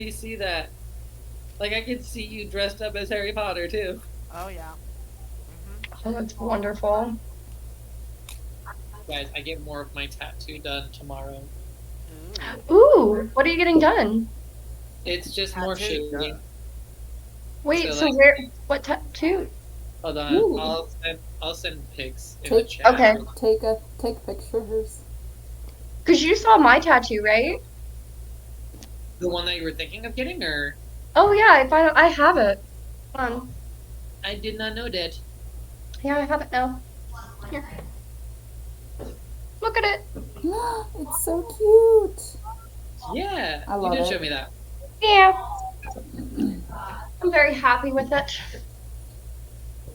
see that. Like, I can see you dressed up as Harry Potter, too. Oh yeah. Oh, that's wonderful. Guys, I get more of my tattoo done tomorrow. Ooh. Ooh, what are you getting done? It's just more Tattoo, shading. Wait, So, so like, what tattoo? hold on. Ooh. I'll send pics in the Take chat. Okay. take pictures. Because you saw my tattoo, right? The one that you were thinking of getting, or Oh yeah, I have it. Hold on. I did not know that. Yeah, I have it now. Here. Look at it. It's so cute. Yeah, I you love did it. show me that. Yeah. I'm very happy with it.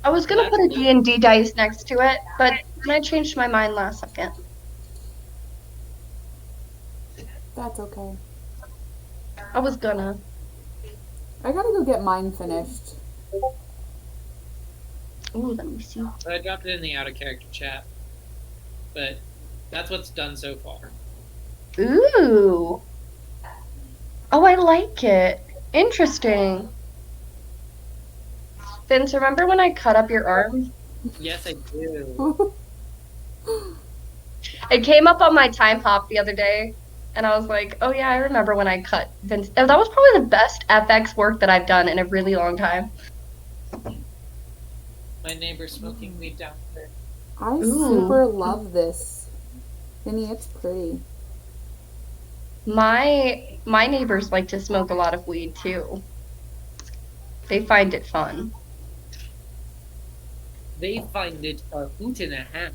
I was gonna put a D&D dice next to it, but then I changed my mind last second. That's okay. I was gonna. I gotta go get mine finished. Ooh, let me see. But I dropped it in the out of character chat. But that's what's done so far. Ooh. Oh, I like it. Interesting. Vince, remember when I cut up your arm? Yes, I do. It came up on my time hop the other day, and I was like, oh yeah, I remember when I cut Vince. That was probably the best FX work that I've done in a really long time. My neighbor's smoking weed down there. I Ooh. super love this. Vinny, it's pretty. My neighbors like to smoke a lot of weed too. They find it fun. They find it a hoot and a half.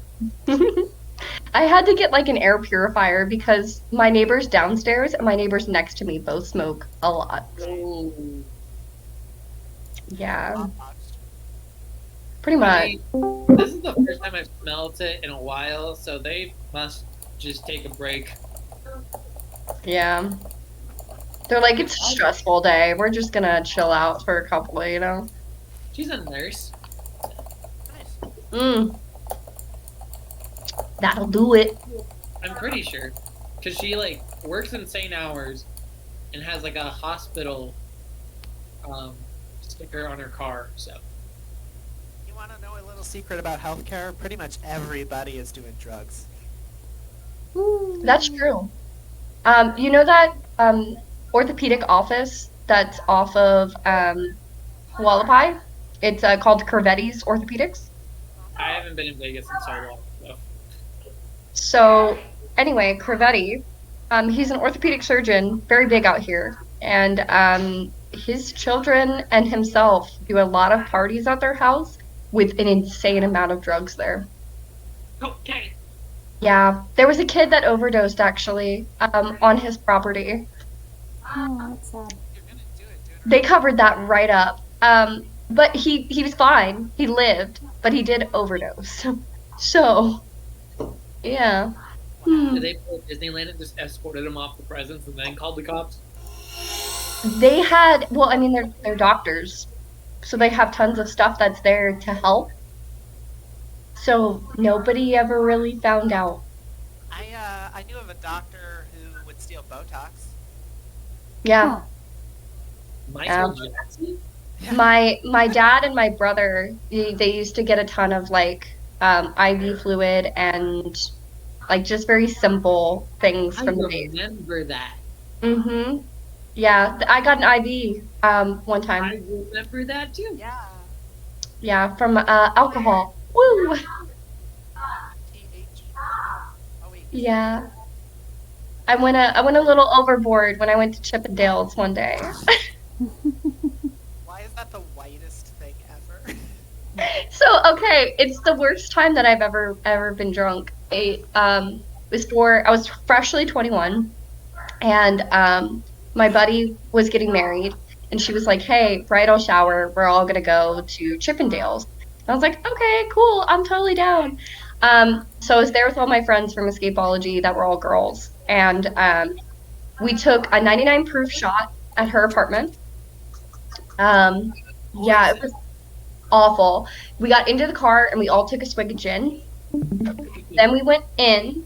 I had to get like an air purifier because my neighbors downstairs and my neighbors next to me both smoke a lot. Oh. Yeah, Not much. pretty I much. mean, this is the first time I've smelled it in a while, so they must just take a break. Yeah. They're like, it's a stressful day. We're just gonna chill out for a couple, you know? She's a nurse. Nice. Mm. That'll do it. I'm pretty sure. Because she, like, works insane hours and has, like, a hospital sticker on her car, so. You want to know a little secret about healthcare? Pretty much everybody is doing drugs. That's true. You know that orthopedic office that's off of Hualapai? It's called Corvetti's Orthopedics. I haven't been in Vegas in so long, so. So, anyway, Corvetti, he's an orthopedic surgeon, very big out here, and his children and himself do a lot of parties at their house with an insane amount of drugs there. Okay. Yeah, there was a kid that overdosed actually on his property. Oh, that's sad. You're gonna do it, dude. They covered that right up. But he was fine. He lived, but he did overdose. So, yeah. Did they pull Disneyland and just escorted him off the presence and then called the cops? They had, well, I mean, they're doctors, so they have tons of stuff that's there to help. So nobody ever really found out. I knew of a doctor who would steal Botox. Yeah. Huh. Michael Jackson? My dad and my brother, they used to get a ton of like IV fluid and like just very simple things I from the base. remember that. Mm-hmm. Yeah, I got an IV one I time. remember that too. Yeah. Yeah, from alcohol. Woo! TH. Oh wait. Yeah. I went a little overboard when I went to Chippendales one day. Why is that the whitest thing ever? So, okay, it's the worst time that I've ever been drunk. I was freshly 21, and my buddy was getting married, and she was like, "Hey, bridal shower, we're all gonna go to Chippendales." And I was like, "Okay, cool, I'm totally down." So I was there with all my friends from Escapology that were all girls, and we took a 99 proof shot at her apartment. Yeah, it was awful. We got into the car and we all took a swig of gin. Then we went in.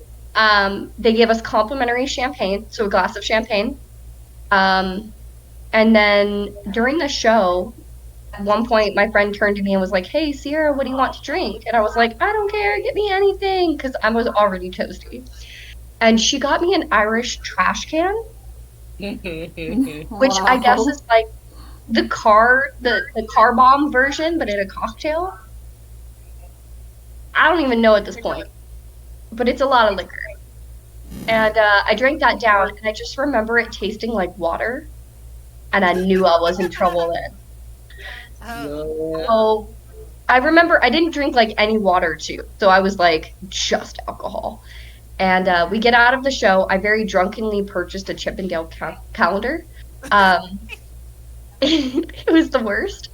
They gave us complimentary champagne, so a glass of champagne. And then during the show, at one point, my friend turned to me and was like, "Hey, Sierra, what do you want to drink?" And I was like, "I don't care, get me anything," because I was already toasty. And she got me an Irish trash can, which I guess Wow. is like the car bomb version, but in a cocktail. I don't even know at this point, but it's a lot of liquor. And I drank that down, and I just remember it tasting like water, and I knew I was in trouble then. Oh. No. So I remember I didn't drink like any water too, so I was like just alcohol. And we get out of the show. I very drunkenly purchased a Chippendale calendar. Um, it was the worst.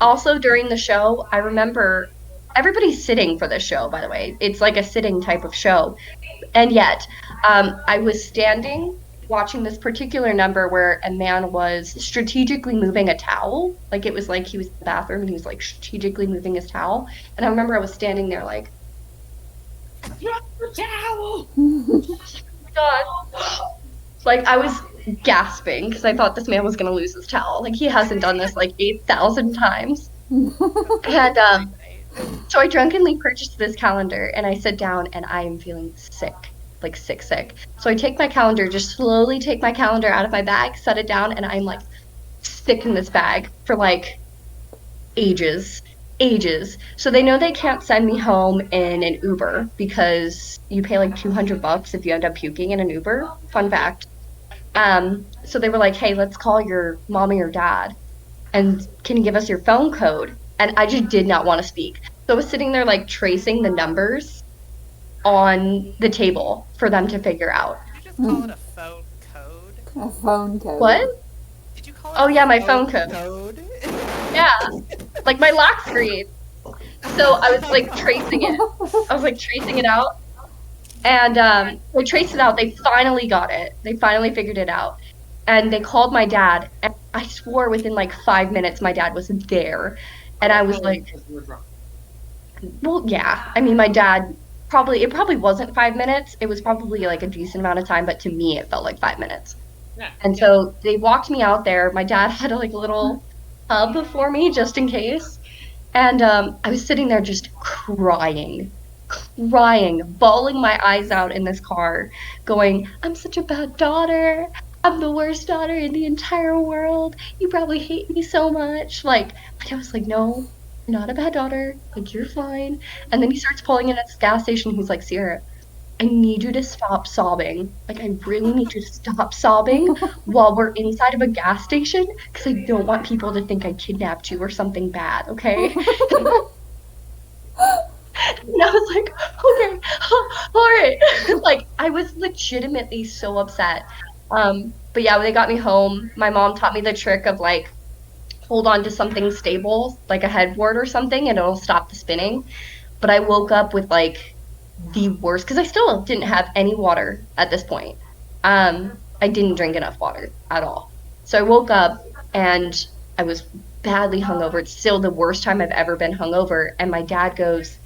Also during the show, I remember everybody's sitting for this show. By the way, it's like a sitting type of show, and yet I was standing watching this particular number where a man was strategically moving a towel. Like it was like he was in the bathroom and he was like strategically moving his towel. And I remember I was standing there like, Drop the towel! God. Like I was gasping because I thought this man was gonna lose his towel. Like he hasn't done this like 8,000 times. And so I drunkenly purchased this calendar and I sit down and I am feeling sick, like sick, sick. So I take my calendar, just slowly take my calendar out of my bag, set it down, and I'm like sick in this bag for like ages, ages. So they know they can't send me home in an Uber because you pay like $200 if you end up puking in an Uber. Fun fact. So they were like, "Hey, let's call your mom or your dad, and can you give us your phone code?" And I just did not want to speak. So I was sitting there like tracing the numbers on the table for them to figure out. Did you just call it a phone code? A phone code. What? Did you call it Oh a yeah, my phone code. Yeah, like my lock screen. So I was like tracing it. I was like tracing it out. And I traced it out. They finally got it. They finally figured it out. And they called my dad. And I swore within like 5 minutes my dad was there. And I was like, Because we're drunk. well, yeah. I mean, my dad it probably wasn't 5 minutes. It was probably like a decent amount of time, but to me it felt like 5 minutes. Yeah. And so they walked me out there. My dad had like a little hub for me just in case. And I was sitting there just crying, bawling my eyes out in this car, going, "I'm such a bad daughter. I'm the worst daughter in the entire world. You probably hate me so much." Like, my dad was like, "No, you're not a bad daughter. Like, you're fine." And then he starts pulling in at this gas station. He's like, "Sierra, I need you to stop sobbing. Like, I really need you to stop sobbing while we're inside of a gas station because I don't want people to think I kidnapped you or something bad, okay?" And I was like, "Okay, all right." Like, I was legitimately so upset. But yeah, when they got me home, my mom taught me the trick of like, hold on to something stable, like a headboard or something, and it'll stop the spinning. But I woke up with like the worst because I still didn't have any water at this point. I didn't drink enough water at all. So I woke up and I was badly hungover. It's still the worst time I've ever been hungover. And my dad goes,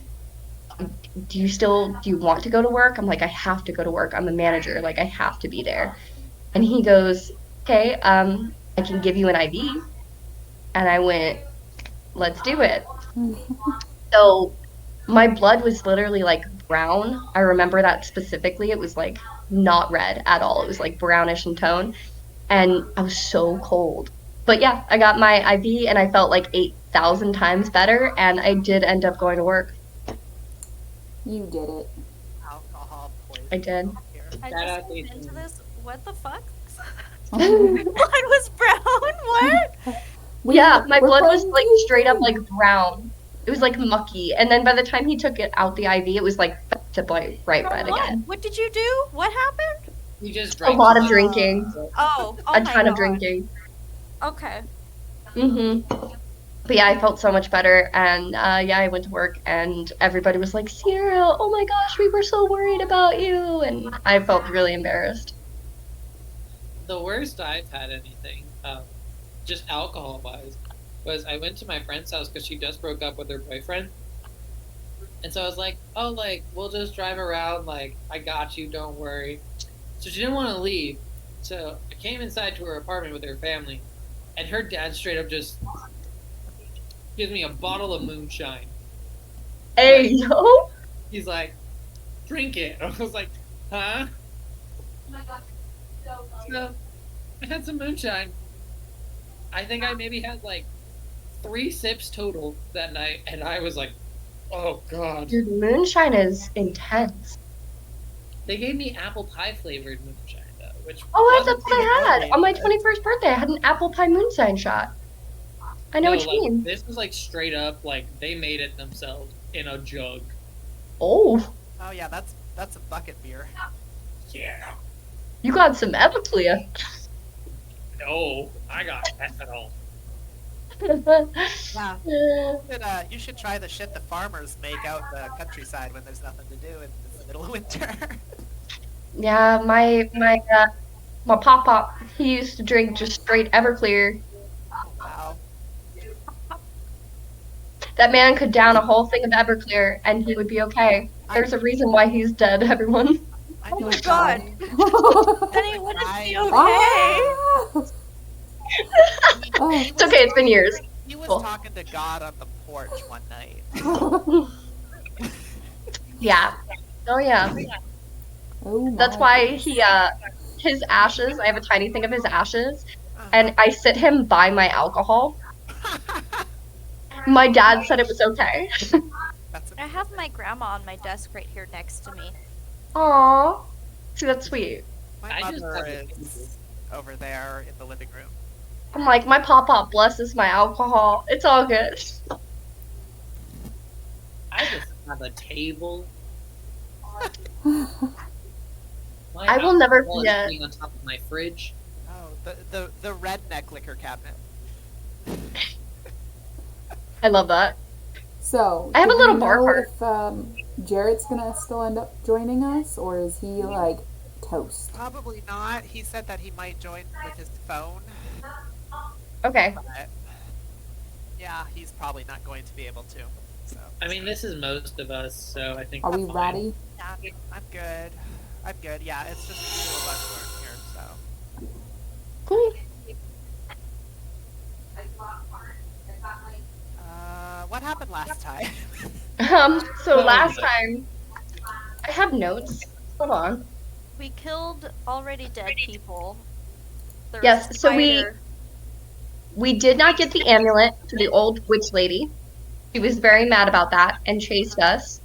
do you want to go to work? I'm like, "I have to go to work. I'm a manager. Like, I have to be there." And he goes, "Okay, I can give you an IV." And I went, "Let's do it." So my blood was literally like brown. I remember that specifically. It was like not red at all. It was like brownish in tone. And I was so cold. But yeah, I got my IV and I felt like 8,000 times better. And I did end up going to work. You did it. Alcohol poisoning. I did. Here. I Shout just out looked to into you. this. What the fuck? Blood was brown. What? Yeah, my We're blood was playing like D&D. straight up like brown. It was like mucky. And then by the time he took it out the IV, it was like back to bright red What? again. What did you do? What happened? We just A drank lot too of much. drinking. Oh, oh A my ton of God. drinking. Okay. But yeah, I felt so much better, and yeah, I went to work, and everybody was like, "Sierra, oh my gosh, we were so worried about you," and I felt really embarrassed. The worst I've had anything, just alcohol wise, was I went to my friend's house because she just broke up with her boyfriend. And so I was like, "Oh, like, we'll just drive around, like, I got you, don't worry." So she didn't want to leave. So I came inside to her apartment with her family, and her dad straight up just gives me a bottle of moonshine. Hey, yo. He's like, drink it. I was like, huh? So I had some moonshine. I think I maybe had like 3 sips total that night, and I was like, oh god. Dude, moonshine is intense. They gave me apple pie flavored moonshine though, which Oh, wasn't that's what I had. really On my good. 21st birthday, I had an apple pie moonshine shot. I know No, what you like, mean. this was like straight up like they made it themselves in a jug. Oh, Oh yeah, that's a bucket beer. Yeah. you got some Everclear. No, I got ethanol. Yeah. You should try the shit the farmers make out in the countryside when there's nothing to do in the middle of winter. Yeah, my pop, he used to drink just straight Everclear. Wow. That man could down a whole thing of Everclear and he would be okay. There's a reason why he's dead, everyone. I Oh know my a god. guy- Then he wouldn't be okay. Ah! Oh, It's okay, it's been years. He was Cool. talking to God on the porch one night. Yeah. Oh yeah. oh That's my why goodness. he his ashes, I have a tiny thing of his ashes, and I sit him by my alcohol. My dad said it was okay. That's I have my grandma on my desk right here next to me. Aww. See, that's sweet. my I just mother have a is over there in the living room. I'm like, my pop blesses my alcohol. It's all good. I just have a table. My I will never alcohol is forget. sitting on top of my fridge. Oh, the redneck liquor cabinet. I love that. So, I have do a little we bar know cart. if Jarrett's gonna still end up joining us, or is he like toast? Probably not. He said that he might join with his phone, Okay. but yeah, he's probably not going to be able to. So I mean, this is most of us, so I think Are we're we fine. ready? yeah, I'm good. I'm good. Yeah, it's just the two of us who are here. So Cool. what happened last time? So Oh, last no. time, I have notes. Hold on. We killed already dead people. There was Yes, a so spider. we did not get the amulet to the old witch lady. She was very mad about that and chased us.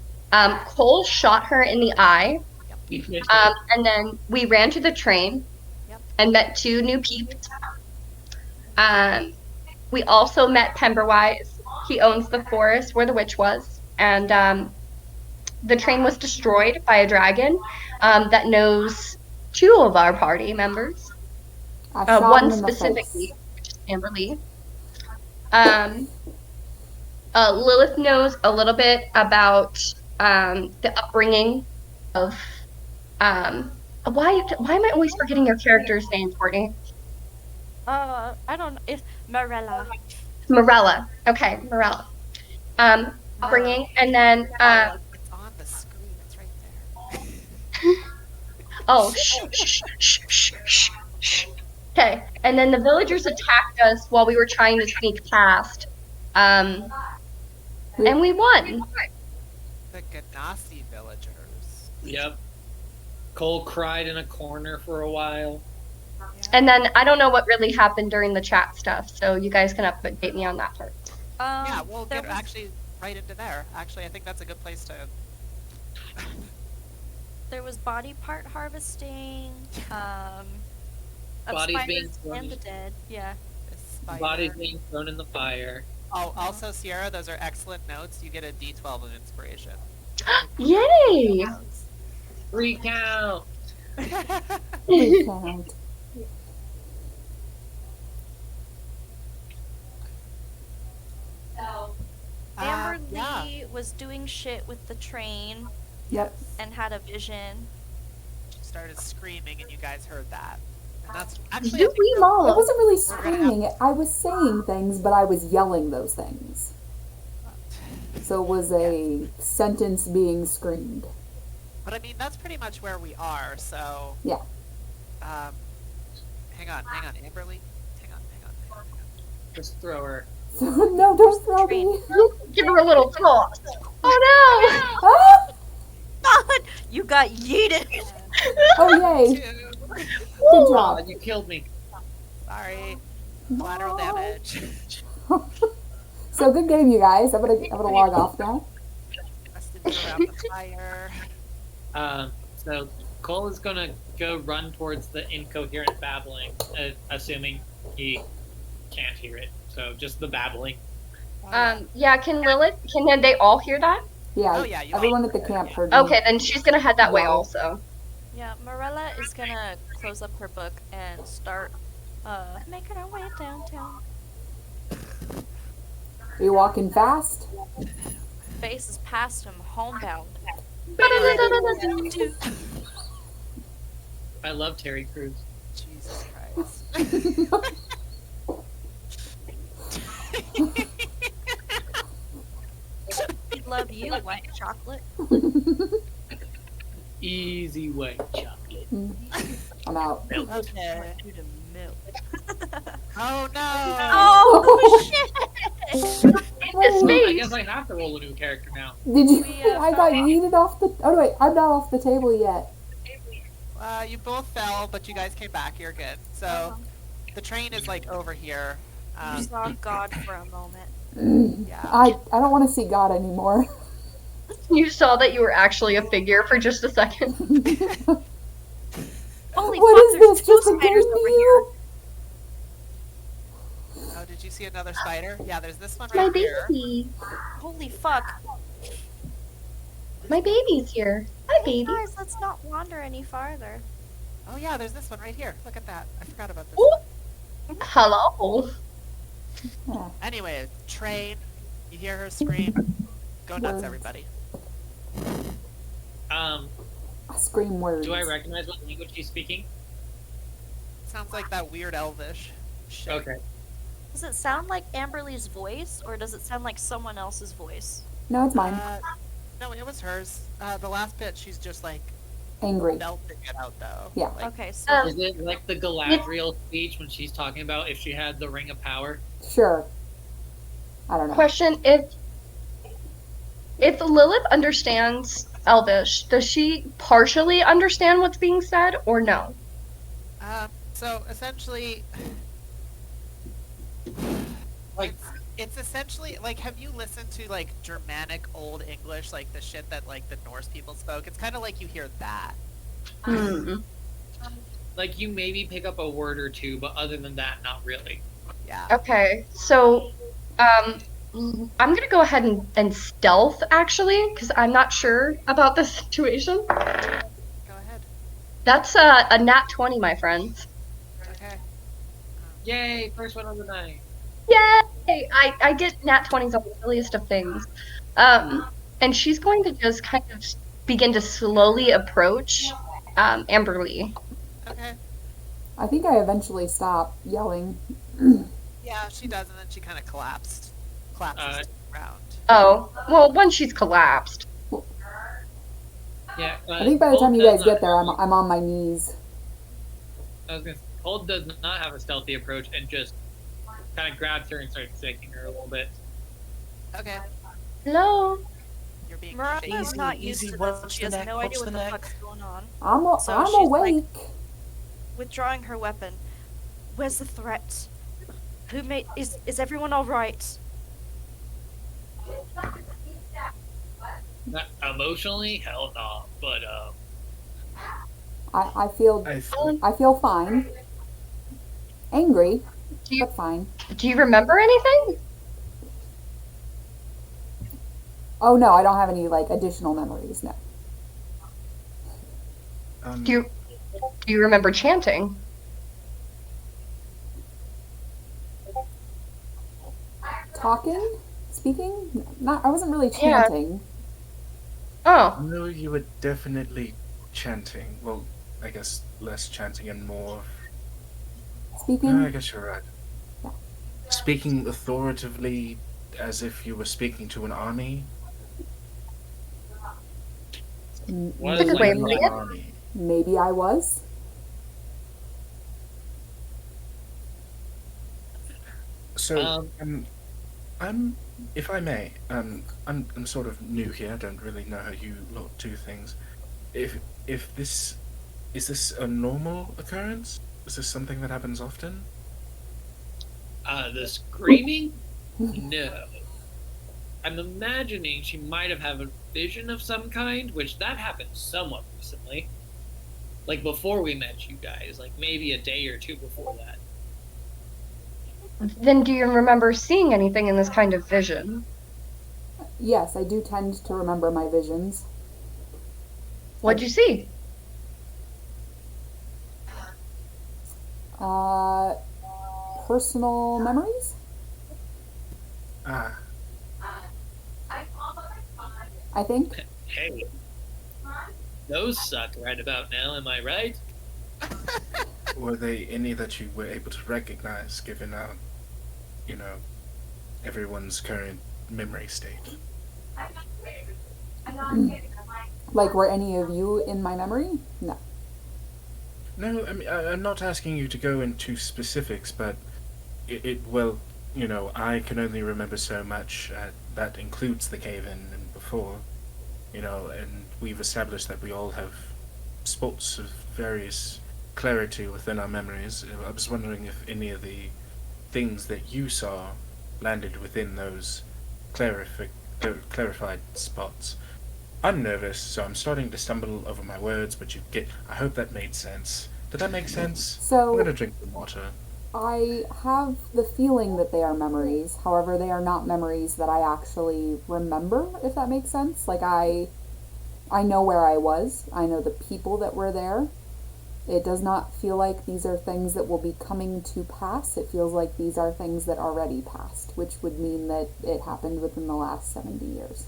Cole shot her in the eye. And then we ran to the train Yep. and met 2 new peeps. We also met Pemberwise. He owns the forest where the witch was. And the train was destroyed by a dragon that knows 2 of our party members. I shot One him in the specifically, face. which is Amber Lee. Lilith knows a little bit about the upbringing of why am I always forgetting your character's name, Courtney? I don't know. It's Marella. Morella. Okay, Morella. Upbringing, and then It's on the screen. It's right there. oh shh. Okay, and then the villagers attacked us while we were trying to sneak past, and we won. The Ganassi villagers. Yep. Cole cried in a corner for a while. And then I don't know what really happened during the chat stuff, so you guys can update me on that part. Yeah, we'll There get was- actually right into there. Actually, I think that's a good place to. There was body part harvesting. Of Bodies spiders being thrown and the in- dead. Yeah. Spider. Bodies being thrown in the fire. Oh, also Sierra, those are excellent notes. You get a D12 of inspiration. Yay! Recount! Please count. Amber yeah. Lee was doing shit with the train Yep. and had a vision. She started screaming, and you guys heard that. And that's actually. I You think we the- I Mala. wasn't really We're gonna have- screaming. I was saying things, but I was yelling those things. So it was a sentence being screamed. But I mean, that's pretty much where we are. So. Yeah. Um, hang on, Amberly. Hang on. Just throw her. No, don't throw Train. me. Give her a little toss. Oh Ah! God, you got yeeted. Oh, yay. Two. Good Oh, job. you killed me. Sorry. Collateral damage. So good game, you guys. I'm gonna log off now. Rested you around the fire. So Cole is gonna go run towards the incoherent babbling, assuming he can't hear it. So just the babbling. no. Yeah, can they all hear that? Yeah, Oh, yeah, you everyone at the camp heard me. Okay, then she's gonna head that way Wow. also. Yeah, Morella is gonna close up her book and start making her way downtown. Are you walking fast? Face is past him, homebound. I love Terry Crews. Jesus Christ. Love you, white chocolate. Easy white chocolate. I'm out. Okay. You the milk. Oh no! Oh shit! This I space. guess I have to roll a new character now. Did you? We, I got yeeted off the. Oh wait, I'm not off the table yet. You both fell, but you guys came back. You're good. So the train is like over here. You saw God for a moment. Yeah. I don't want to see God anymore. You saw that you were actually a figure for just a second. Holy What fuck, is there's this? two Just a game spiders to over you? Oh, did you see another spider? Yeah, there's this one My right here. baby. Holy fuck. My baby's here. Hi, baby. Guys, let's not wander any farther. Oh yeah, there's this one right here. Look at that. I forgot about this. Ooh. Hello. Yeah. Anyway, train. You hear her scream. Go nuts, Words. everybody. Um, I scream words. do I recognize what language he's speaking? Sounds like that weird elvish shit. Okay. Does it sound like Amberly's voice, or does it sound like someone else's voice? No, it's mine. No, it was hers. The last bit, she's just like Angry. belting it out though. Yeah. Like, Okay, so Is it like the Galadriel speech when she's talking about if she had the Ring of Power? Sure. I don't know. Question: If Lilith understands Elvish, does she partially understand what's being said, or no? so essentially, Like, it's essentially like, have you listened to like Germanic Old English, like the shit that like the Norse people spoke? It's kind of like you hear that. Hmm. like you maybe pick up a word or two, but other than that, not really. Yeah. Okay, so I'm gonna go ahead and stealth actually, because I'm not sure about this situation. Go ahead. That's a nat 20, my friends. Okay. Yay! First one of the night. Yay! I get nat 20s on the silliest of things. And she's going to just kind of begin to slowly approach Amberly. Okay. I think I eventually stopped yelling. Yeah, she does, and then she kind of collapses to the ground. Oh, well, once she's collapsed. Yeah. I think by the time you guys get there, I'm on my knees. Cold does not have a stealthy approach and just kind of grabs her and starts shaking her a little bit. Okay. Hello? You're being Moralla's shaken. not used easy, to what's this. She the has neck, no what's idea what the the neck? fuck's going on. I'm So she's like- awake. Withdrawing her weapon. Where's the threat? Who made is everyone alright? Not emotionally, hell no. But I feel I feel fine. Angry, Do you, but fine. do you remember anything? Oh no, I don't have any like additional memories. No. Do you remember chanting? Talking, speaking. Not. I wasn't really Yeah. chanting. Oh, No, you were definitely chanting. Well, I guess less chanting and more. Speaking. No, I guess you're right. Speaking authoritatively as if you were speaking to an army. what That's a is good way like of An putting it. army. Maybe I was. So, Um, I'm, if I may, I'm sort of new here. I don't really know how you lot do things. If this is this a normal occurrence? Is this something that happens often? the screaming? No. I'm imagining she might have had a vision of some kind, which that happened somewhat recently. Like before we met you guys, like maybe a day or two before that. Then do you remember seeing anything in this kind of vision? Yes, I do tend to remember my visions. What'd you see? Uh, Personal memories? Ah, I think. Hey, those suck right about now, am I right? were they any that you were able to recognize, given you know, everyone's current memory state? Like, were any of you in my memory? No. No, I mean, I'm not asking you to go into specifics, but well, I can only remember so much. That includes the cave-in and before, and we've established that we all have spots of various clarity within our memories. I was wondering if any of the things that you saw landed within those clarified spots. I'm nervous, so I'm starting to stumble over my words, but I hope that made sense. Did that make sense? So- I'm gonna drink some water. I have the feeling that they are memories. However, they are not memories that I actually remember, if that makes sense. Like, I know where I was. I know the people that were there. It does not feel like these are things that will be coming to pass. It feels like these are things that already passed, which would mean that it happened within the last 70 years.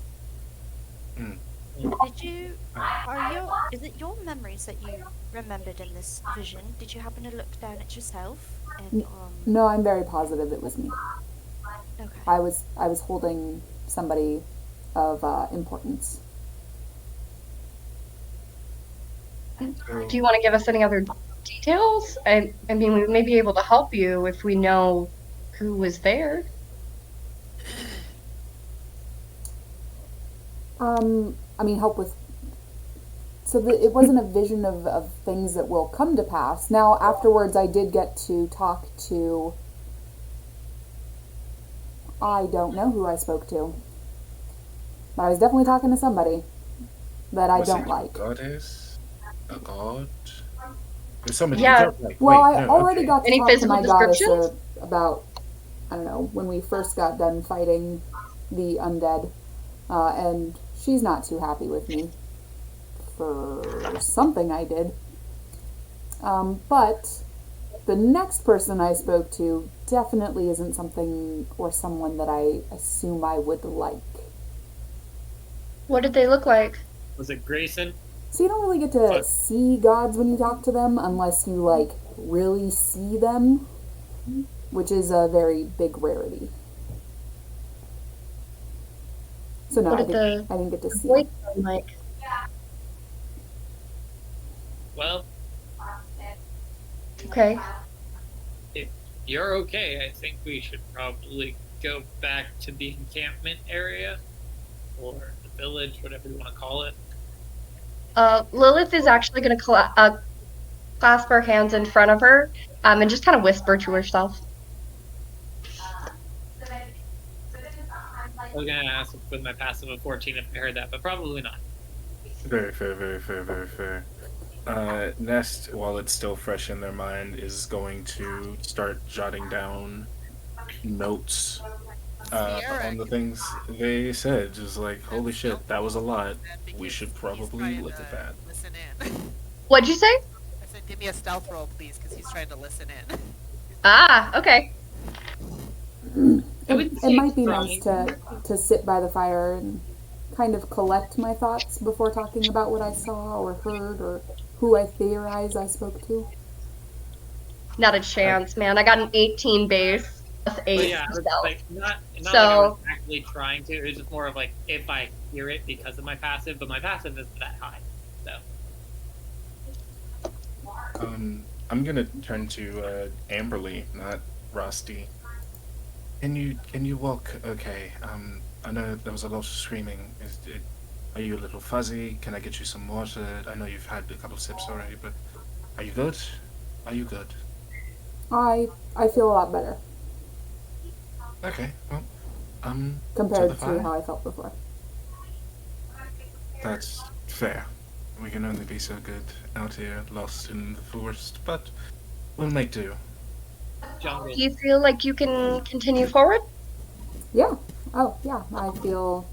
Is it your memories that you remembered in this vision? Did you happen to look down at yourself? And, No, I'm very positive it was me. okay. I was holding somebody of importance. Do you want to give us any other details? I mean, we may be able to help you if we know who was there. I mean, help with. So it wasn't a vision of things that will come to pass. Now, afterwards, I did get to talk to. I don't know who I spoke to. But I was definitely talking to somebody that I Was don't it like. a goddess? A god? There's somebody Yeah. you don't like. Well, Wait, I no, already okay. got to Any talk to physical my goddess descriptions? about, I don't know, when we first got done fighting the undead. And she's not too happy with me for something I did. But the next person I spoke to definitely isn't something or someone that I assume I would like. What did they look like? Was it Grayson? So you don't really get to see gods when you talk to them unless you, like, really see them, which is a very big rarity. So no, What I did didn't get to the see voice them. sound like? Well, Okay. if you're okay, I think we should probably go back to the encampment area or the village, whatever you want to call it. Lilith is actually going to clasp her hands in front of her and just kind of whisper to herself. I was gonna ask with my passive of 14 if I heard that, but probably not. Very fair, very fair, very fair. Nest, while it's still fresh in their mind, is going to start jotting down notes on the things they said. Just like, holy shit, that was a lot. We should probably look at that. Listen in. What'd you say? I said, give me a stealth roll, please, because he's trying to listen in. Ah, okay. I would It say might be trying. nice to sit by the fire and kind of collect my thoughts before talking about what I saw or heard or who I theorize I spoke to. Not a chance, man. I got an 18 base plus 8 But yeah, I was stealth. like not So- like I was actually trying to. It was just more of like if I hear it because of my passive, but my passive isn't that high. So I'm gonna turn to Amberly, not Rusty. Can you walk okay? I know there was a lot of screaming. Are you a little fuzzy? Can I get you some water? I know you've had a couple sips already, but are you good? Are you good? I feel a lot better Okay, well, compared the to fire? how I felt before. That's fair. We can only be so good out here, lost in the forest, but we'll make do. Jungle. Do you feel like you can continue forward? Yeah. Oh, yeah. I feel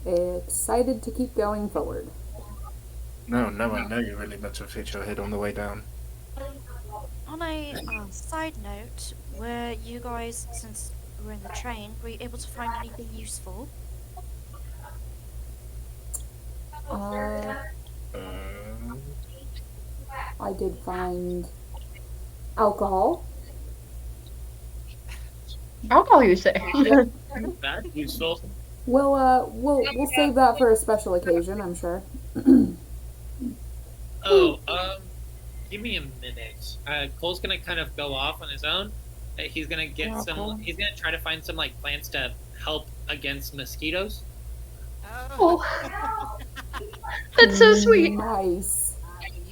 excited to keep going forward. No, I know you really meant to have hit your head on the way down. On a side note, were you guys, since we're in the train, were you able to find anything useful? Uh, I did find alcohol. Alcohol, you say? That's useful. We'll save that for a special occasion, I'm sure. Oh, give me a minute. Cole's gonna kind of go off on his own. He's gonna get Wow, some. Cole. He's gonna try to find some like plants to help against mosquitoes. Oh, that's so sweet. Nice.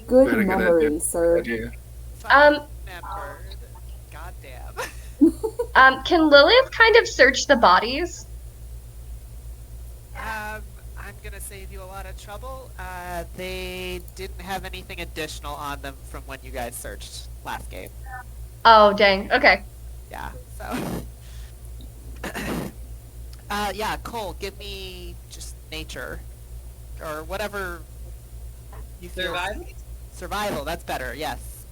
Good Very good memory, idea. sir. Idea. Remembered. Goddamn. Can Lilith kind of search the bodies? I'm gonna save you a lot of trouble. They didn't have anything additional on them from when you guys searched last game. Oh, dang. Okay. Yeah, so. Yeah, Cole, give me just nature. Or whatever you feel. Survival? Survival, that's better, yes.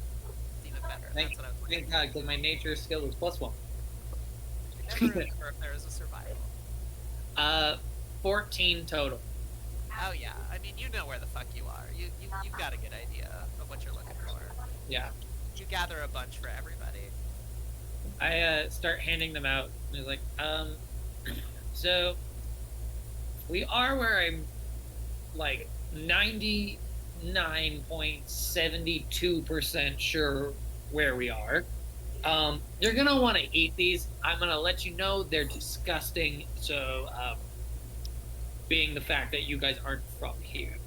Even better. Thank, That's what I was thank looking God, because my nature skill is +1. for. Never remember if there was a survival. 14 total. Oh yeah, I mean, you know where the fuck you are. You've got a good idea of what you're looking for. Yeah. You gather a bunch for everybody. I start handing them out. And he's like, so we are where I'm like 99.72% sure where we are. You're gonna want to eat these. I'm gonna let you know they're disgusting. So, being the fact that you guys aren't from here.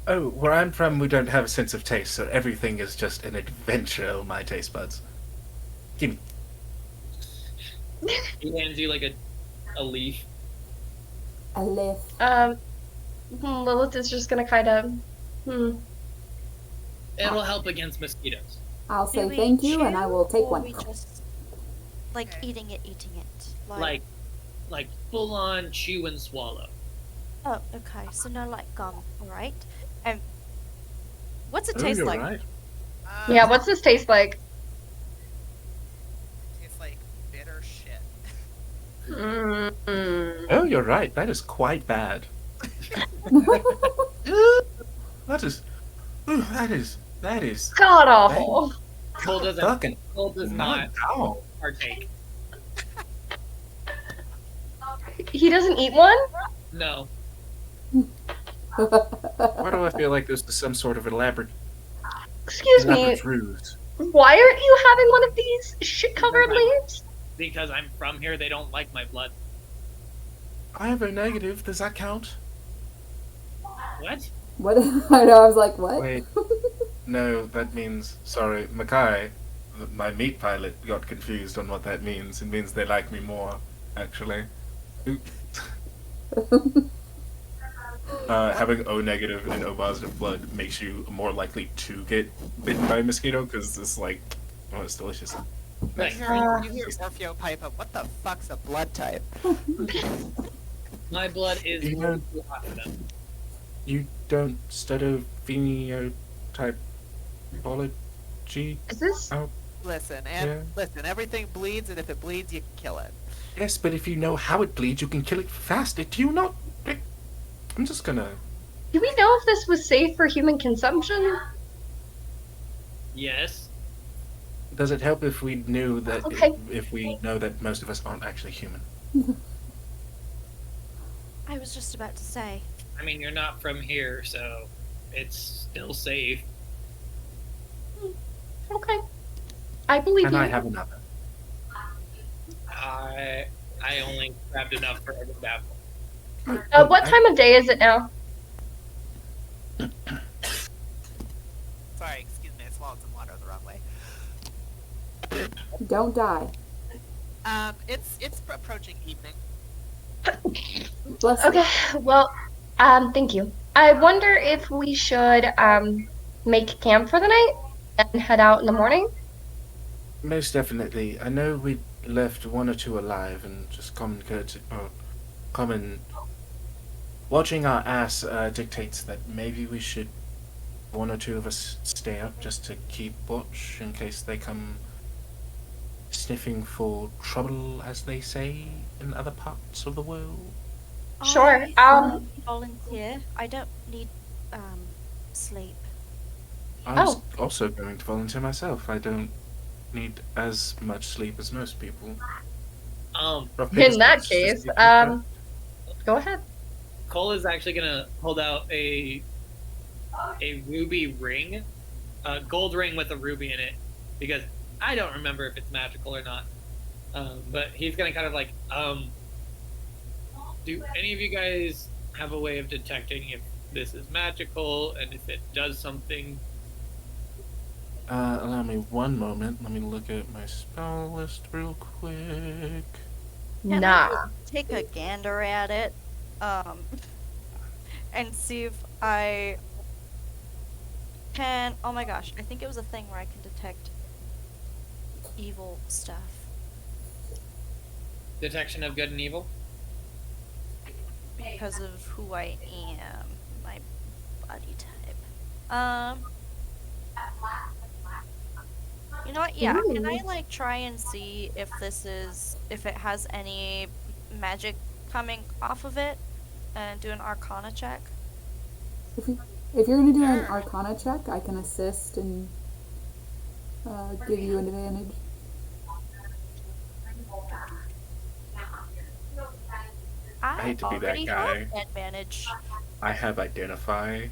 Oh, where I'm from, we don't have a sense of taste, so everything is just an adventure on my taste buds. Give me. He hands you like a leaf. A lift. Lilith is just gonna kind of, It'll help against mosquitoes. I'll Do say we thank you and I chew, will take or one. we just like eating it? Like full on chew and swallow. Oh, okay. So no like gum, all right. What's it Oh, taste you're like? right. yeah, what's this taste like? Tastes like bitter shit. Mm. Oh, you're right. That is quite bad. That is. Ooh, that is. God awful. Cole doesn't. Fucking. Cole does not Ow. partake. He doesn't eat one? No. Why do I feel like this is some sort of elaborate Excuse me, ruse? why aren't you having one of these shit-covered leaves? Because I'm from here, they don't like my blood. I have a negative. Does that count? What? What? I know, I was like, what? Wait. No, that means. Sorry, Makai, my meat pilot, got confused on what that means. It means they like me more, actually. Having O negative and O positive blood makes you more likely to get bitten by a mosquito because it's like, oh, it's delicious. Right. You hear Orfeo pipe up. What the fuck's a blood type? My blood is You know- You don't study phenotype biology? Is this? Listen, Yeah. listen. Everything bleeds, and if it bleeds, you can kill it. Yes, but if you know how it bleeds, you can kill it faster. Do you not? I'm just gonna. Do we know if this was safe for human consumption? Yes. Does it help if we knew that? Okay. If we know that most of us aren't actually human? I was just about to say. I mean, you're not from here, so it's still safe. Okay. I believe And you. I have another. I only grabbed enough for a good apple. What time of day is it now? Sorry, excuse me, I swallowed some water the wrong way. Don't die. It's approaching evening. Bless you. Okay, well, thank you. I wonder if we should, make camp for the night and head out in the morning? Most definitely. I know we left one or two alive, and just common courtesy, or common watching our ass dictates that maybe we should, one or two of us, stay up just to keep watch in case they come sniffing for trouble, as they say in other parts of the world. Sure, I volunteer. I don't need sleep. I was Oh. also going to volunteer myself. I don't need as much sleep as most people. Rough paper In that scissors, case, just keep track. go ahead. Cole is actually gonna hold out a ruby ring, a gold ring with a ruby in it, because I don't remember if it's magical or not. But he's gonna kind of like, do any of you guys have a way of detecting if this is magical and if it does something? Allow me one moment. Let me look at my spell list real quick. Can I Nah. just take a gander at it, and see if I can. Oh my gosh, I think it was a thing where I can detect evil stuff. Detection of good and evil? Because of who I am, my body type. You know what? Yeah, can I like try and see if if it has any magic coming off of it, and do an Arcana check? If you're gonna do an Arcana check, I can assist and give you an advantage. I hate to be that already guy. have advantage. I have identify.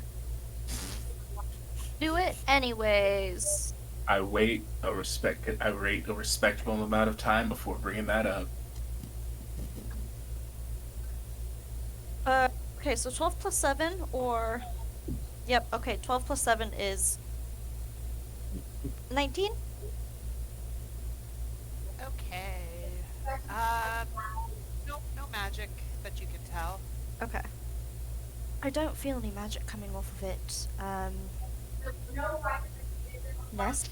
Do it anyways. I wait a respectable amount of time before bringing that up. Okay, so 12 plus 7, or... Yep, okay, 12 plus 7 is... 19? Okay. No magic that you can tell. Okay. I don't feel any magic coming off of it. Nest?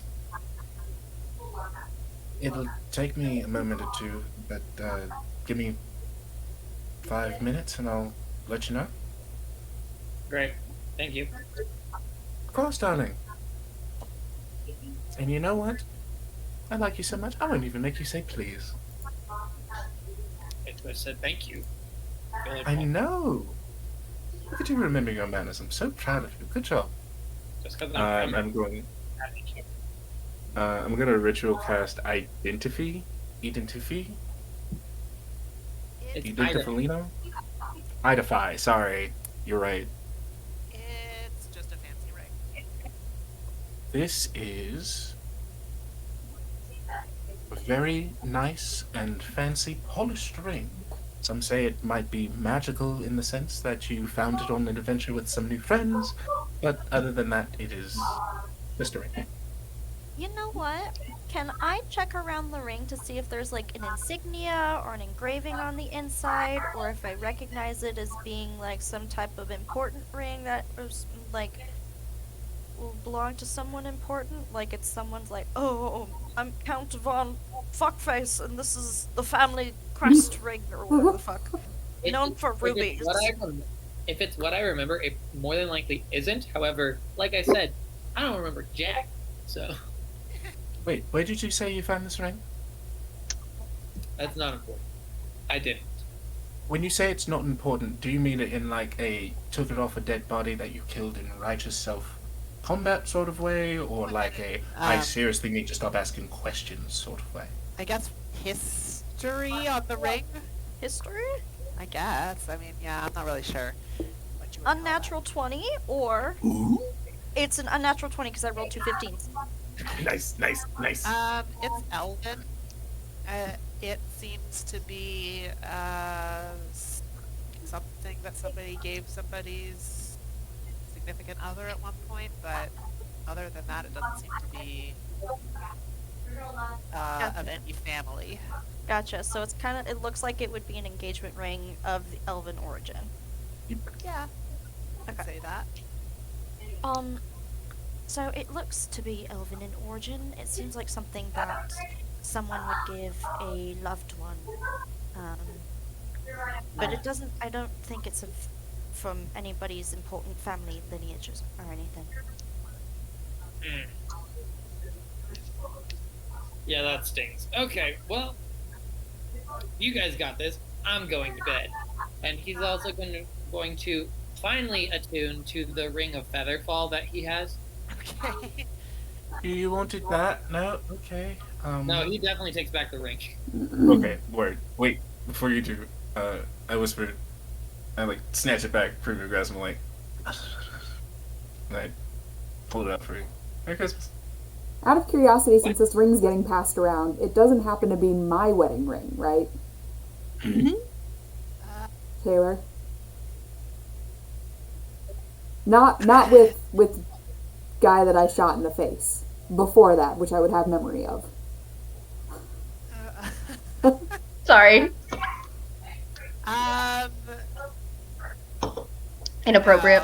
It'll take me a moment or two, but give me 5 minutes and I'll let you know. Great. Thank you. Of course, darling. And you know what? I like you so much, I won't even make you say please. I just said thank you. Really I cool. know! Look at you remembering your manners. I'm so proud of you. Good job. Just because I'm I'm going to ritual cast Identify. It's Identifalino? Identify, sorry. You're right. It's just a fancy ring. This is a very nice and fancy polished ring. Some say it might be magical in the sense that you found it on an adventure with some new friends, but other than that, it is just a ring. You know what? Can I check around the ring to see if there's like an insignia or an engraving on the inside, or if I recognize it as being like some type of important ring that was like will belong to someone important? Like it's someone's like, oh, I'm Count Von Fuckface, and this is the family crest ring or whatever the fuck. Known for rubies. If it's what I remember, it more than likely isn't. However, like I said, I don't remember jack. So Wait, where did you say you found this ring? that's not important. I didn't. When you say it's not important, do you mean it in like a took it off a dead body that you killed in righteous self-combat sort of way, or like a I seriously need to stop asking questions sort of way? I guess history on the ring? History? I guess. I mean, yeah, I'm not really sure. What you would call Unnatural 20, or it's an unnatural 20 because I rolled two 15s. Nice. that. It's Elven. It seems to be something that somebody gave somebody's significant other at one point, but other than that, it doesn't seem to be of any family. Gotcha. So it's kind of, it looks like it would be an engagement ring of the elven origin. Yeah, I'd Okay. say that. So it looks to be elven in origin. It seems like something that someone would give a loved one. But it doesn't, I don't think it's from anybody's important family lineages or anything. Mm. Yeah, that stings. Okay, well, you guys got this. I'm going to bed. And he's also going to finally attune to the ring of Featherfall that he has. Okay. You wanted that? No? Okay. No, he definitely takes back the ring. Okay, word. Wait, before you do, I whispered, I like snatch it back, prove your grasp, and like, and I pulled it out for you. Merry Christmas. Out of curiosity, since this ring's getting passed around, it doesn't happen to be my wedding ring, right? Taylor? Not with guy that I shot in the face. Before that, which I would have memory of. Sorry. Um, Inappropriate.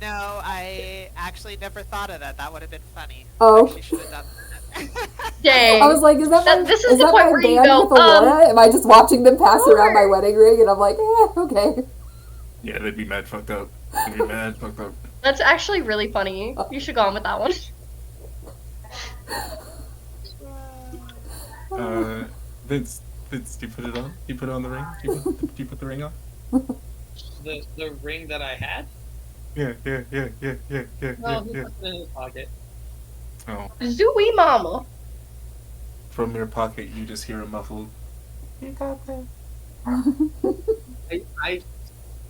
no, I actually never thought of that. That would have been funny. Oh. Actually should have done that. Dang. I was like, is that my, This is is the that point my where you band go, with Aurora? Am I just watching them pass around my wedding ring? And I'm like, okay. Yeah, they'd be mad fucked up. They'd be mad fucked up. That's actually really funny. You should go on with that one. Vince, do you put it on? You put it on the ring? Do you put the ring on? The ring that I had? Yeah. No, he puts it in his pocket. Oh, Zooey mama. from your pocket, you just hear a muffled. You got that.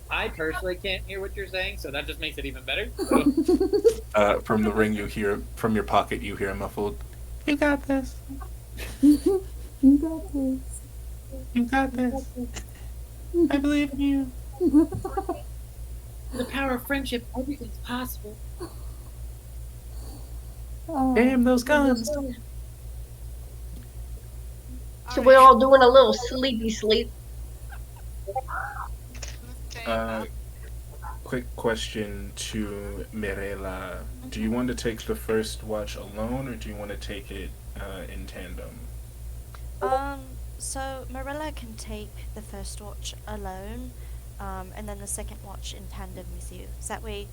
I personally can't hear what you're saying, so that just makes it even better. So. From the ring, from your pocket, you hear a muffled. You got this. You got this. You got this. I believe in you. The power of friendship, everything's possible. Oh. Damn those guns. So we're all doing a little sleepy sleep. Quick question to Mirela. Do you want to take the first watch alone, or do you want to take it in tandem? So Marilla can take the first watch alone, and then the second watch in tandem with you. So that way,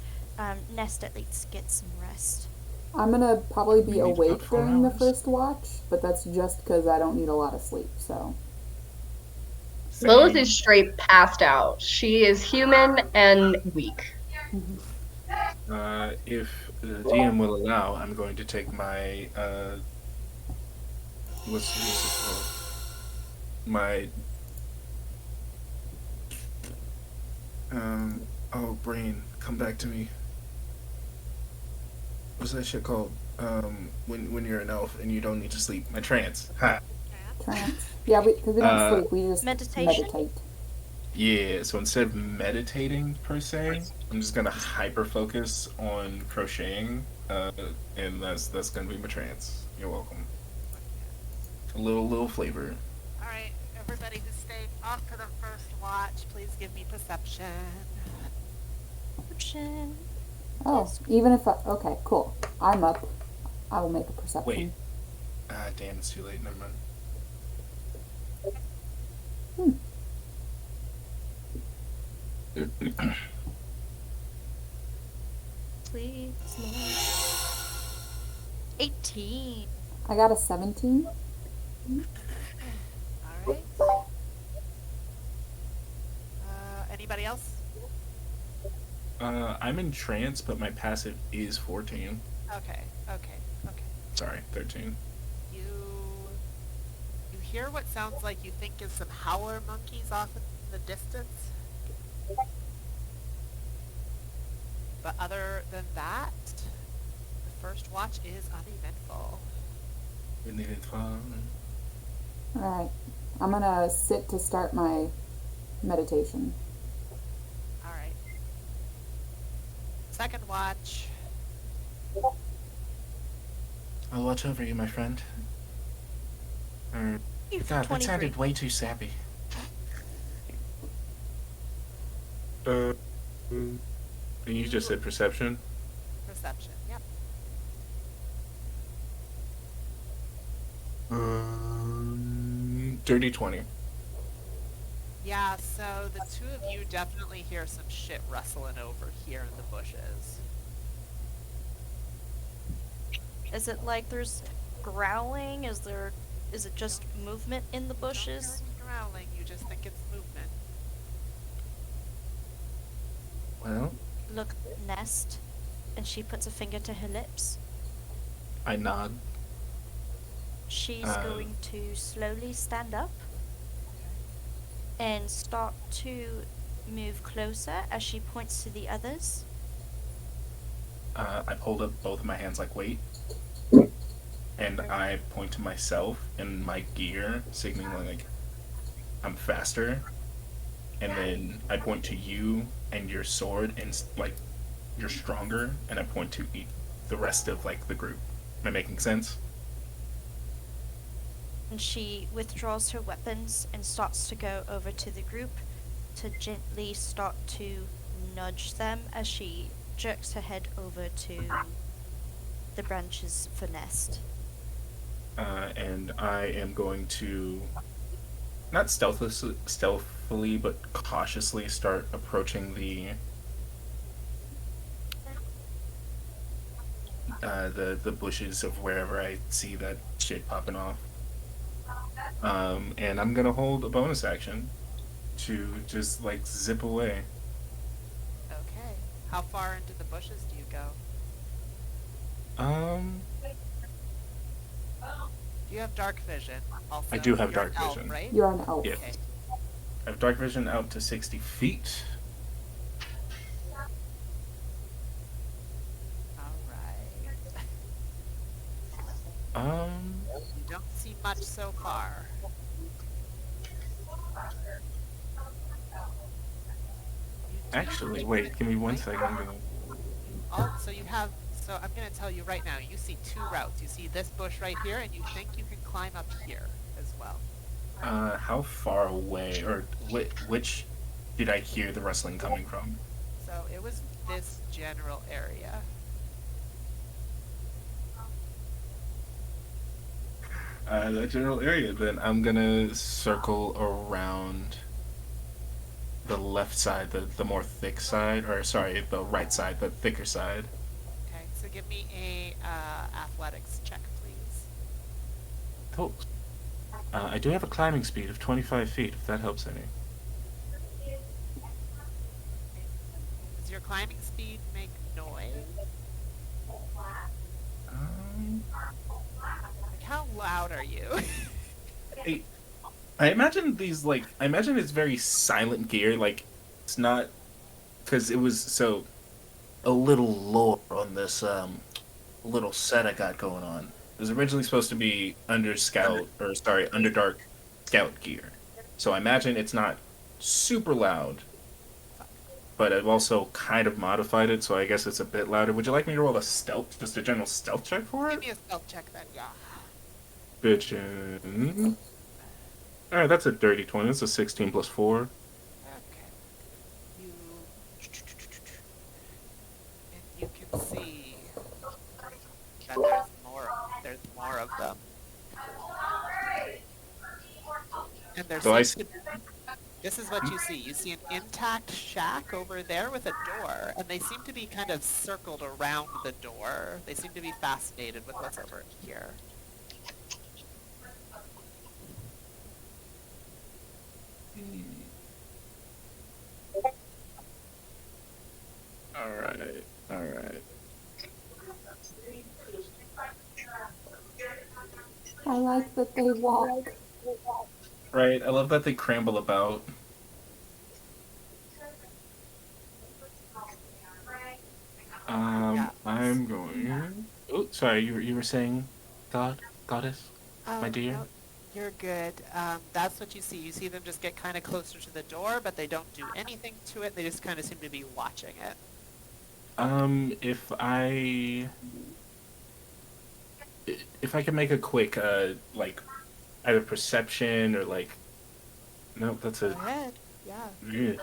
Nest at least gets some rest. I'm gonna probably be We need about awake 4 during the hours. first watch, but that's just because I don't need a lot of sleep, so. Lilith is straight passed out. She is human and weak. If the DM will allow, I'm going to take my what's it called? My brain, come back to me. What's that shit called? When you're an elf and you don't need to sleep. My trance. Ha. Trance. Yeah, because we don't sleep, we just Meditation? meditate. Yeah, so instead of meditating per se, I'm just gonna hyper focus on crocheting, and that's gonna be my trance. You're welcome. A little flavor. Alright, everybody who's staying off for the first watch, please give me perception. Perception. Oh, even if okay, cool. I'm up. I will make a perception. Wait. Ah, damn, it's too late. Never mind. Please, Lord. 18. I got a 17. Alright. Anybody else? I'm in trance, but my passive is 14. Okay. Sorry, 13. You hear what sounds like you think is some howler monkeys off in the distance. But other than that, the first watch is uneventful. We needed fun. Alright. I'm gonna sit to start my meditation. All right. Second watch. I'll watch over you, my friend. God, that 23. sounded way too sappy. And you just said perception? Perception. Yep. Dirty 20. Yeah, so the two of you definitely hear some shit rustling over here in the bushes. Is it like there's growling? Is it just movement in the bushes? Don't hear any growling, you just think it's movement. Well, Look, Nest, and she puts a finger to her lips. I nod. She's going to slowly stand up and start to move closer as she points to the others. I hold up both of my hands like, wait. And I point to myself and my gear, signaling like I'm faster. And then I point to you and your sword and like you're stronger. And I point to the rest of like the group. Am I making sense? And she withdraws her weapons and starts to go over to the group to gently start to nudge them as she jerks her head over to the branches for Nest. And I am going to not stealthily, but cautiously start approaching the bushes of wherever I see that shit popping off. And I'm gonna hold a bonus action to just like zip away. Okay. How far into the bushes do you go? Do you have dark vision? Also, I do have you're dark an elf, vision. right? You're an elf. Yeah. Okay. I have dark vision out to 60 feet. Alright. You don't see much so far. Actually, wait, give me 1 second. I'm gonna. Oh, so you have. So I'm gonna tell you right now. You see two routes. You see this bush right here, and you think you can climb up here as well. How far away, or which did I hear the rustling coming from? So it was this general area. That general area. Then I'm gonna circle around the left side, the more thick side, or sorry, the right side, the thicker side. Okay, so give me a athletics check, please. Cool. I do have a climbing speed of 25 feet, if that helps any. Does your climbing speed make noise? Like, how loud are you? I imagine I imagine it's very silent gear, like, it's not, because it was, so, a little lore on this, little set I got going on. It was originally supposed to be Underdark Scout gear. So I imagine it's not super loud, but I've also kind of modified it, so I guess it's a bit louder. Would you like me to roll just a general stealth check for Give it? me a stealth check then, yeah. Bitchin'. Alright, that's a dirty 20. That's a 16 plus 4. Okay. And you can see that there's more of them. And there's So I this is what you see. You see an intact shack over there with a door, and they seem to be kind of circled around the door. They seem to be fascinated with what's over here. Alright. I like that they walk. Right, I love that they cramble about. Yeah. I'm going. Oh, sorry, you were saying, goddess, my dear. No, You're good. That's what you see. You see them just get kind of closer to the door, but they don't do anything to it. They just kind of seem to be watching it. If I can make a quick, like, either perception or like, no, that's Go a. ahead. Yeah.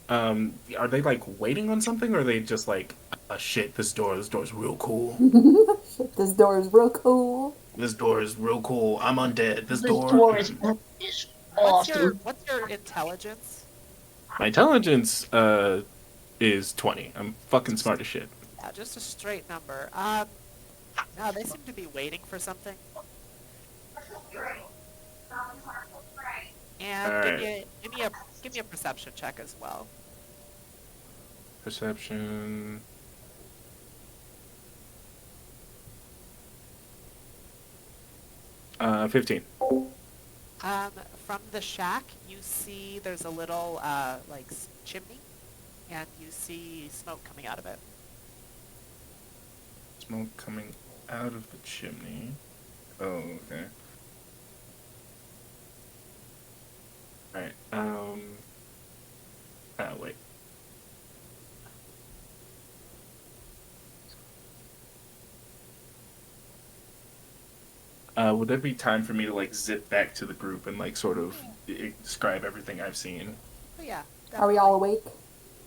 Yeah. Are they like waiting on something, or are they just like, shit, this door's real cool. Shit, this door is real cool. This door is real cool. I'm undead. This This door. door is What's awesome. your intelligence? My intelligence, is 20. I'm fucking smart as shit. Yeah, just a straight number. No, they seem to be waiting for something. And Alright. give me a perception check as well. Perception. Uh, 15. From the shack, you see there's a little like chimney, and you see smoke coming out of it. Smoke coming out of the chimney. Oh, okay. Alright, oh, wait. Would there be time for me to, like, zip back to the group and, like, sort of describe everything I've seen? But yeah, Are we all awake?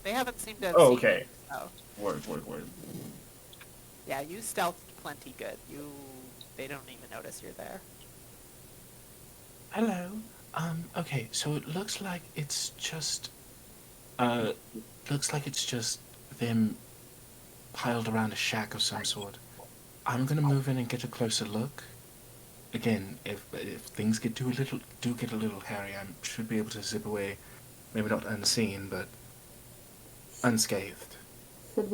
They haven't seemed to. Oh, see okay. you, so. Word. Yeah, you stealthed plenty good. They don't even notice you're there. Hello. Okay, so it looks like it's just, them piled around a shack of some sort. I'm gonna move in and get a closer look. Again, if things get a little hairy, I should be able to zip away. Maybe not unseen, but unscathed. Should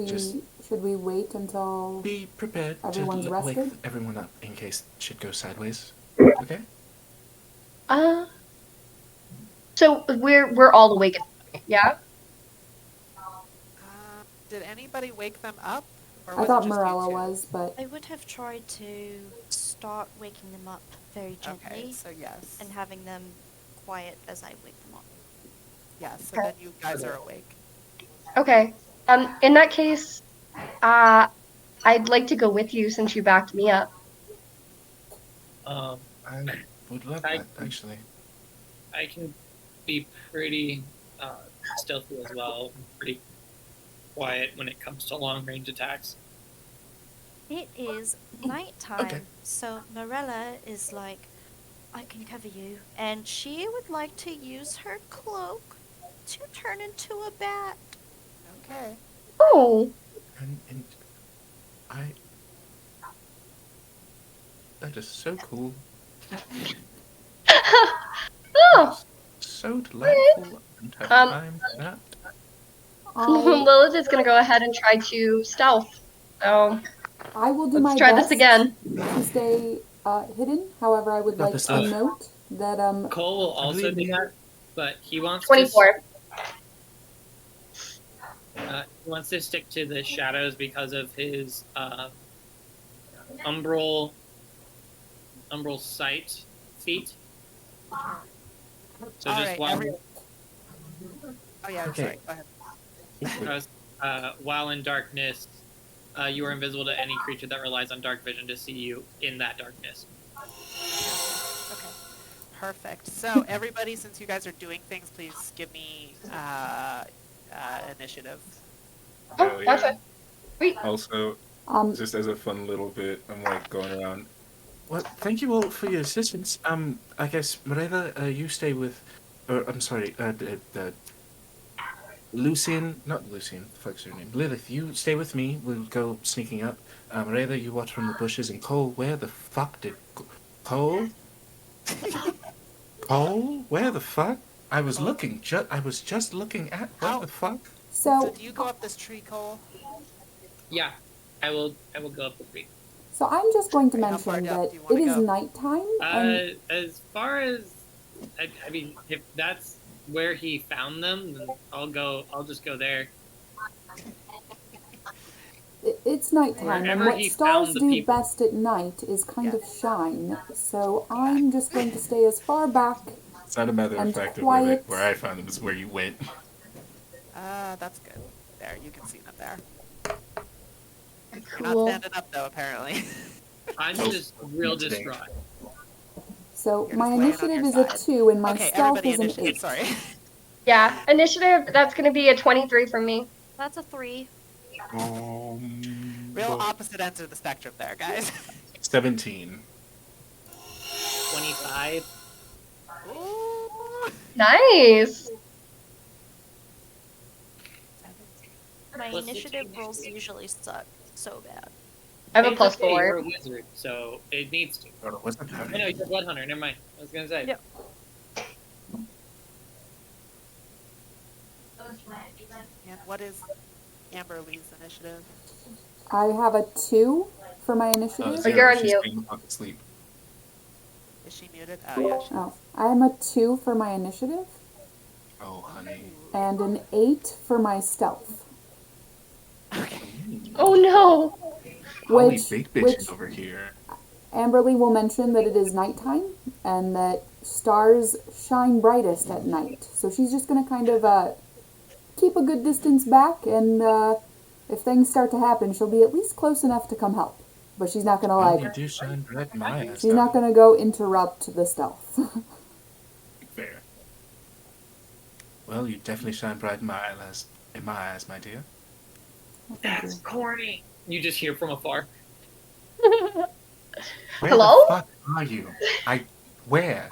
we wait until Be prepared everyone's to wake rested? everyone up in case shit goes sideways. Okay? So we're all awake. Yeah. Did anybody wake them up? Or I was it thought just you Morella two? was, but I would have tried to start waking them up very gently Okay, so yes. and having them quiet as I wake them up. Yeah, so then you guys are awake. Okay. In that case, I'd like to go with you since you backed me up. I would love I- that, actually. I can be pretty stealthy as well. Pretty quiet when it comes to long range attacks. It is nighttime, Okay. so Morella is like, I can cover you, and she would like to use her cloak to turn into a bat. Okay. Oh. And that is so cool. Oh. So delightful. And have time for that. Lilith is gonna go ahead and try to stealth. So I will do my let's try best this again. to stay hidden. However, I would Got like this to stuff. note that Cole will also believe do me. that, but he wants 24. he wants to stick to the shadows because of his umbral sight feat. So All just right, while Oh yeah, Okay. sorry. Go ahead. while in darkness, you are invisible to any creature that relies on dark vision to see you in that darkness. Okay. Perfect. So everybody, since you guys are doing things, please give me initiative. Oh, Hell yeah. gotcha. Sweet. Also, just as a fun little bit, I'm like going around. Well, thank you all for your assistance. I guess Morella, you stay with, or I'm sorry, Lucian, not Lucian. The fuck's her name? Lilith, you stay with me. We'll go sneaking up. Morella, you watch from the bushes. And Cole, where the fuck did Cole? Cole, where the fuck? I was looking. I was just looking at. What the fuck? So so do you go up this tree, Cole? Yeah, I will go up the tree. so I'm just going to How far mention down that do you wanna it is go? nighttime and As far as I mean, if that's where he found them, then I'll just go there. It's nighttime, and Wherever what he stars found the do people. best at night is kind Yeah. of shine. So I'm just going to stay as far back. It's not a matter of And fact of quiet. where I found them, it's where you went. That's good. There, you can see them there. You're Cool. not standing up though, apparently. I'm Nope. just real Today. distraught. So You're my just laying on initiative your is a side. 2, and my Okay, stealth everybody is an initiative. 8. Sorry. Yeah, initiative. That's gonna be a 23 from me. That's a 3. Real opposite ends of the spectrum there, guys. 17. 25. Ooh. Nice. My Plus initiative 16. rolls usually suck so bad. I have a It's plus okay, You're 4. a wizard, so it needs to. Oh, what's that? I know, you're a blood hunter. Never mind. I was gonna say. Yep. And what is Amberly's initiative? I have a 2 for my initiative. Oh, you're on she's mute. being fucking asleep. Is she muted? Oh yeah, she Oh, I am a 2 for my initiative, Oh, honey. and an 8 for my stealth. Okay. Oh no. Holy Which- big which- bitches over here. Amberly will mention that it is nighttime and that stars shine brightest at night. So she's just going to kind of keep a good distance back, and if things start to happen, she'll be at least close enough to come help. But she's not going to Well, you like, do shine bright in my eyes. she's not going to go interrupt the stealth. Fair. Well, you definitely shine bright in my eyes, my dear. That's corny. You just hear from afar. Where Hello? the fuck are you? Where?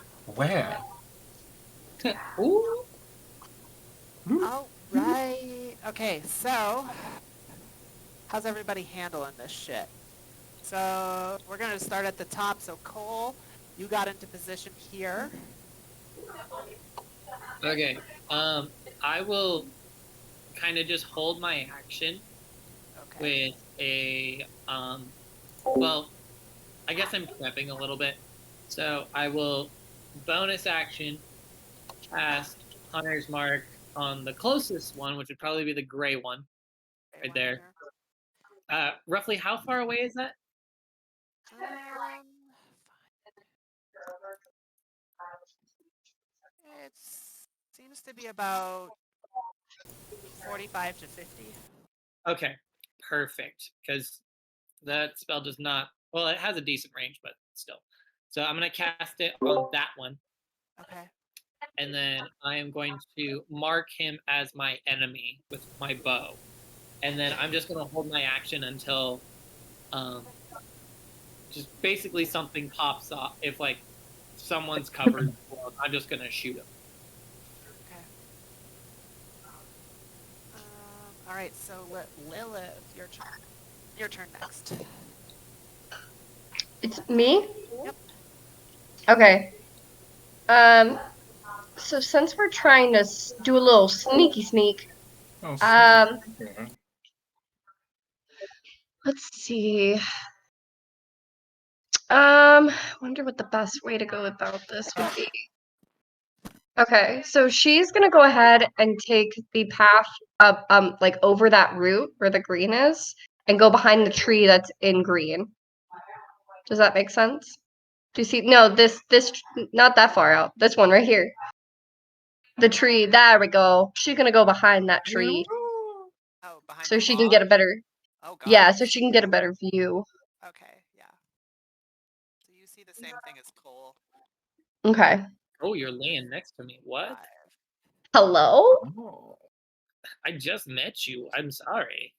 Ooh. All right. Okay, so how's everybody handling this shit? So we're gonna start at the top. So Cole, you got into position here. Okay. I will kind of just hold my action Okay. with a well, I guess I'm prepping a little bit. So I will bonus action cast Hunter's Mark on the closest one, which would probably be the gray one. Okay, right one there. here. Roughly how far away is that? It seems to be about 45 to 50. Okay, perfect. Because that spell does not. Well, it has a decent range, but still. So I'm gonna cast it on that one, Okay. and then I am going to mark him as my enemy with my bow, and then I'm just gonna hold my action until, just basically something pops up. If like someone's covered, I'm just gonna shoot him. Okay. All right. So Lilith, your turn. Your turn next. It's me? Yep. Okay. So since we're trying to do a little sneaky sneak, Oh, let's see. Wonder what the best way to go about this would be. Okay, so she's gonna go ahead and take the path up, like over that route where the green is, and go behind the tree that's in green. Does that make sense? Do you see? No, this not that far out. This one right here. The tree. There we go. She's gonna go behind that tree Oh, behind so the she can get a log? better. Oh god. Yeah, so she can get a better view. Okay. Yeah. So you see the same thing as Cole. Okay. Oh, you're laying next to me. What? 5. Hello? Oh. I just met you. I'm sorry.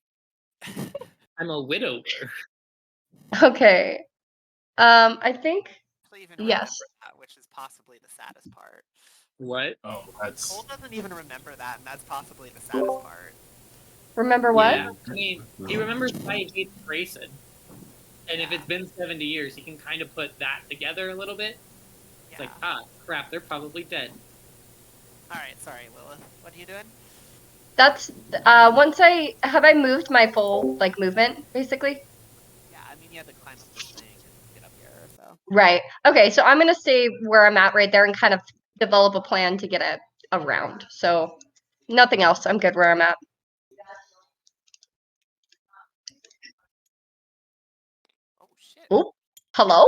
I'm a widower. Okay. I think Actually even yes. remember that, which is possibly the saddest part. What? Oh, that's. Cole doesn't even remember that, and that's possibly the saddest part. Remember what? Yeah. I mean, he remembers why he hates Grayson. And if it's been 70 years, he can kind of put that together a little bit. It's Yeah. like, ah, crap, they're probably dead. Alright, sorry, Lilith. What are you doing? That's once I moved my full like movement basically. Yeah, I mean, you had to climb up this thing and get up here, so. Right. Okay, so I'm gonna stay where I'm at right there and kind of develop a plan to get around. So nothing else. I'm good where I'm at. Hello?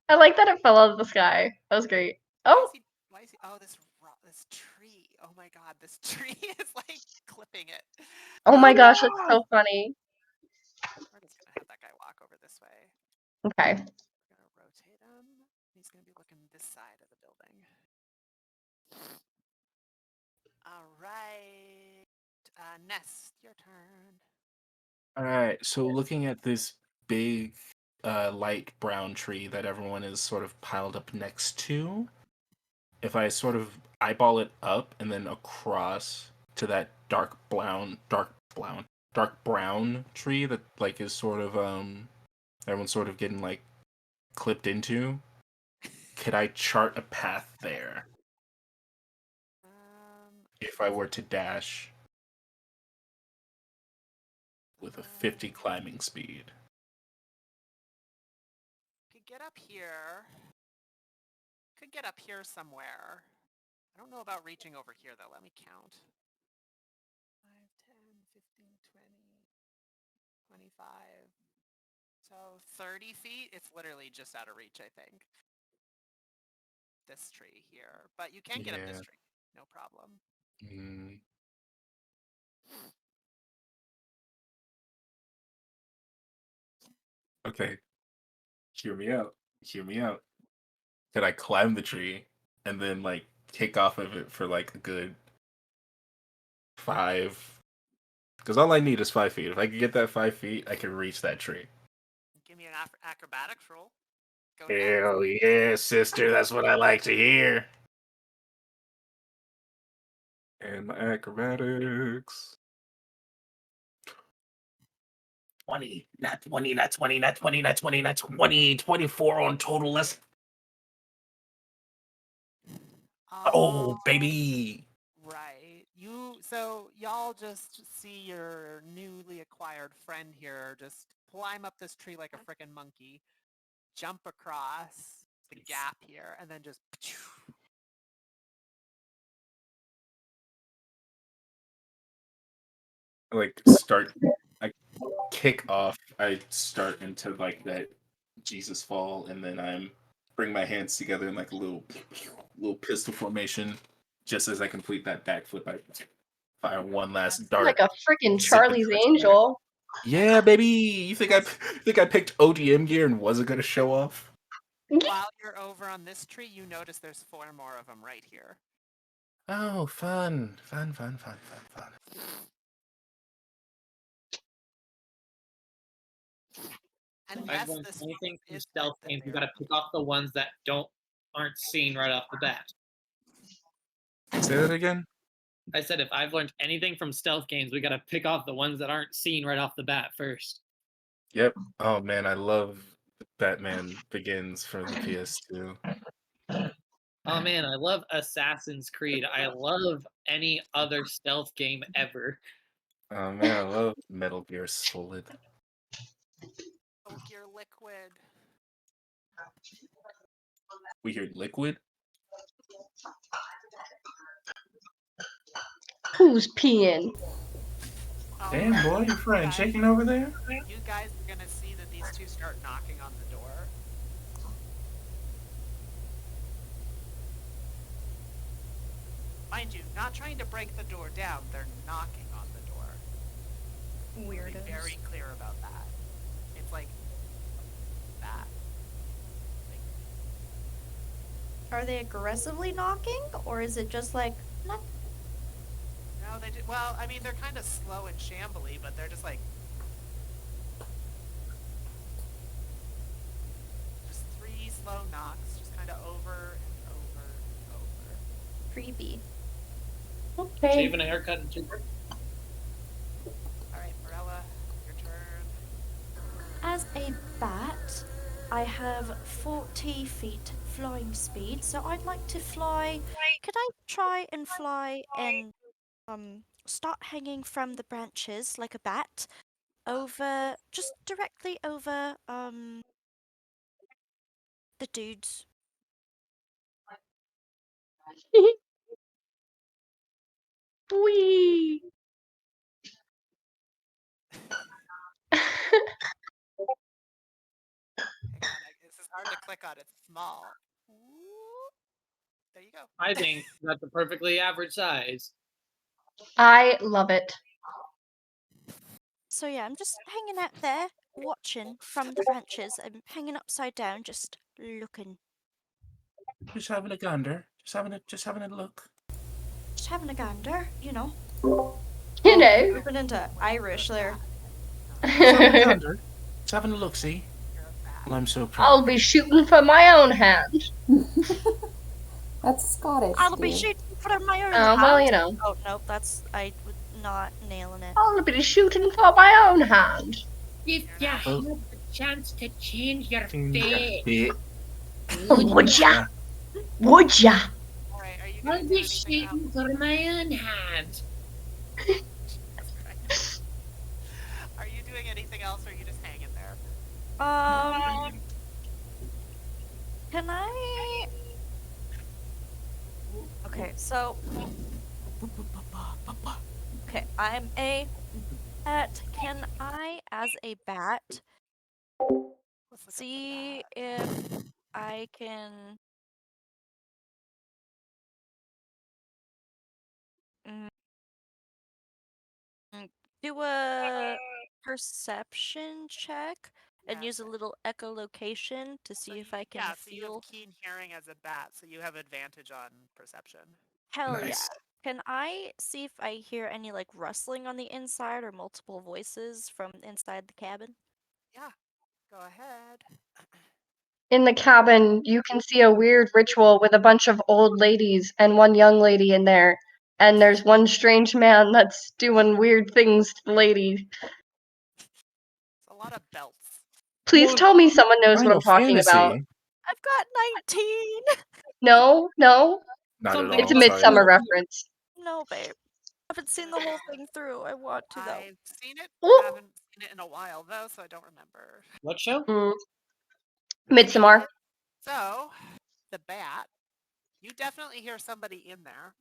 I like that it fell out of the sky. That was great. Oh, Why is he? Oh, this tree. Oh my god, this tree is like clipping it. oh my gosh, no! that's so funny. We're just gonna have that guy walk over this way. Okay. We're gonna rotate him. He's gonna be looking this side of the building. All right. Nest, your turn. All right. So looking at this big, light brown tree that everyone is sort of piled up next to, if I sort of eyeball it up and then across to that dark brown tree that like is sort of everyone's sort of getting like clipped into, could I chart a path there if I were to dash with a 50 climbing speed? Could get up here. Could get up here somewhere. I don't know about reaching over here though. Let me count. 5, 10, 15, 20, 25. So 30 feet? It's literally just out of reach, I think. This tree here. But you can get up this Yeah. tree. No problem. Mm. Okay. Hear me out. Hear me out. Could I climb the tree and then like take off of it for like a good 5? Because all I need is 5 feet. If I could get that 5 feet, I could reach that tree. Give me an acrobatics roll. Go nuts. Hell yeah, sister. That's what I like to hear. And my acrobatics. 20, not 20, not 20, not 20, not 20, not 20, 24 on total. Let's. Oh, baby. Right. So y'all just see your newly acquired friend here just climb up this tree like a frickin' monkey, jump across the gap here, and then just Like, start. I kick off. I start into like that Jesus fall, and then I'm bring my hands together in like a little pistol formation. Just as I complete that backflip, I fire one last dart. Like a freaking zip it Charlie's towards Angel. Yeah, baby. You think I picked ODM gear and wasn't gonna show off? while you're over on this tree, you notice there's 4 more of them right here. Oh, fun. And I've yes, learned this anything from is stealth that games. they We gotta are- pick off the ones that aren't seen right off the bat. Say that again. I said if I've learned anything from stealth games, we gotta pick off the ones that aren't seen right off the bat first. Yep. Oh man, I love Batman Begins for the PS2. Oh man, I love Assassin's Creed. I love any other stealth game ever. Oh man, I love Metal Gear Solid. Oh, Gear Liquid. We hear Liquid. Who's peeing? Damn, boy, your friend chicken over there. You guys are gonna see that these two start knocking on the door. Mind you, not trying to break the door down, they're knocking on the door. Be Weirdos. very clear about that. It's like that. Are they aggressively knocking, or is it just like, knock? No, they do. Well, I mean, they're kind of slow and shambly, but they're just like. Just 3 slow knocks, just kind of over and over and over. Creepy. Okay. Shaving a haircut and two. Alright, Morella, your turn. As a bat, I have 40 feet flying speed, so I'd like to fly. Could I try and fly and start hanging from the branches like a bat over, just directly over the dudes? Wee. hard to click on. It's small. Ooh. There you go. I think that's a perfectly average size. I love it. So yeah, I'm just hanging out there, watching from the branches. I'm hanging upside down, just looking, Just having a gander. Just having a look. just having a gander, you know. You know. Moving into Irish there. Just having a gander. Just having a look, see? You're a bat. Well, I'm so proud. I'll be shooting for my own hand. That's Scottish. I'll be dude. shooting for my own Oh, well, hand. you know. Oh nope, I was not nailing it. I'll be shooting for my own hand. If you Well- had the chance to change your fate, Bit. Would ya? Would ya? All right, are you I'll going to do be anything else? shooting for my own hand. Are you doing anything else, or are you just hanging there? Can I? Okay, so. Okay, I'm a bat. Can I, as a bat, Let's look up the see bat. if I can mm, do a perception check and Yeah, use a little echolocation to see if I can yeah, so you feel? have keen hearing as a bat, so you have advantage on perception. Hell yeah. Nice. Can I see if I hear any like rustling on the inside or multiple voices from inside the cabin? Yeah, go ahead. In the cabin, you can see a weird ritual with a bunch of old ladies and one young lady in there. And there's one strange man that's doing weird things to the lady. It's a lot of belts. Please Well, tell me someone knows what Final I'm talking about. Fantasy? I've got 19! No, no. Not at Something all. It's a sorry. Midsummer reference. No, babe. I haven't seen the whole thing through. I want to though. I've seen it, Ooh. haven't seen it in a while though, so I don't remember. What show? Midsommar. So, the bat, you definitely hear somebody in there.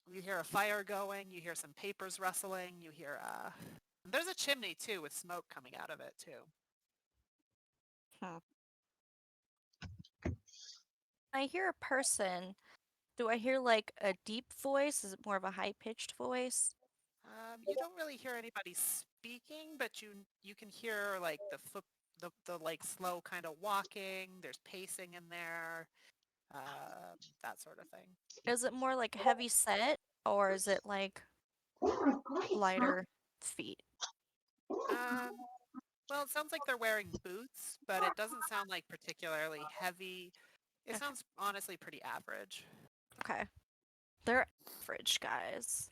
You hear a fire going, you hear some papers rustling, you hear there's a chimney too with smoke coming out of it too. I hear a person. Do I hear like a deep voice? Is it more of a high pitched voice? You don't really hear anybody speaking, but you can hear like the like slow kind of walking. There's pacing in there, that sort of thing. Is it more like heavy set or is it like lighter feet? Well, it sounds like they're wearing boots, but it doesn't sound like particularly heavy. It Okay. sounds honestly pretty average. Okay. They're average guys.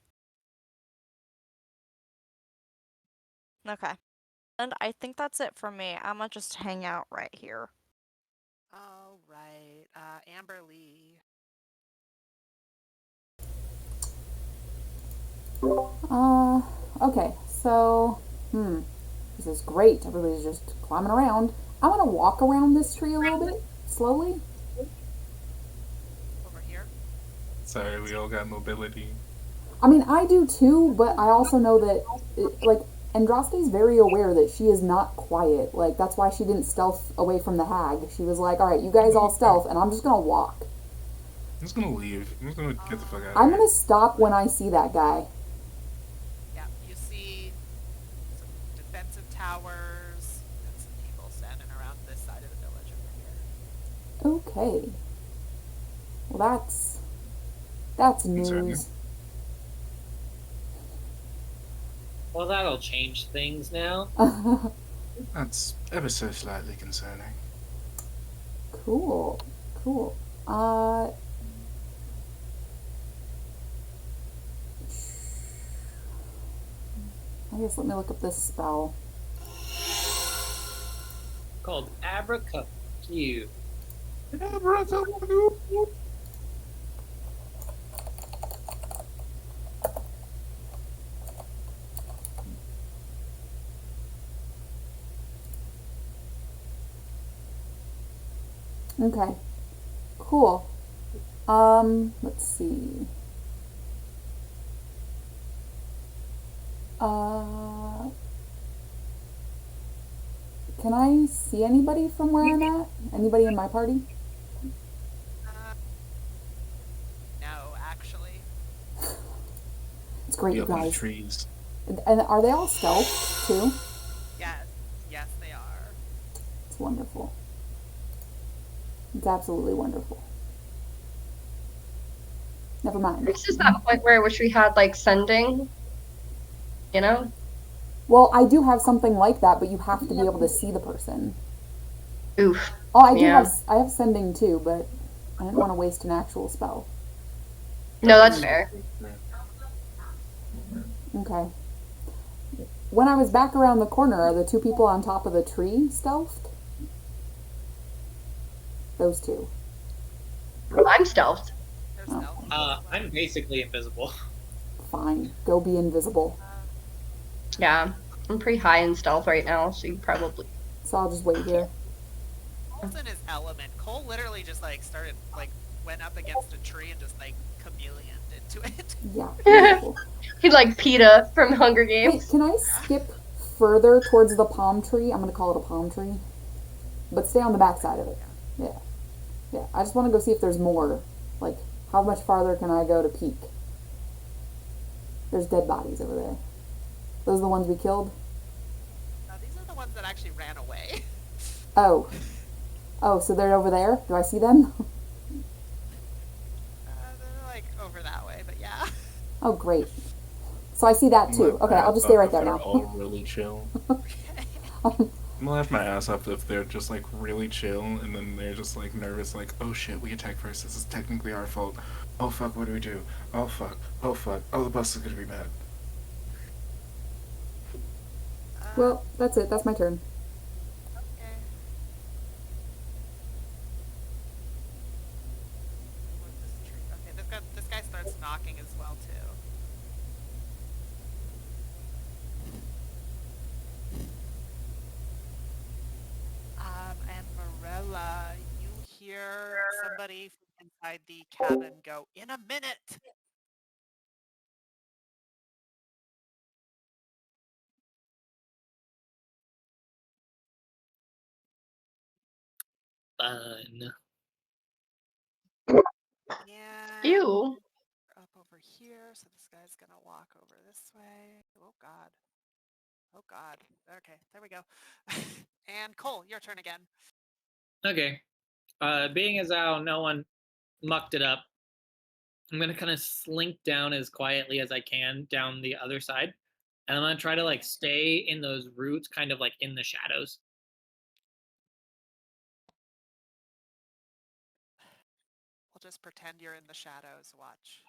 Okay. And I think that's it for me. I'm gonna just hang out right here. All right, Amber Lee. Okay, so, this is great. Everybody's just climbing around. I'm gonna walk around this tree a little bit, slowly. Over here. Sorry, we all got mobility. I mean, I do too, but I also know that, Andraste's very aware that she is not quiet. Like, that's why she didn't stealth away from the hag. She was like, alright, you guys all stealth, and I'm just gonna walk. I'm just gonna leave. I'm just gonna get the fuck out of I'm here. gonna stop when I see that guy. Yeah, you see some defensive towers and some people standing around this side of the village over here. Okay. Well, that's Concerning. news. Well, that'll change things now. That's ever so slightly concerning. Cool. I guess let me look up this spell. Called Abracadabra. Okay. Cool. Let's see. Can I see anybody from where I'm at? Anybody in my party? No, actually. It's great, Be you up in the guys. trees. And are they all stealth too? Yes. Yes, they are. It's wonderful. It's absolutely wonderful. Never mind. This is that point where I wish we had like sending, you know? Well, I do have something like that, but you have to be able to see the person. Oof. Oh, I do Yeah. I have sending too, but I didn't want to waste an actual spell. No, that's fair. Okay. When I was back around the corner, are the two people on top of the tree stealthed? Those two. I'm stealthed. They're Oh. stealth. I'm basically invisible. Fine. Go be invisible. Yeah. I'm pretty high in stealth right now, so you probably. So I'll just wait here. Cole's in his element. Cole literally just like started like went up against a tree and just like chameleoned into it. Yeah. Beautiful. He's like PETA from Hunger Hey, Games. can I skip further towards the palm tree? I'm gonna call it a palm tree. But stay on the back side of it. Yeah. Yeah. I just want to go see if there's more. Like, how much farther can I go to peek? There's dead bodies over there. Those are the ones we killed? Now these are the ones that actually ran away. Oh. Oh, so they're over there? Do I see them? They're like over that way, but yeah. Oh, great. So I see that too. Okay, I'll just stay right there They're now. all really chill. I'm gonna laugh my ass off if they're just like really chill and then they're just like nervous, like, oh shit, we attacked first. This is technically our fault. Oh fuck, what do we do? Oh fuck. Oh fuck. Oh, the bus is gonna be mad. Well, that's it. That's my turn. Okay. What's this tree? Okay, this guy starts knocking as well too. And Morella, you hear somebody from inside the cabin go, "In a minute!" Fun. And Ew. up over here, so this guy's gonna walk over this way. Oh god. Oh god. Okay, there we go. And Cole, your turn again. Okay. Being as how no one mucked it up, I'm gonna kind of slink down as quietly as I can down the other side, and I'm gonna try to like stay in those roots, kind of like in the shadows. We'll just pretend you're in the shadows. Watch.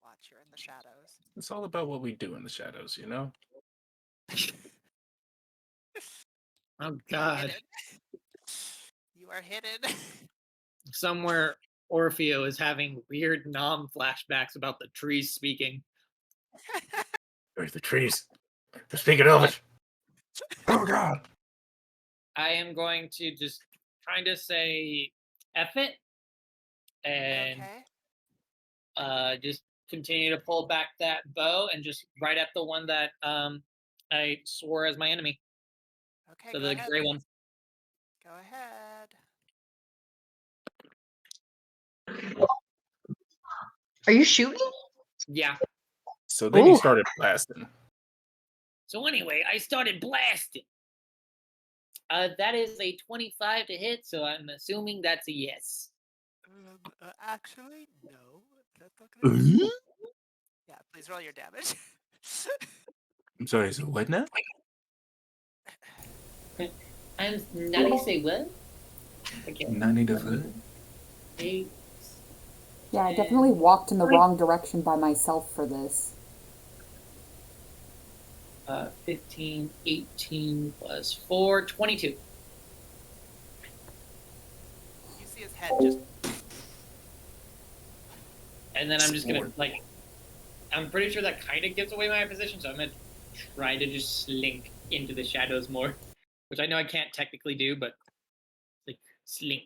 Watch, you're in the shadows. It's all about what we do in the shadows, you know? Oh God! Hidden. You are hidden. Somewhere Orfeo is having weird Nom flashbacks about the trees speaking. There's the trees. They're speaking of it. Oh god. I am going to just kind of say F it and Okay. just continue to pull back that bow and just right at the one that I swore as my enemy. Okay, So go the ahead. gray one. Go ahead. Are you shooting? Yeah. So then you Ooh. started blasting. So anyway, I started blasting. That is a 25 to hit, so I'm assuming that's a yes. Actually, no. That's not gonna Yeah, please roll your damage. I'm sorry, so what now? I'm not say what? Okay. 90 to foot. 8, Yeah, I definitely walked in the wrong direction by myself for this. 15, 18 plus 4, 22. You see his head just And then I'm just gonna like, I'm pretty sure that kind of gives away my position, so I'm gonna try to just slink into the shadows more, which I know I can't technically do, but like slink.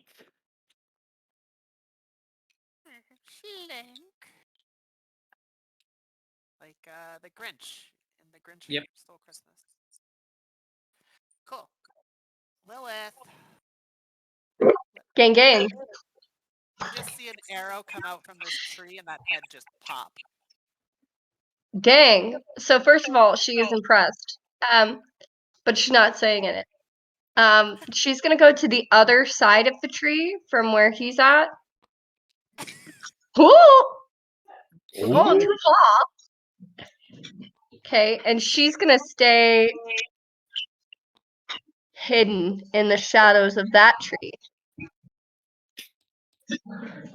slink. Like the Grinch in The Grinch Yep. Who Stole Christmas. Cool. Lilith, Gang, gang. you just see an arrow come out from this tree and that head just pop. Dang. So first of all, she is impressed. But she's not saying it. She's gonna go to the other side of the tree from where he's at. Ooh! We're going too far. Okay, and she's gonna stay hidden in the shadows of that tree.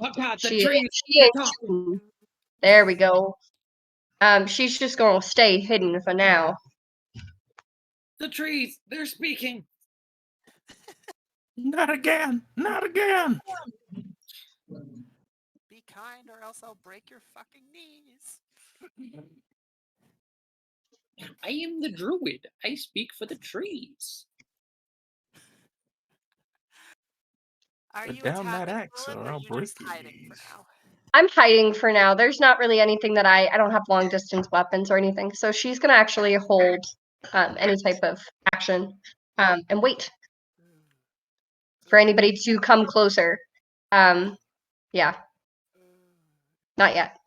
Oh God, the She trees. ain't They're shooting. There we go. She's just gonna stay hidden for now. The trees. They're speaking. Not again! Not again! Be kind or else I'll break your fucking knees. I am the druid. I speak for the trees. Are Put you down that attacking axe Lilith, or or are I'll you break just your hiding knees. for now? I'm hiding for now. There's not really anything that I don't have long distance weapons or anything, so she's gonna actually hold any type of action and wait for anybody to come closer. Yeah, not yet.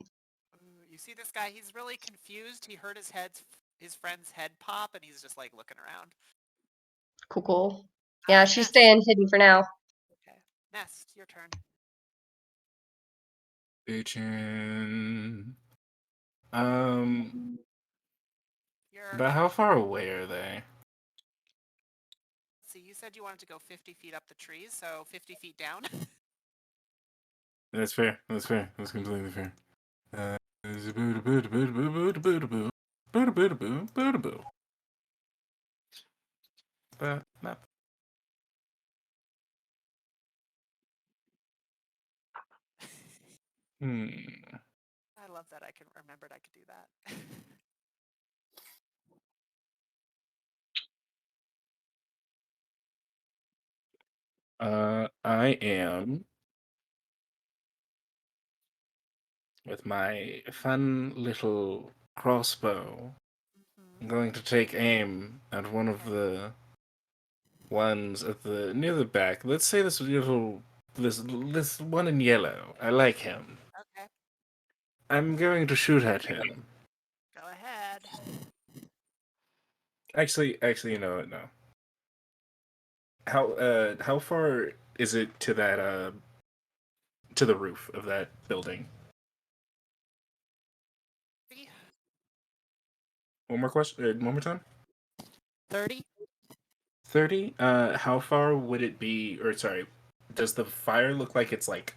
You see this guy? He's really confused. He heard his friend's head pop, and he's just like looking around. Cool. Yeah, she's Nest. staying hidden for now. Okay, Nest, your turn. Bitchin'. You're. But how far away are they? See, you said you wanted to go 50 feet up the trees, so 50 feet down. That's fair. That's fair. That's completely fair. I love that I can remembered I could do that. I am with my fun little crossbow. I'm going to take aim at one of the ones at the near the back. Let's say this one in yellow. I like him. Okay, I'm going to shoot at him. go ahead. Actually, you know what? No. How far is it to that to the roof of that building? One more question. One more time. 30. 30. How far would it be? Or sorry, does the fire look like it's like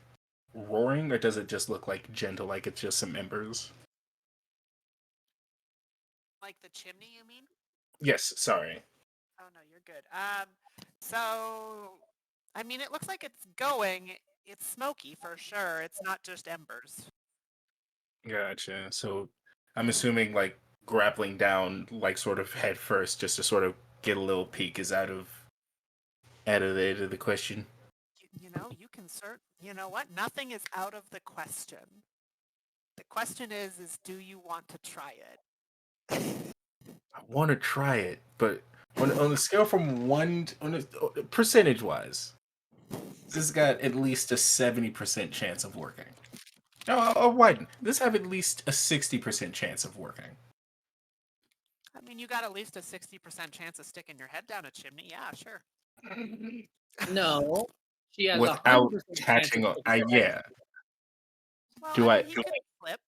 roaring, or does it just look like gentle, like it's just some embers? Like the chimney, you mean? Yes. Sorry. Oh no, you're good. So I mean, it looks like it's going. It's smoky for sure. It's not just embers. Gotcha. So I'm assuming like grappling down, like sort of head first, just to sort of get a little peek, is out of the question. You know, you can you know what? Nothing is out of the question. The question is do you want to try it? I want to try it, but on the scale from percentage wise, this has got at least a 70% chance of working. No, I'll widen. This have at least a 60% chance of working. I mean, you got at least a 60% chance of sticking your head down a chimney. Yeah, sure. No, she has Without 100% catching chance on. of Yeah. Well, Do I? mean, you could flip.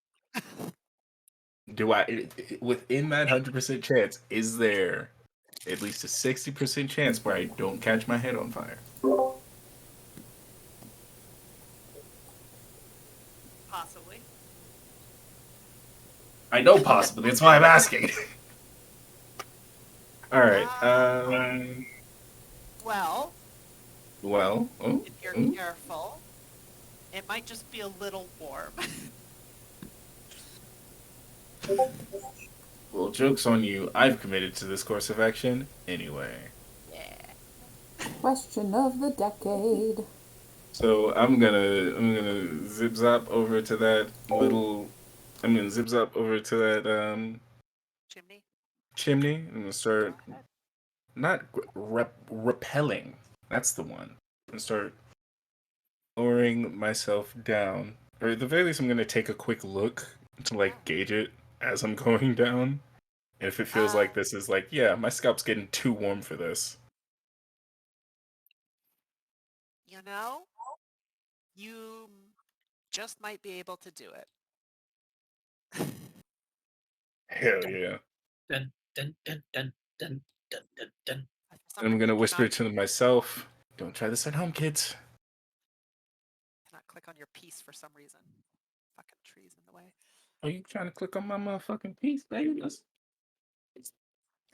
Do I? Within that 100% chance, is there at least a 60% chance where I don't catch my head on fire? Possibly. I know possibly. That's why I'm asking. All right. Well, Oh, if you're careful, it might just be a little warm. Well, joke's on you. I've committed to this course of action anyway. Yeah. Question of the decade. So I'm gonna zip zap over to that little. I'm gonna zip zap over to that Chimney. chimney. I'm gonna start not repelling. That's the one. I'm gonna start lowering myself down, or at the very least, I'm gonna take a quick look to like gauge it as I'm going down. And if it feels like this is like, yeah, my scalp's getting too warm for this. You know, you just might be able to do it. Hell yeah. Dun dun dun dun dun dun dun dun. For some And I'm reason, gonna I whisper cannot, to myself, don't try this at home, kids. cannot click on your piece for some reason. Fucking trees in the way. Are you trying to click on my motherfucking piece, baby? Let's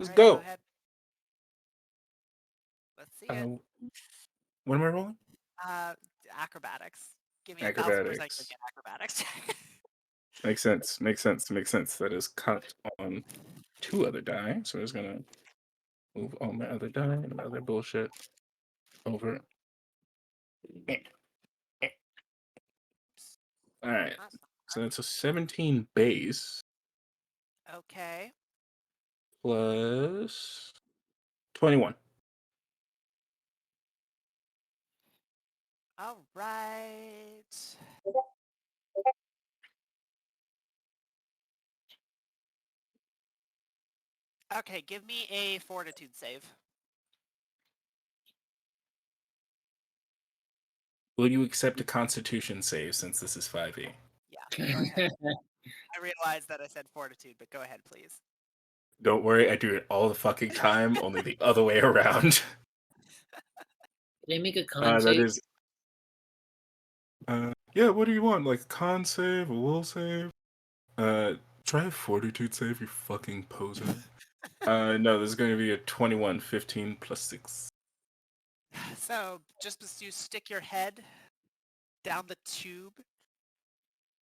Alright, go. ahead. Let's see it. What am I rolling? Acrobatics. Give me 1,000% Acrobatics. good acrobatics check. Makes sense. Makes sense. Makes sense. That is cut on 2 other die. So I'm just gonna move all my other die and my other bullshit over. Alright. Awesome. So that's a 17 base Okay. plus 21. All right. Okay, give me a fortitude save. Will you accept a constitution save since this is 5e? Yeah, go ahead. I realized that I said fortitude, but go ahead, please. Don't worry, I do it all the fucking time, only the other way around. Can I make a con That save? is. Yeah, what do you want? Like con save, a will save? Try a fortitude save, you fucking poser. No, this is going to be a 21, 15 plus 6. So, just as you stick your head down the tube,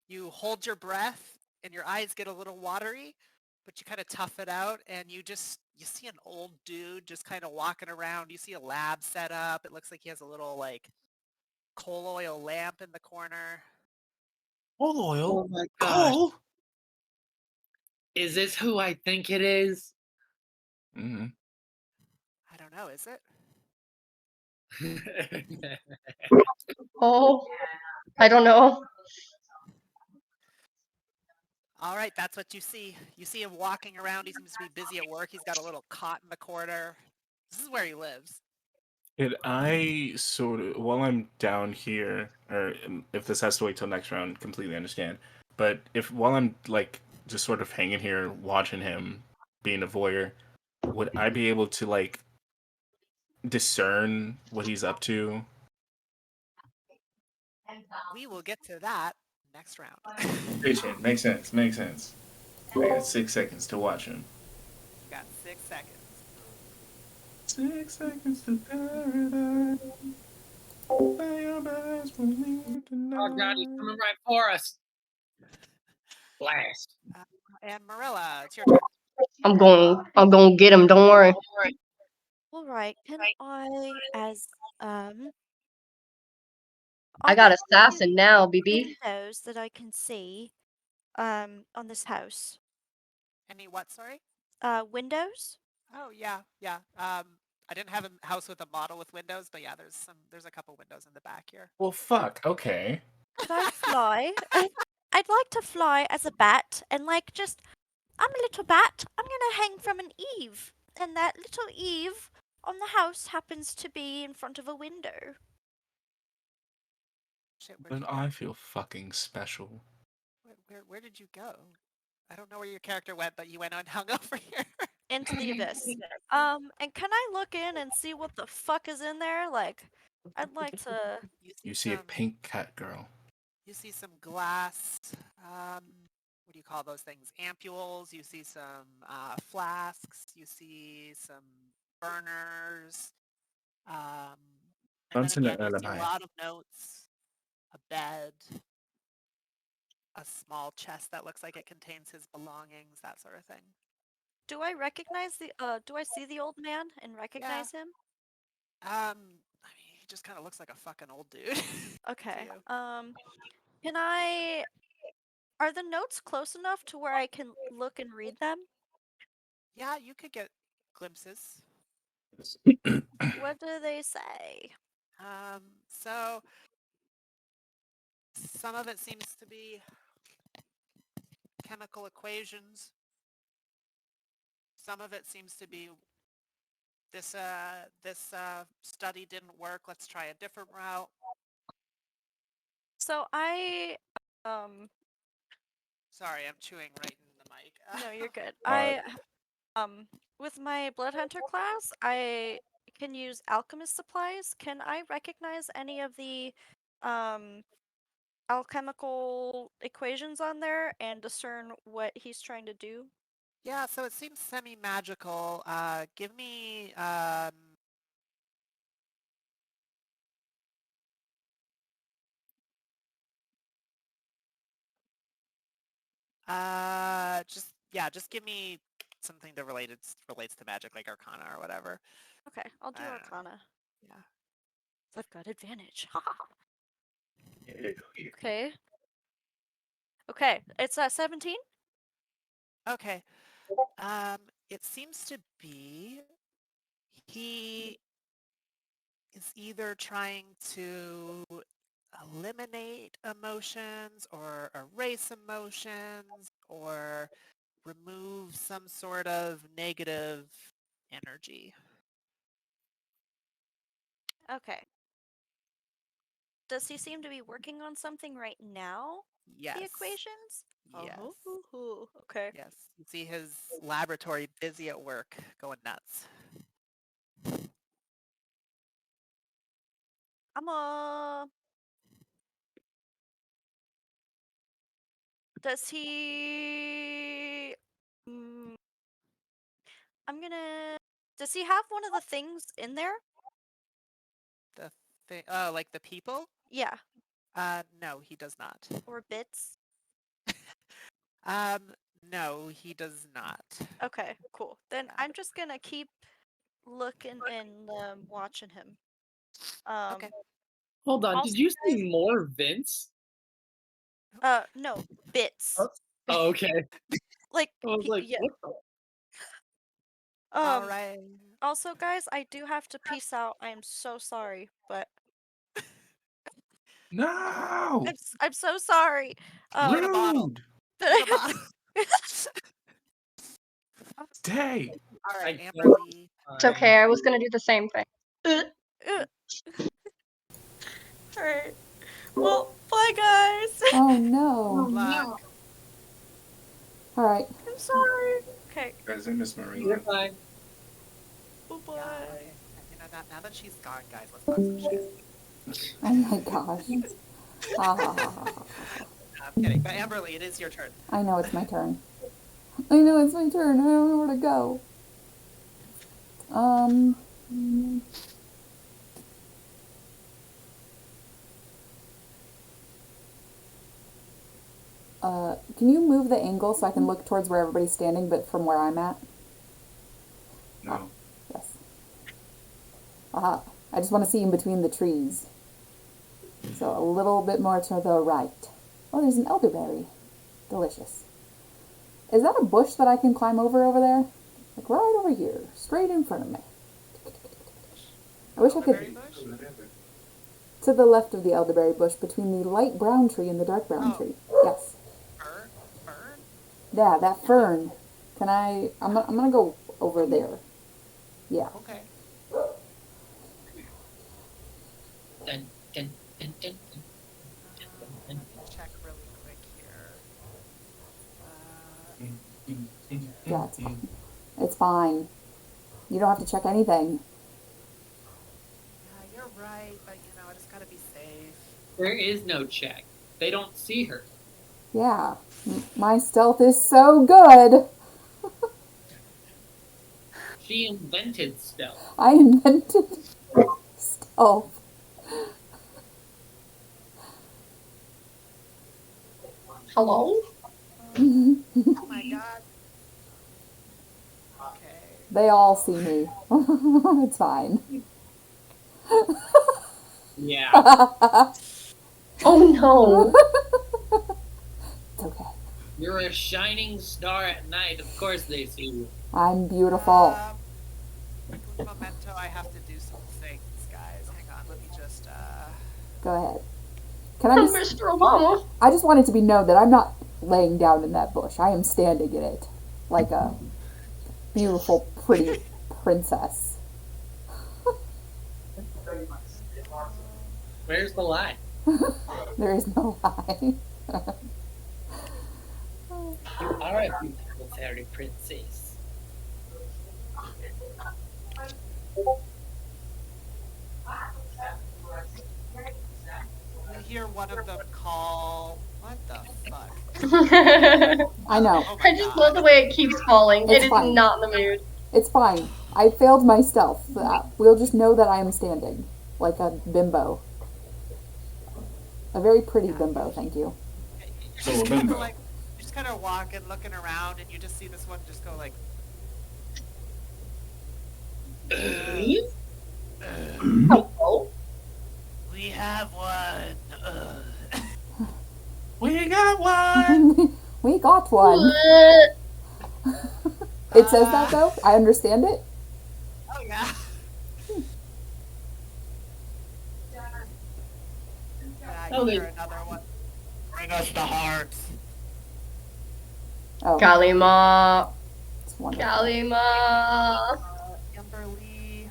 you hold your breath and your eyes get a little watery, but you kind of tough it out and you see an old dude just kind of walking around. You see a lab set up. It looks like he has a little like coal oil lamp in the corner. Coal oil? Oh my gosh. Coal? Is this who I think it is? Mm-hmm. I don't know, is it? Oh, I don't know. All right, that's what you see. You see him walking around. He seems to be busy at work. He's got a little cot in the corner. This is where he lives. Could I sort of, while I'm down here, or if this has to wait till next round, completely understand. But if while I'm like just sort of hanging here watching him being a voyeur, would I be able to like discern what he's up to? We will get to that next round. Appreciate it. Makes sense. Makes sense. I got 6 seconds to watch him. You got 6 seconds. 6 seconds to paradise. Play your best for me tonight. Oh god, he's coming right for us. Blast. And Marilla, it's your turn. I'm going to get him. Don't worry. All right. Can I, as I are got there assassin now, BB. windows that I can see, on this house? Any what, sorry? Windows? Oh, yeah. I didn't have a house with a model with windows, but yeah, there's a couple windows in the back here. Well, fuck. Okay. Could I fly? I'd like to fly as a bat and like just I'm a little bat. I'm gonna hang from an eave. And that little eave on the house happens to be in front of a window. Shit, Then I feel fucking special. where did you go? I don't know where your character went, but you went and hung over here. Into the abyss. And can I look in and see what the fuck is in there? Like, I'd like to. You see a some- pink cat girl. You see some glass, what do you call those things? Ampules. You see some flasks. You see some burners. And then Once in again, a you see a alibi. lot of notes, a bed, a small chest that looks like it contains his belongings, that sort of thing. Do I recognize do I see the old man and recognize him? I mean, he just kind of looks like a fucking old dude. Okay. you. Can I. Are the notes close enough to where I can look and read them? Yeah, you could get glimpses. What do they say? So some of it seems to be chemical equations. Some of it seems to be this study didn't work. Let's try a different route. So I Sorry, I'm chewing right in the mic. no, you're good. Alright. With my blood hunter class, I can use alchemist supplies. Can I recognize any of the alchemical equations on there and discern what he's trying to do? Yeah, so it seems semi-magical. Give me just give me something that relates to magic, like Arcana or whatever. Okay, I'll do I don't know. Arcana. Yeah. I've got advantage. Okay. Okay, it's 17. Okay. It seems to be he is either trying to eliminate emotions or erase emotions or remove some sort of negative energy. Okay. Does he seem to be working on something right now? Yes. The equations? Yes. Oh, okay. Yes. You see his laboratory busy at work, going nuts. Does he? Mm, I'm gonna. Does he have one of the things in there? The thing, oh, like the people? Yeah, No, he does not. or bits. No, he does not. Okay, cool. Then Yeah. I'm just gonna keep looking and watching him. Okay. Hold on, Also, did you say more Vince? No, bits. Oh, okay. Like, I was like, yeah. what the? All right. Also, guys, I do have to peace out. I am so sorry, but No! I'm so sorry. Bring a bottle. Rude! Bring a bottle. Stay! All right, I Amberly. It's okay. I was gonna do the same thing. Alright. Well, bye, guys. Oh no. Luck. Alright. I'm sorry. Okay, Guys, I miss Marina. Goodbye. bye-bye. You know, now that she's gone, guys, let's talk some shit. Oh my gosh. Ha, ha, ha, ha, ha. I'm kidding. But Amberly, it is your turn. I know it's my turn. I know it's my turn. I don't know where to go. Can you move the angle so I can look towards where everybody's standing, but from where I'm at? No. Yes. I just want to see in between the trees. So a little bit more to the right. Oh, there's an elderberry. Delicious. Is that a bush that I can climb over there? Like right over here, straight in front of me. I wish I Elderberry could. bush? To the left of the elderberry bush, between the light brown tree and the dark brown Oh. tree. Yes. Fern? Yeah, that fern. Can I? I'm gonna go over there. Yeah. Okay. Dun, dun, dun, dun, dun, Let me check really quick here. Yeah, it's fine. It's fine. You don't have to check anything. Yeah, you're right, but you know, I just gotta be safe. There is no check. They don't see her. Yeah. My stealth is so good. She invented stealth. I invented stealth. Hello? Oh my god. Okay. They all see me. It's fine. Yeah. Oh no. It's okay. You're a shining star at night. Of course they see you. I'm beautiful. Memento know I have to do some things, guys. Hang on, let me just, Go ahead. Can I Oh, just? Mr. Obama. I just want it to be known that I'm not laying down in that bush. I am standing in it, like a beautiful, pretty princess. Where's the lie? There is no lie. You are a beautiful fairy princess. I hear one of them call. What the fuck? I know. Oh my I just god. love the way it keeps falling. It's It is fine. not in the mood. It's fine. I failed myself. We'll just know that I am standing, like a bimbo. A very pretty bimbo, thank you. You're So just kind bimbo. of like, you're just kind of walking, looking around, and you just see this one just go like. Hello. We have one. We got one. We got one. What? It says that though. I understand it. Oh yeah. Yeah, you Okay. hear another one. Bring us the hearts. Oh, Kalima. it's wonderful. Kalima. Kimberly.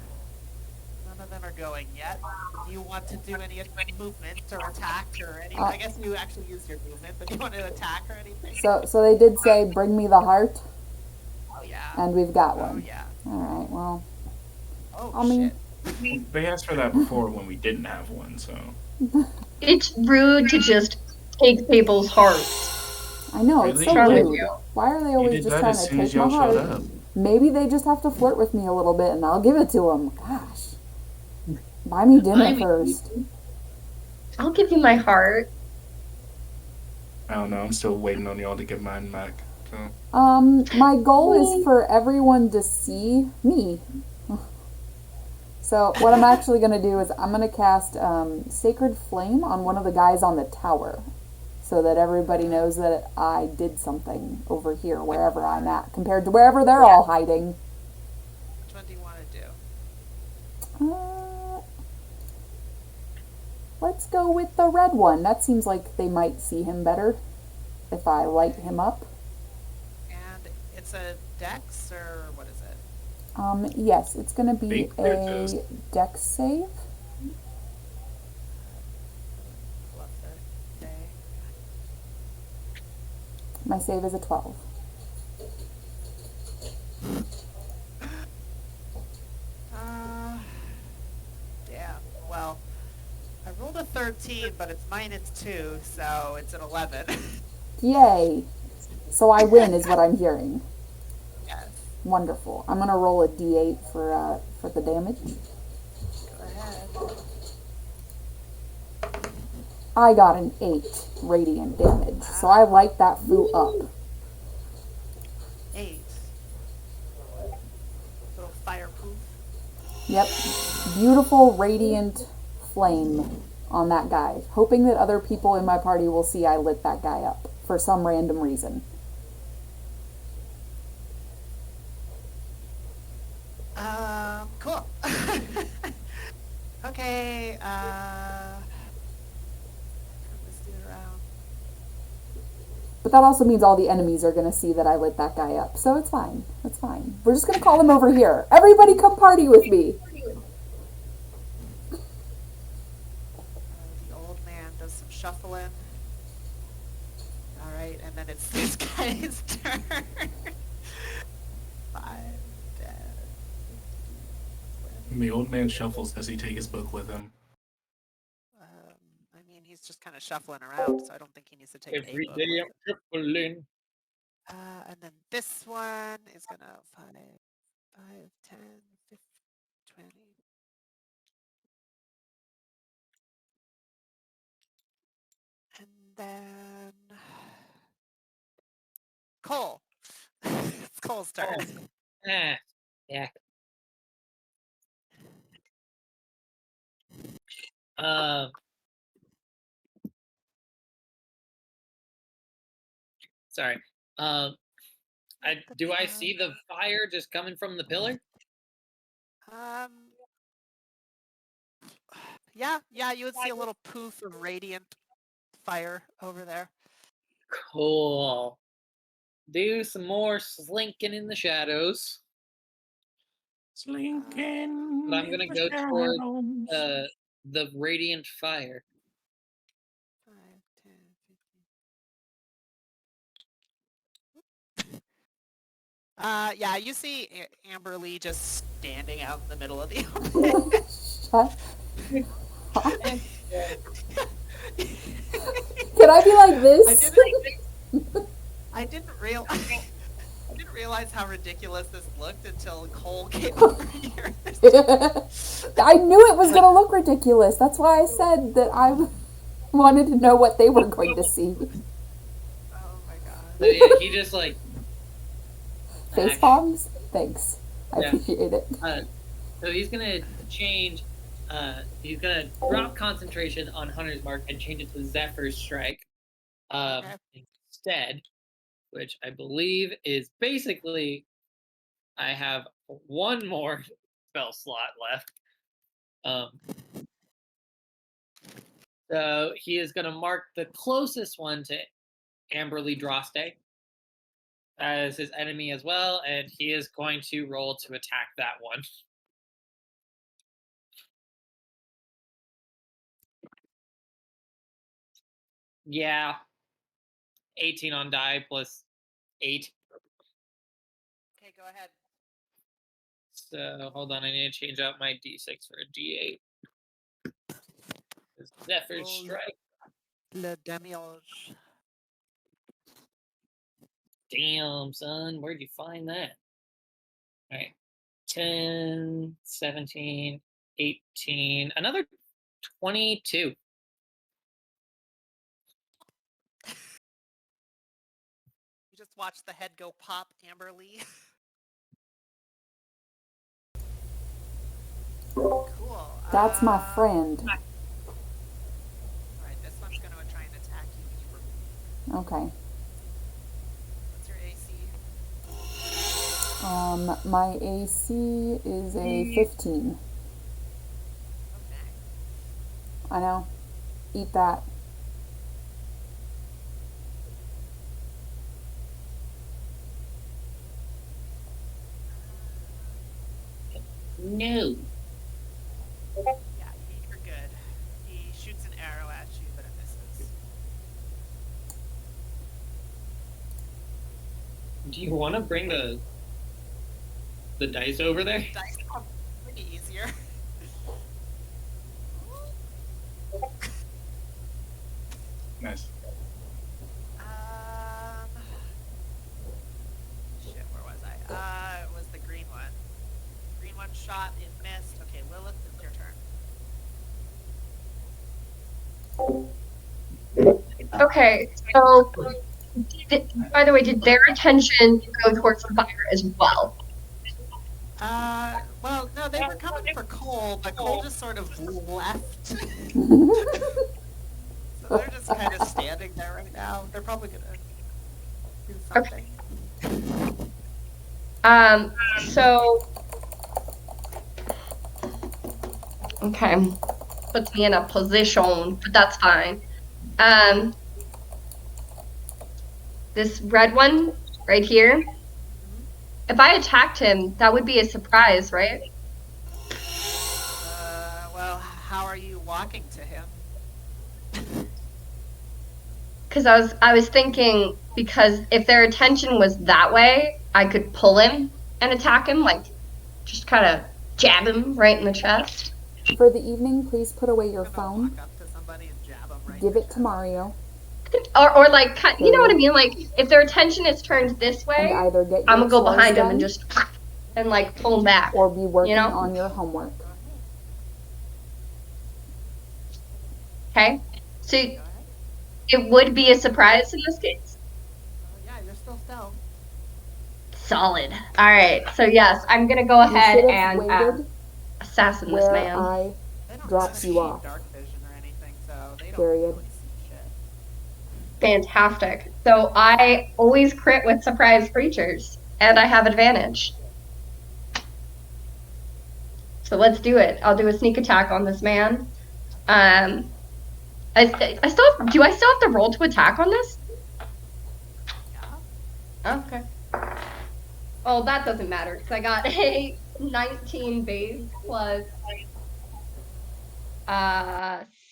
None of them are going yet. Do you want to do any movement or attack or anything? I guess you actually use your movement, but do you want to attack or anything? So they did say, "Bring me the heart," Oh yeah. and we've got Oh one. yeah. All right. Well, Oh I mean- shit. They asked for that before when we didn't have one, so. It's rude to just take people's hearts. I know it's Really? so What's wrong with rude. you? Why are they You always did just that trying as to soon as take my y'all showed heart? up. Maybe they just have to flirt with me a little bit, and I'll give it to them. Gosh, buy me dinner Buy me- first. I'll give you my heart. I don't know. I'm still waiting on y'all to give mine back. So. My goal is for everyone to see me. So what I'm actually going to do is I'm going to cast Sacred Flame on one of the guys on the tower, so that everybody knows that I did something over here, wherever I'm at, compared to wherever they're all hiding. Which one do you want to do? Let's go with the red one. That seems like they might see him better if I light him up. And it's a dex or what is it? Yes, it's going to be Think where it is. a dex save. Love the day. My save is a 12. Damn. Well, I rolled a 13, but it's -2, so it's an 11. Yay! So I win, is what I'm hearing. Yes. Wonderful. I'm gonna roll a d8 for the damage. Go ahead. I got an 8 radiant damage, so I light that foo up. 8. Little fireproof. Yep. Beautiful radiant flame on that guy. Hoping that other people in my party will see I lit that guy up for some random reason. Cool. Okay, let's do it around. But that also means all the enemies are gonna see that I lit that guy up. So it's fine. It's fine. We're just gonna call them over here. Everybody come party with me. The old man does some shuffling. Alright, and then it's this guy's turn. 5, 10. When the old man shuffles, does he take his book with him? I mean, he's just kind of shuffling around, so I don't think he needs to take Every a book day with I'm him. tripling. And then this one is gonna 5, 10, 15, 20. And then Cole. It's Cole's turn. Ah, yeah. Sorry. Do I see the fire just coming from the pillar? Yeah, you would see a little poof of radiant fire over there. Cool. Do some more slinking in the shadows. Slinking. But I'm gonna in the go toward shadows. the radiant fire. 5, 10, 15. Yeah, you see Amber Lee just standing out in the middle of the open. Shut. Can I be like this? I didn't realize how ridiculous this looked until Cole came over here. I knew it was gonna look ridiculous. That's why I said that I wanted to know what they were going to see. Oh my god. So yeah, he just like Face palms? Thanks. I Yeah. appreciate it. So he's gonna change. He's gonna drop concentration on Hunter's Mark and change it to Zephyr's Strike instead, which I believe is basically I have one more spell slot left. So he is gonna mark the closest one to Amberly Droste as his enemy as well, and he is going to roll to attack that one. Yeah. 18 on die plus 8. Okay, go ahead. So hold on, I need to change out my d6 for a d8. Zephyr's Roll. Strike. Le damage. Damn, son, where'd you find that? Alright. 10, 17, 18, another 22. You just watch the head go pop, Amber Lee. Cool. That's my friend. Alright, this one's gonna try and attack you. Okay. What's your AC? My AC is a 15. Okay. I know. Eat that. No. Yeah, you're good. He shoots an arrow at you, but it misses. Do you want to bring the dice over there? Dice come pretty easier. Nice. Shit, where was I? It was the green one. Green one shot, it missed. Okay, Lilith, it's your turn. Okay, so by the way, did their attention go towards the fire as well? Well, no, they were coming for Cole, but Cole just sort of left. So they're just kind of standing there right now. They're probably gonna do something. So okay, puts me in a position, but that's fine. This red one right here. If I attacked him, that would be a surprise, right? Well, how are you walking to him? Because I was thinking, because if their attention was that way, I could pull him and attack him, like just kind of jab him right in the chest. For the evening, please put away your I'm gonna phone. walk up to somebody and jab him right Give in it the to Mario. Or like, you know what I mean? Like, if their attention is turned this And way, either get I'm your gonna go chores behind him done and just and like pull him back. or be working you know? on your homework. Okay, so Go ahead. it would be a surprise in this case. Yeah, you're still stealth. Solid. All right. So yes, I'm gonna go You ahead should have and waited assassin this where man. I They don't drops see you off. dark vision or anything, so they don't Period. really see shit. Fantastic. So I always crit with surprise creatures, and I have advantage. So let's do it. I'll do a sneak attack on this man. I still have, do I still have to roll to attack on this? Yeah. Okay. Oh, that doesn't matter because I got a 19 base plus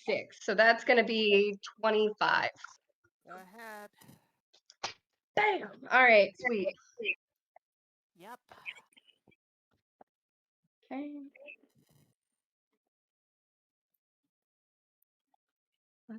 6, so that's gonna be 25. Go ahead. Bam. All right, sweet. Yep. Okay. Okay.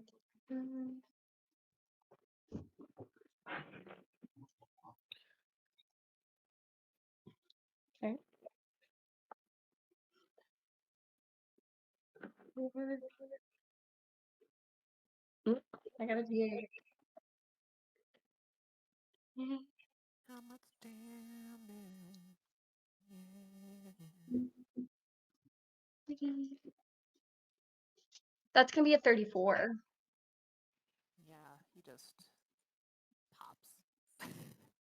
I gotta be. How much damage? That's gonna be a 34. Yeah, he just pops.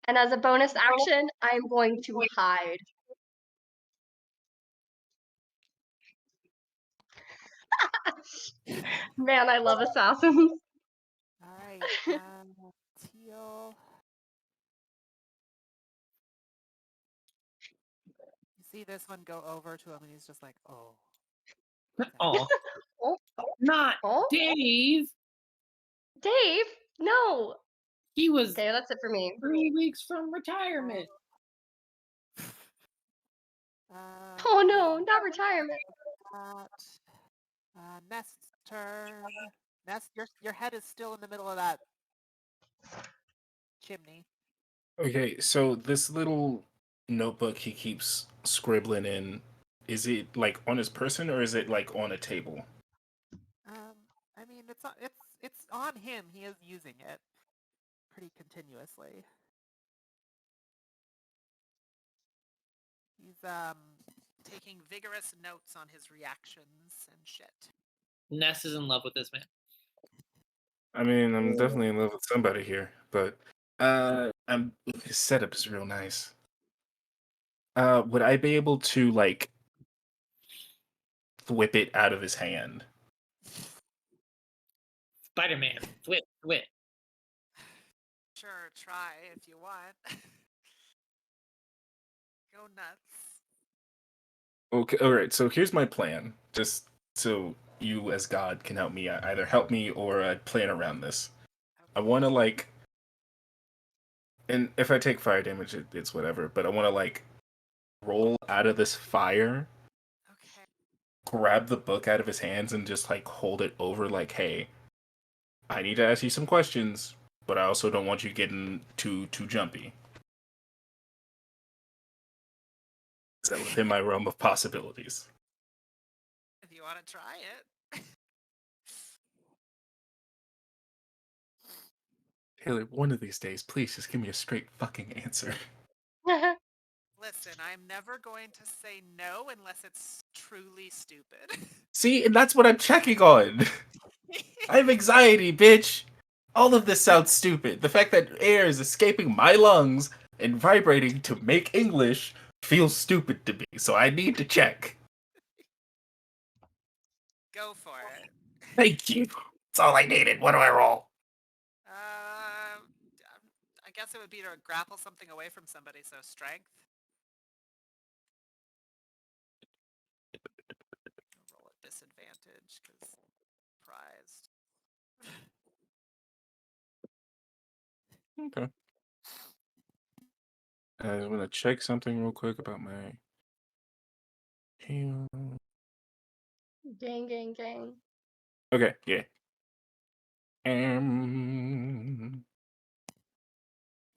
And as a bonus action, I'm going to hide. Man, I love assassins. All right, Teal. You see this one go over to him, and he's just like, "Oh." Oh, Oh, not oh, Dave. Dave! No! He was Okay, that's it for me. 3 weeks from retirement. Oh no, not retirement. Nest's turn. Nest, your head is still in the middle of that chimney. Okay, so this little notebook he keeps scribbling in, is it like on his person or is it like on a table? I mean, it's on him. He is using it pretty continuously. He's taking vigorous notes on his reactions and shit. Ness is in love with this man. I mean, I'm definitely in love with somebody here, but his setup is real nice. Would I be able to like whip it out of his hand? Spider-Man, flip. Sure, try if you want. Go nuts. Okay, all right. So here's my plan, just so you as God can help me either help me or plan around this. I want to like, and if I take fire damage, it's whatever. But I want to like roll out of this fire, Okay. grab the book out of his hands, and just like hold it over, like, hey, I need to ask you some questions, but I also don't want you getting too jumpy. Is that within my realm of possibilities? If you want to try it. Taylor, one of these days, please just give me a straight fucking answer. Listen, I'm never going to say no unless it's truly stupid. See, and that's what I'm checking on. I have anxiety, bitch. All of this sounds stupid. The fact that air is escaping my lungs and vibrating to make English feels stupid to me, so I need to check. Go for it. Thank you. That's all I needed. What do I roll? I guess it would be to grapple something away from somebody, so strength. I'll roll at disadvantage, because prized. Okay. I'm gonna check something real quick about my heal. Gang. Okay, yeah.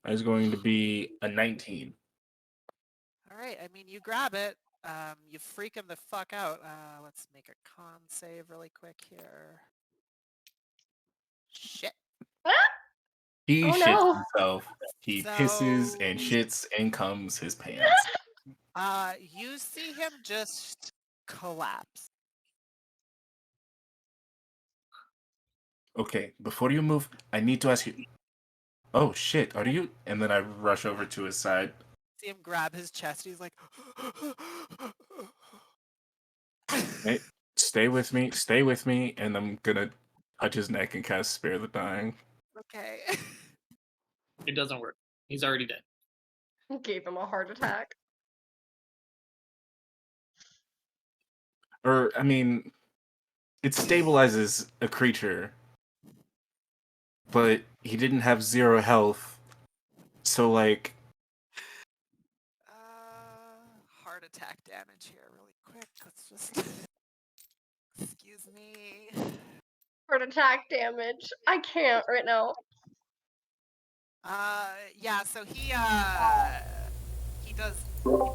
That's going to be a 19. Alright, I mean, you grab it. You freak him the fuck out. Let's make a con save really quick here. Shit. He Oh, shits no. himself. He So- pisses and shits and comes his pants. You see him just collapse. Okay, before you move, I need to ask you. Oh shit, are you? And then I rush over to his side. See him grab his chest. He's like, Right? Stay with me, and I'm gonna touch his neck and cast Spare the Dying. Okay. It doesn't work. He's already dead. Gave him a heart attack. Or, I mean, it stabilizes a creature, but he didn't have 0 health, so, like... Heart attack damage here, really quick. Let's just. Excuse me. Heart attack damage. I can't right now. Yeah. So he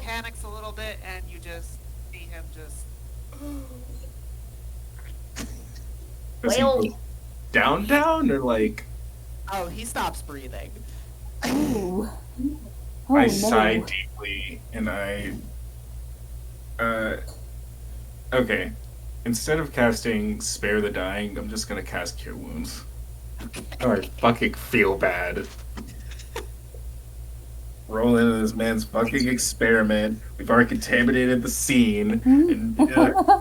panics a little bit, and you just see him just. Does he Well, go down, or, like... Oh, he stops breathing. Ooh. Oh, I no. sigh deeply, and I... Okay. Instead of casting Spare the Dying, I'm just gonna cast Cure Wounds. Oh, I fucking feel bad. Roll into this man's fucking experiment. We've already contaminated the scene, and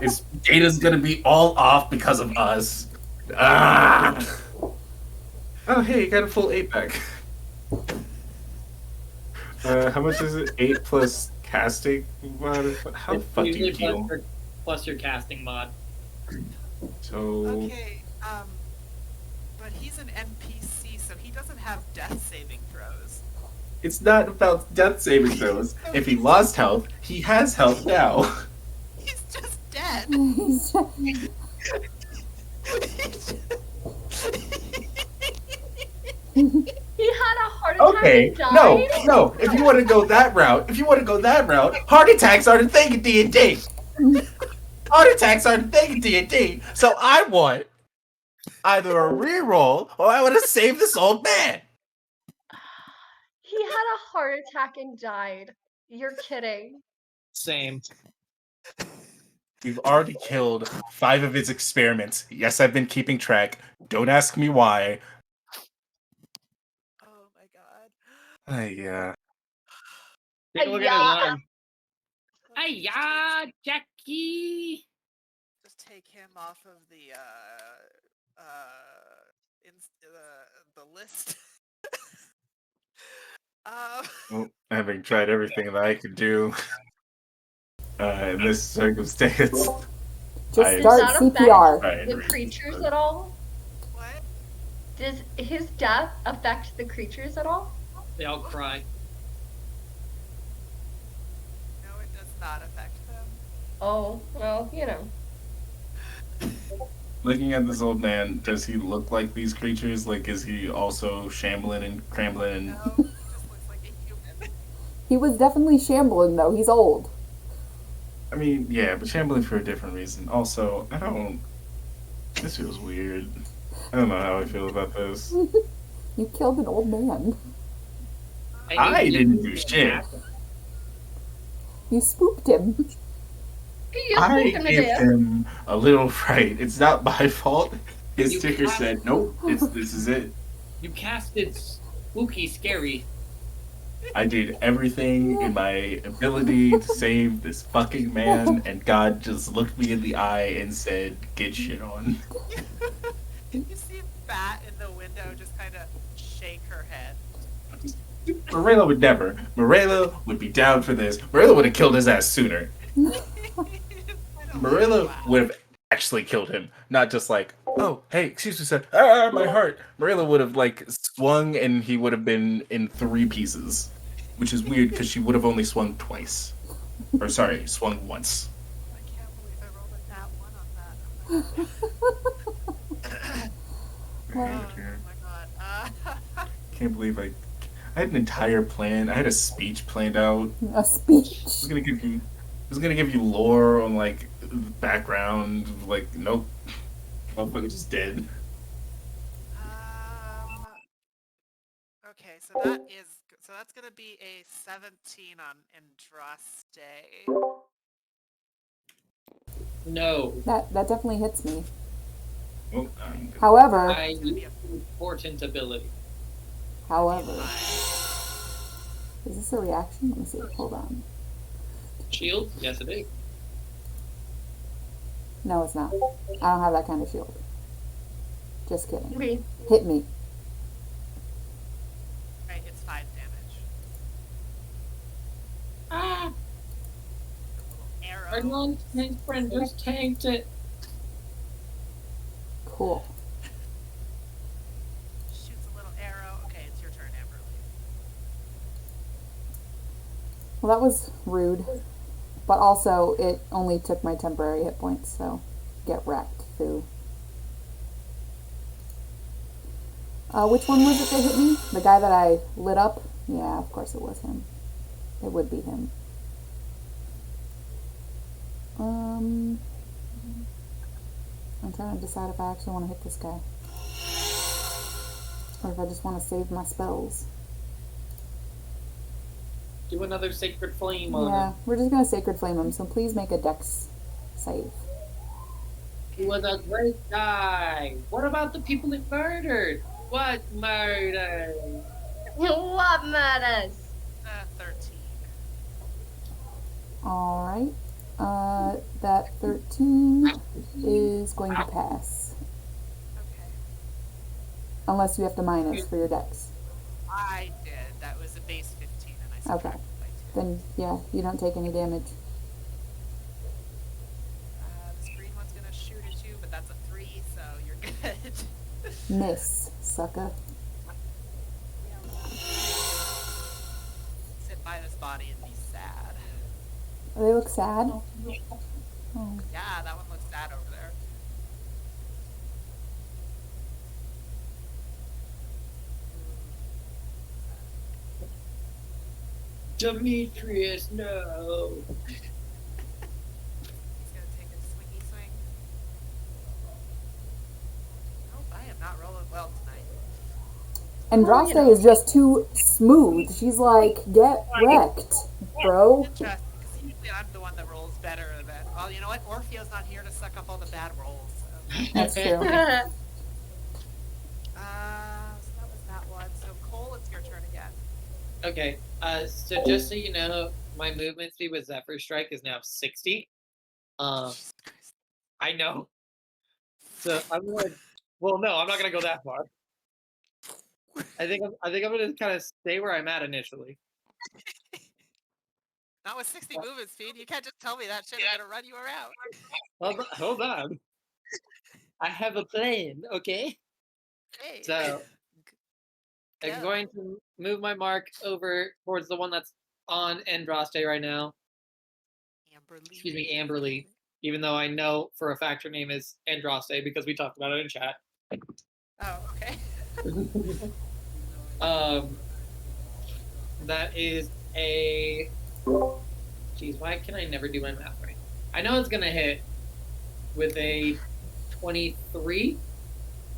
his data's gonna be all off because of us. Ah! Oh, hey, you got a full 8 back. How much is it? 8 plus casting mod? How the It's fuck do you usually heal? plus your casting mod. So... Okay. But he's an NPC, so he doesn't have death saving throws. It's not about death saving throws. If he lost health, he has health now. He's just dead. He's just- he had a heart attack Okay, and died. no. If you want to go that route, heart attacks aren't a thing in D&D. Heart attacks aren't a thing in D&D. So I want either a reroll or I want to save this old man. He had a heart attack and died. You're kidding. Same. We've already killed 5 of his experiments. Yes, I've been keeping track. Don't ask me why. Oh my god. Yeah. Take a look at his Hi-ya. arm. Hiya, Jackie. Just take him off of the list. Well, having tried everything that I could do in this circumstance, Just I- start Does that affect CPR. Right. the creatures at all? What? Does his death affect the creatures at all? They all cry. No, it does not affect them. Oh, well, you know. looking at this old man, does he look like these creatures? Like, is he also shambling and crambling? And... No, he just looks like a human. He was definitely shambling, though. He's old. I mean, yeah, but shambling for a different reason. Also, this feels weird. I don't know how I feel about this. You killed an old man. I didn't do shit. You spooked him. You I spooked him to gave death. him a little fright. It's not my fault. His You ticker cast- said, nope, this is it. You casted spooky, scary. I did everything in my ability to save this fucking man, and God just looked me in the eye and said, get shit on. You see Bat in the window just kind of shake her head. Morello would never. Morello would be down for this. Morello would have killed his ass sooner. Morello would have actually killed him, not just like, oh, hey, excuse me, sir. My heart. Morello would have like swung, and he would have been in 3 pieces, which is weird because she would have only swung twice, or sorry, swung once. I can't believe I rolled a nat 1 on that. Oh my god. Can't believe I had an entire plan. I had a speech planned out. A speech. I was gonna give you lore on like background. Like, nope, motherfucker just dead. Okay, so that's gonna be a 17 on Andraste. No. That definitely hits me. Oh, However, I need important ability. is this a reaction? Let me see. Hold on. Shield? Yes, it is. No, it's not. I don't have that kind of shield. Just kidding. Okay. Hit me. Right, it's 5 damage. Ah! Arrow. Our non-tank friend just tanked it. Cool. Shoots a little arrow. Okay, it's your turn, Amberly. Well, that was rude. But also, it only took my temporary hit points, so get wrecked, Foo. Which one was it that hit me? The guy that I lit up? Yeah, of course it was him. It would be him. I'm trying to decide if I actually want to hit this guy. Or if I just want to save my spells. Do another sacred flame on Yeah, him. we're just going to Sacred Flame him, so please make a dex save. He was a great guy. What about the people he murdered? What murder? What matters? 13. Alright. That 13 is going to pass. Okay. Unless you have to minus for your dex. I did. That was a base 15, and I Okay. subtracted by 2. Then, yeah, you don't take any damage. This green one's gonna shoot at you, but that's a 3, so you're good. Miss, sucker. Sit by this body and be sad. They look sad. Oh. Yeah, that one looks sad over there. Demetrius, no. He's gonna take a swingy swing. Nope, I am not rolling well tonight. Andraste is just too smooth. She's like, get wrecked, bro. Interesting, because usually I'm the one that rolls better than. Well, you know what? Orfeo's not here to suck up all the bad rolls. So. That's true. So that was that one. So Cole, it's your turn again. Okay, so just so you know, my movement speed with Zephyr Strike is now 60. Jesus Christ. I know. So I'm gonna. Well, no, I'm not gonna go that far. I think I'm gonna kind of stay where I'm at initially. Not with 60 movement speed. You can't just tell me that shit. I'm gonna run you around. Hold on. I have a plan. Okay. Hey. So I'm Yeah. going to move my mark over towards the one that's on Andraste right now. Amberly. Excuse me, Amberly. Even though I know for a fact her name is Andraste because we talked about it in chat. Oh, okay. That is a. Jeez, why can I never do my math right? I know it's gonna hit with a 23.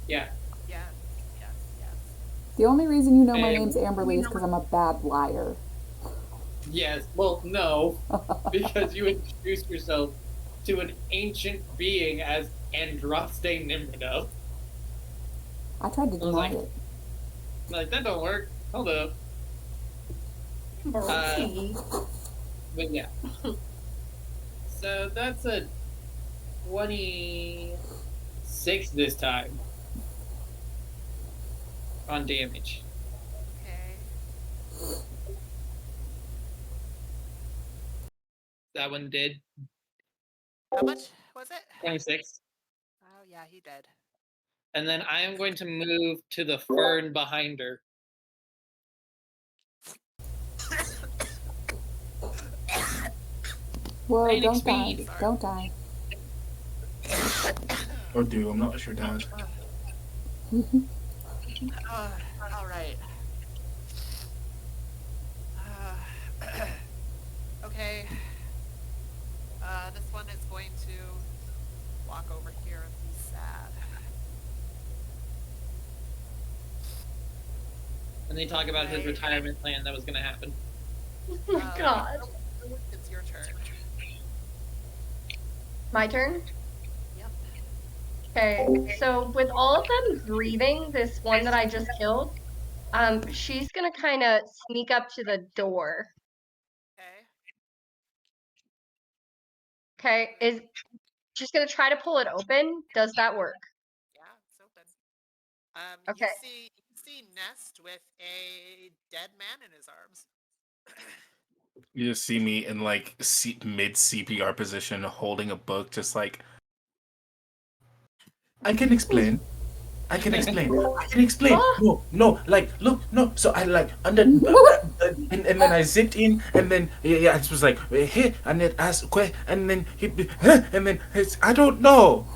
Yeah. Yes. The only reason you know my And- name's Amberly is because I'm a bad liar. Yes. Well, no, because you introduced yourself to an ancient being as Andraste Nimrido. I tried to I was deny like- it. Like that don't work. Hold up. Brokey. But yeah. So that's a 26 this time on damage. Okay. That one did How much was it? 26. Oh yeah, he did. And then I am going to move to the fern behind her. Whoa, Raining don't die. speed. Don't die. Or do, I'm not sure, Dad. All right. Okay. This one is going to walk over here and be sad. And they talk about his Right. retirement plan that was going to happen. Oh my god. It's your turn. My turn? Yep. Okay, so with all of them grieving this one that I just killed, she's gonna kind of sneak up to the door. Okay. Okay, She's gonna try to pull it open. Does that work? Yeah, it's open. Okay. You see Nest with a dead man in his arms. You just see me in like mid CPR position, holding a book, just like I can explain. I can explain. I can explain. No, like, look, no. So I like and then I zipped in, and then yeah, it was like here, and then asked and then he, and then I don't know.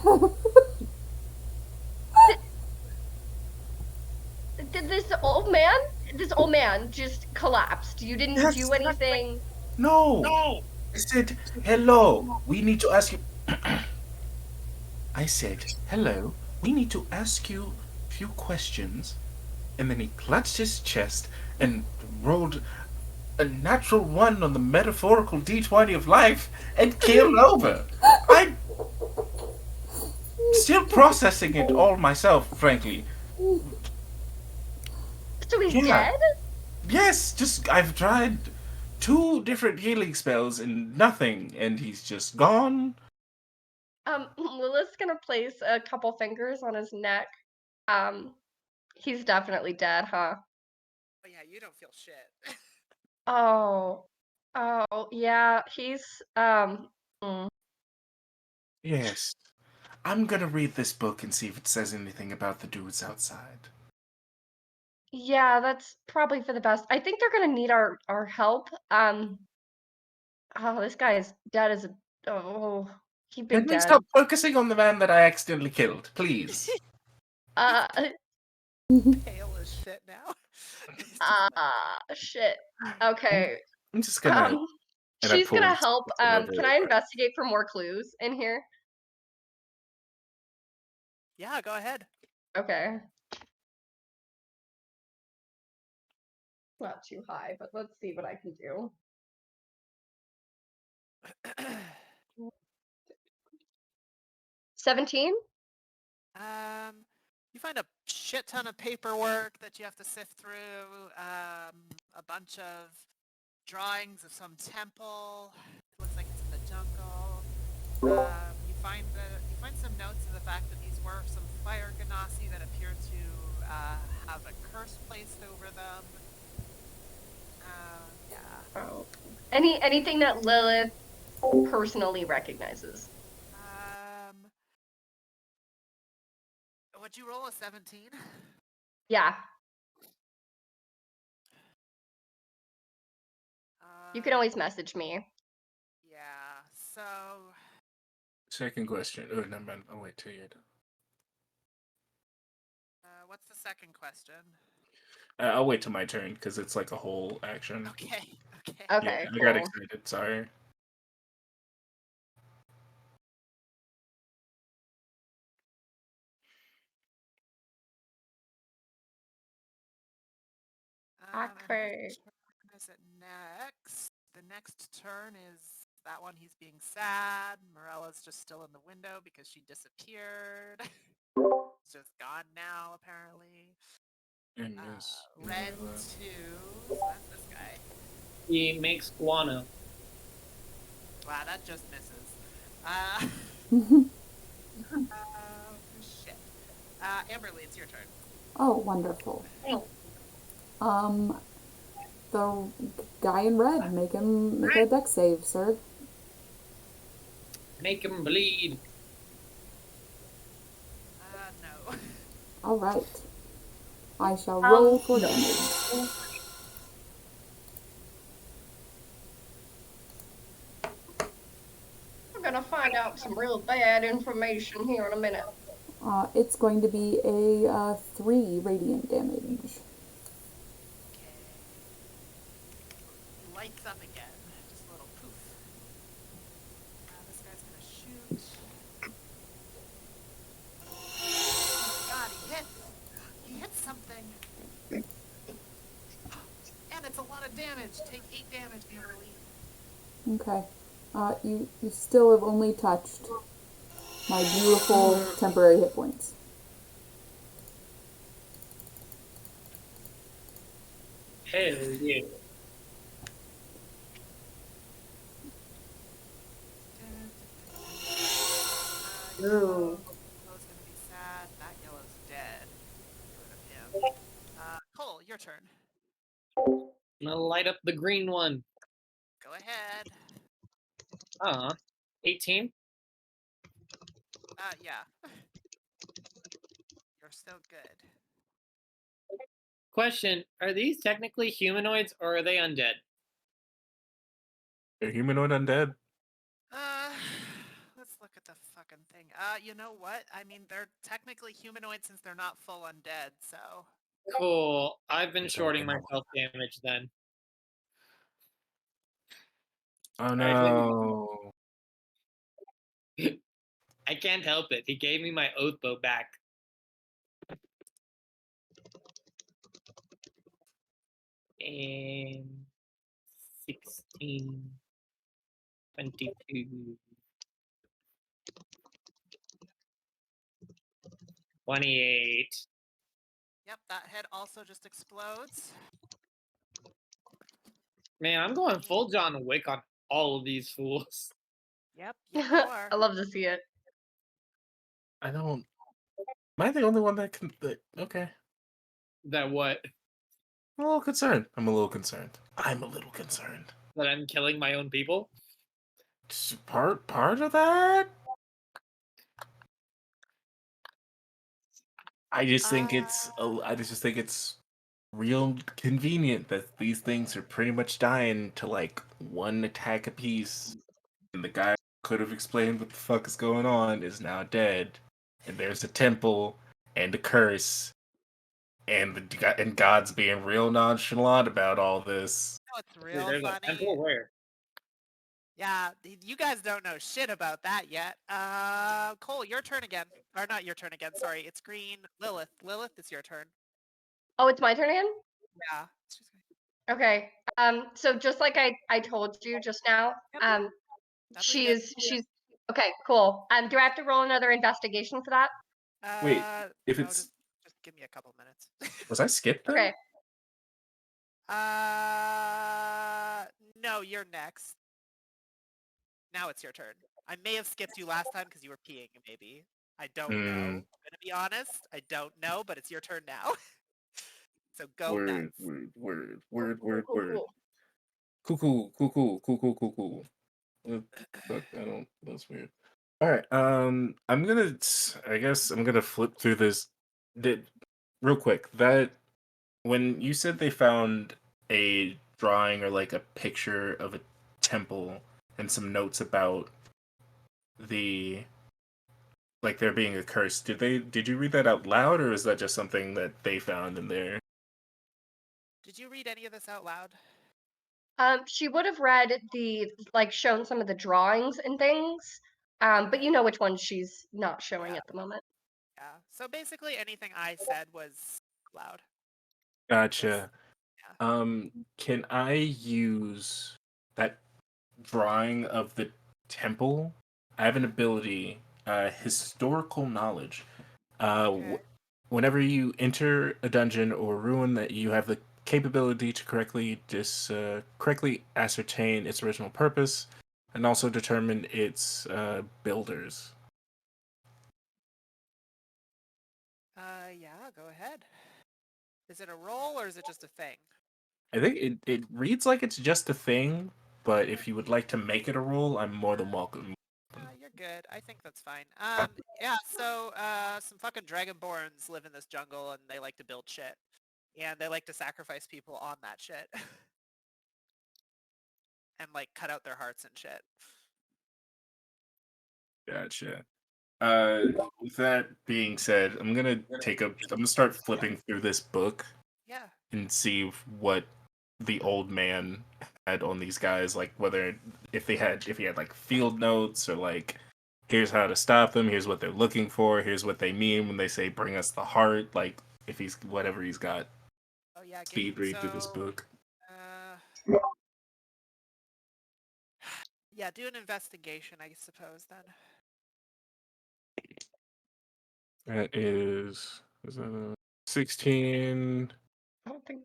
Did this old man just collapsed? You didn't Yes. do anything. No. I said hello. We need to ask you. I said hello. We need to ask you a few questions, and then he clutched his chest and rolled a natural one on the metaphorical D20 of life and keeled over. I'm still processing it all myself, frankly. So he's Yeah. dead? Yes, just I've tried 2 different healing spells and nothing, and he's just gone. Lilith's gonna place a couple fingers on his neck. He's definitely dead, huh? Oh yeah, you don't feel shit. Oh. Oh, yeah, he's, Yes. I'm gonna read this book and see if it says anything about the dudes outside. yeah, that's probably for the best. I think they're gonna need our help. Oh, this guy is dead as a, oh, he'd been Can we dead. stop focusing on the man that I accidentally killed, please? Uh, Pale as shit now. shit. Okay. I'm just gonna. And I She's pull gonna this help. book over Can it. I investigate for more clues in here? Yeah, go ahead. Okay. Not too high, but let's see what I can do. 17? You find a shit ton of paperwork that you have to sift through. A bunch of drawings of some temple. It looks like it's in the jungle. You find some notes of the fact that these were some fire ganassi that appear to have a curse placed over them. Yeah. Oh. Anything that Lilith personally recognizes? Would you roll a 17? Yeah. You can always message me. Yeah. So. Second question. Oh, never mind. I'll wait till you're done. What's the second question? I'll wait till my turn because it's like a whole action. Okay. Okay, Yeah, cool. I got excited. Sorry. Okay. Is it next? The next turn is that one. He's being sad. Morella's just still in the window because she disappeared. She's just gone now, apparently. And Miss Red Marilla. 2. So that's this guy. He makes guano. Wow, that just misses. Shit. Amberly, it's your turn. Oh, wonderful. The guy in red, make a dex save, sir. Make him bleed. No. All right. I shall roll for damage. We're gonna find out some real bad information here in a minute. It's going to be a 3 radiant damage. Okay. Lights up again. Just a little poof. This guy's gonna shoot. God, he hit something. And it's a lot of damage. Take 8 damage, Amberly. Okay. You still have only touched my beautiful temporary hit points. Hell yeah. Ooh. Yellow's gonna be sad. That yellow's dead. Get rid of him. Cole, your turn. I'm gonna light up the green one. Go ahead. 18. Yeah. You're still good. Question: are these technically humanoids or are they undead? They're humanoid undead. Let's look at the fucking thing. You know what? I mean, they're technically humanoid since they're not full undead, so. Cool. I've been Yes, I shorting my can- self damage then. Oh no. I can't help it. He gave me my oath bow back. And 16, 22, 28. Yep, that head also just explodes. Man, I'm going full John Wick on all of these fools. Yep, you are. I love to see it. I don't. Am I the only one that can? Okay. That what? I'm a little concerned. I'm a little concerned. That I'm killing my own people? Part of that. I just think it's. I just think it's real convenient that these things are pretty much dying to like one attack apiece, and the guy who could have explained what the fuck is going on is now dead, and there's a temple and a curse, and God's being real nonchalant about all this. Oh, it's Dude, real there's a funny. temple where? Yeah, you guys don't know shit about that yet. Cole, your turn again. Or not your turn again, sorry. It's green. Lilith. Lilith, it's your turn. Oh, it's my turn again? Yeah. Okay. So just like I told you just now, Yep. she's okay, cool. Do I have to roll another investigation for that? Wait, if no, it's just give me a couple minutes. was I skipped then? Okay. No, you're next. Now it's your turn. I may have skipped you last time because you were peeing, maybe. I don't know. I'm gonna be honest. I don't know, but it's your turn now. So go nuts. Word. Cool. Cool. Fuck, I don't. That's weird. All right. I'm gonna. I guess I'm gonna flip through this. Real quick. That when you said they found a drawing or like a picture of a temple and some notes about the like there being a curse. Did you read that out loud, or is that just something that they found in there? Did you read any of this out loud? She would have read shown some of the drawings and things. But you know which ones she's not showing at the moment. Yeah. So basically anything I said was loud. Gotcha. Yeah. Can I use that drawing of the temple? I have an ability, historical knowledge. Okay. Whenever you enter a dungeon or ruin, that you have the capability to correctly ascertain its original purpose and also determine its builders. Yeah, go ahead. Is it a roll or is it just a thing? I think it reads like it's just a thing, but if you would like to make it a rule, I'm more than welcome. You're good. I think that's fine. Yeah, so, some fucking dragonborns live in this jungle and they like to build shit. And they like to sacrifice people on that shit. And, like, cut out their hearts and shit. Gotcha. With that being said, I'm gonna start flipping through this book Yeah. and see what the old man had on these guys, like whether if he had like field notes or like here's how to stop them, here's what they're looking for, here's what they mean when they say bring us the heart, like if he's whatever he's got. Oh, yeah. Speed read through this book. Yeah, do an investigation, I suppose, then. That is that a 16? I don't think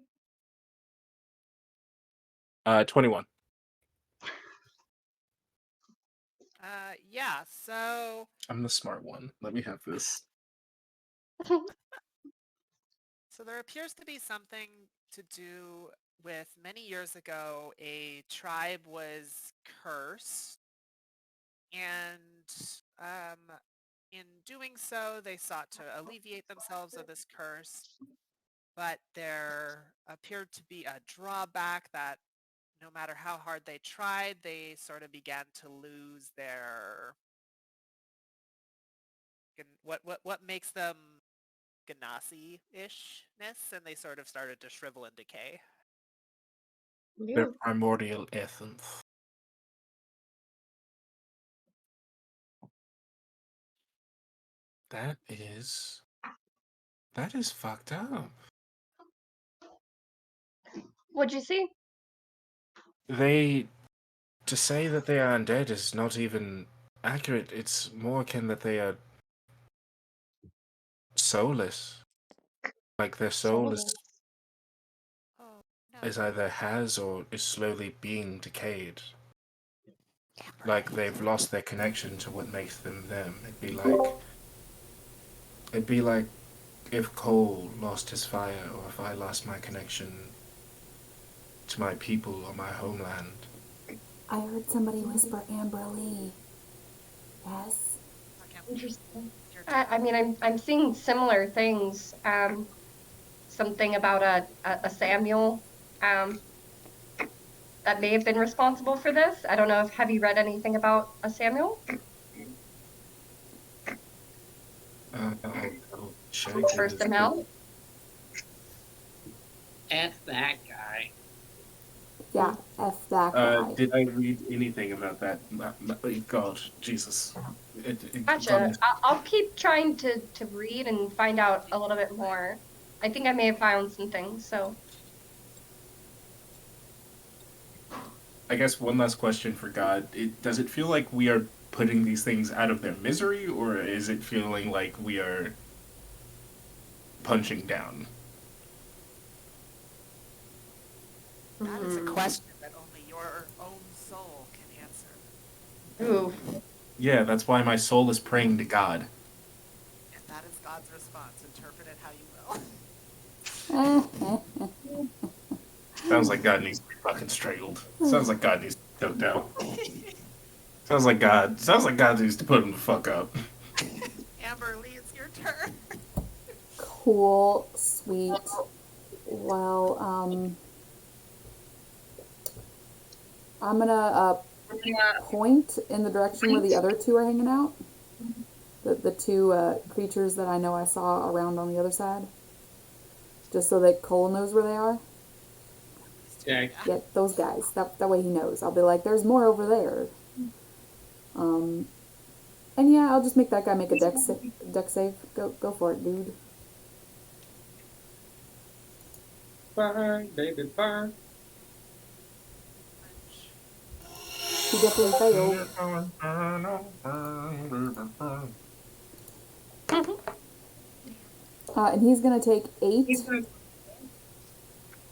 21. yeah, so I'm the smart one. Let me have this. there appears to be something to do with many years ago, a tribe was cursed, and in doing so, they sought to alleviate themselves of this curse, but there appeared to be a drawback that no matter how hard they tried, they sort of began to lose their what makes them Ganassi-ishness, and they sort of started to shrivel and decay. Their Ew. primordial essence. That is fucked up. What'd you see? To say that they are undead is not even accurate. It's more akin that they are soulless. Like their soul Soulless. Oh is no. either has or is slowly being decayed. Like they've lost their connection to what makes them them. It'd be like if Cole lost his fire, or if I lost my connection to my people or my homeland. I heard somebody whisper Amber Lee. Yes. Interesting. Your I mean, I'm seeing similar things. Something about a Samuel that may have been responsible for this. I don't know if have you read anything about a Samuel? I'll check Or it. Samuel? F that guy. Yeah, F that guy. Did I read anything about that? God, Jesus. Gotcha. I'll keep trying to read and find out a little bit more. I think I may have found some things, so. I guess one last question for God. Does it feel like we are putting these things out of their misery, or is it feeling like we are punching down? That is a question that only your own soul can answer. Ooh. Yeah, that's why my soul is praying to God. And that is God's response. Interpret it how you will. Sounds like God needs to be fucking strangled. Sounds like God needs to be choked out. Sounds like God needs to put him the fuck up. Amber Lee, it's your turn. Cool, sweet. Well, I'm gonna point in the direction where the other two are hanging out. The two creatures that I know I saw around on the other side. Just so that Cole knows where they are. Okay. Yeah, those guys. That way he knows. I'll be like, there's more over there. And yeah, I'll just make that guy make a deck save. Go for it, dude. Burn, baby, burn. He definitely failed. And he's gonna take 8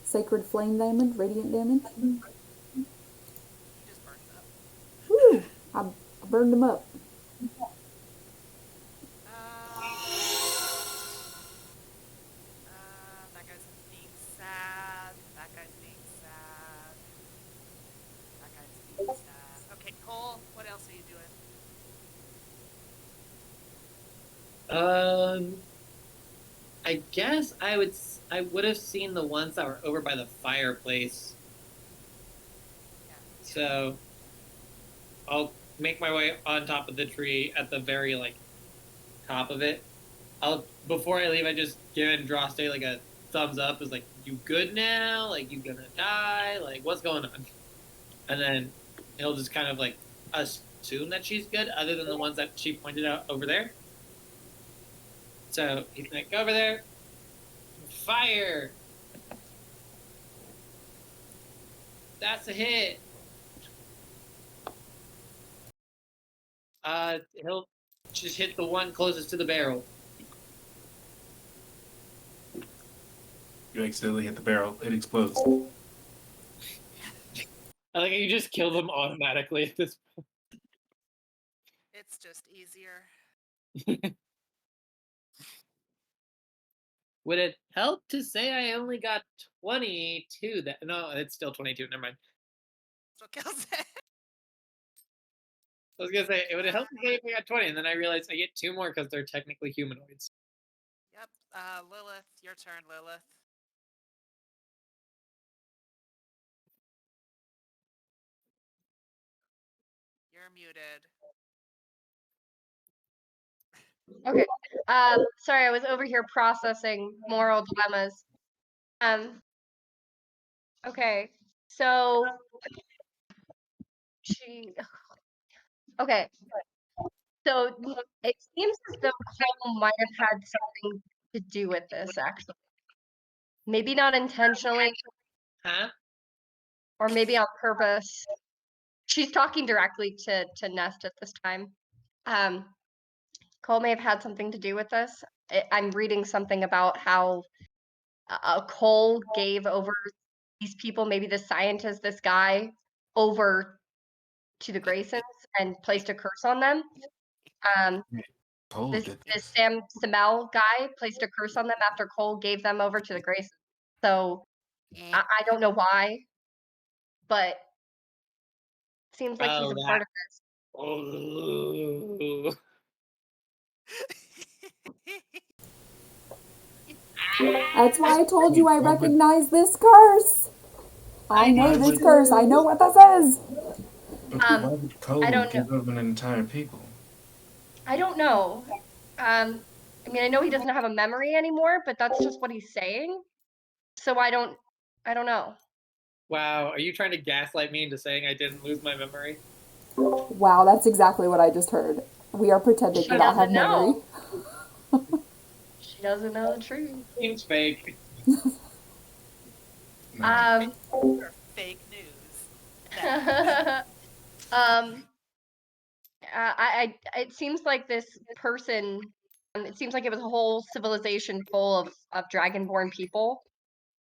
sacred flame damage, radiant damage. He just burns up. Woo! I burned him up. That guy's being sad. That guy's being sad. That guy's being sad. Okay, Cole, what else are you doing? I guess I would have seen the ones that were over by the fireplace. So I'll make my way on top of the tree at the very top of it. Before I leave, I just give Andraste like a thumbs up. Is like, you good now? Like, you gonna die? Like, what's going on? And then he'll just kind of assume that she's good, other than the ones that she pointed out over there. So he's like, go over there, fire. That's a hit. He'll just hit the one closest to the barrel. You accidentally hit the barrel. It explodes. I think you just kill them automatically at this point. it's just easier. Would it help to say I only got 22? That no, it's still 22. Never mind. Still kills it. I was gonna say it would help to say if I got 20, and then I realized I get 2 more because they're technically humanoids. Yep. Lilith, your turn, Lilith. You're muted. Okay. Sorry, I was over here processing moral dilemmas. Okay. So she. Okay. So it seems as though Cole might have had something to do with this, actually. Maybe not intentionally, Huh? or maybe on purpose. She's talking directly to Nest at this time. Cole may have had something to do with this. I'm reading something about how Cole gave over these people, maybe the scientist, this guy, over to the Graysons and placed a curse on them. Cole This did this this. Sam Samel guy placed a curse on them after Cole gave them over to the Graysons. So Eh. I don't know why, but seems like he's Oh, a that. part of this. Oh. That's why I told you I recognize this curse. I know I this would- curse. I know what that says. Why would Cole I don't give over an entire people? I don't know. I mean, I know he doesn't have a memory anymore, but that's just what he's saying. So I don't know. Wow, are you trying to gaslight me into saying I didn't lose my memory? Wow, that's exactly what I just heard. We are pretending She to not have doesn't memory. know. She doesn't know the truth. Seems fake. No. Or fake news. It seems like this person. It seems like it was a whole civilization full of dragonborn people.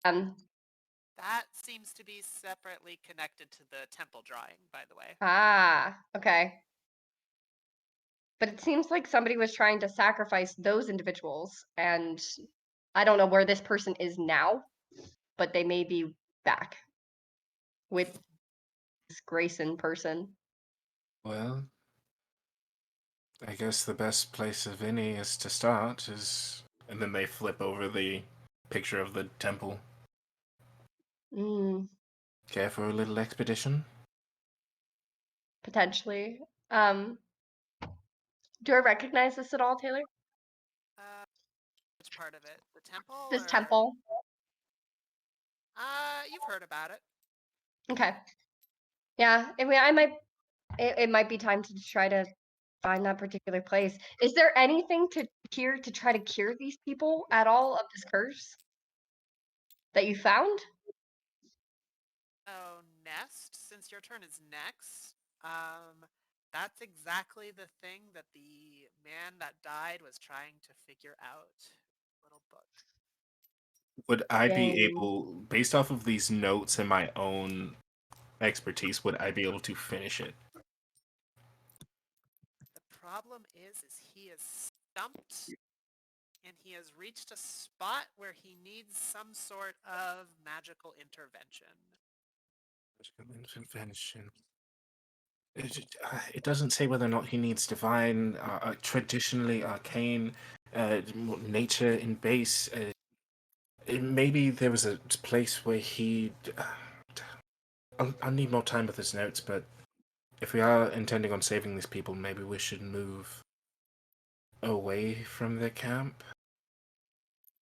That seems to be separately connected to the temple drawing, by the way. Okay. But it seems like somebody was trying to sacrifice those individuals, and I don't know where this person is now, but they may be back with this Grayson person. Well, I guess the best place of any is to start is, and then they flip over the picture of the temple. Care for a little expedition? Potentially. Do I recognize this at all, Taylor? Which part of it? The temple? This or... temple? You've heard about it. Okay. Yeah, I mean, I might. It might be time to try to find that particular place. Is there anything to cure to try to cure these people at all of this curse that you found? Oh, Nest, since your turn is next, that's exactly the thing that the man that died was trying to figure out. Little book. Would I be Dang. able, based off of these notes and my own expertise, would I be able to finish it? The problem is he is stumped, and he has reached a spot where he needs some sort of magical intervention. Intervention. It doesn't say whether or not he needs divine, traditionally arcane, nature in base. Maybe there was a place where he. I'll need more time with his notes, but if we are intending on saving these people, maybe we should move away from their camp.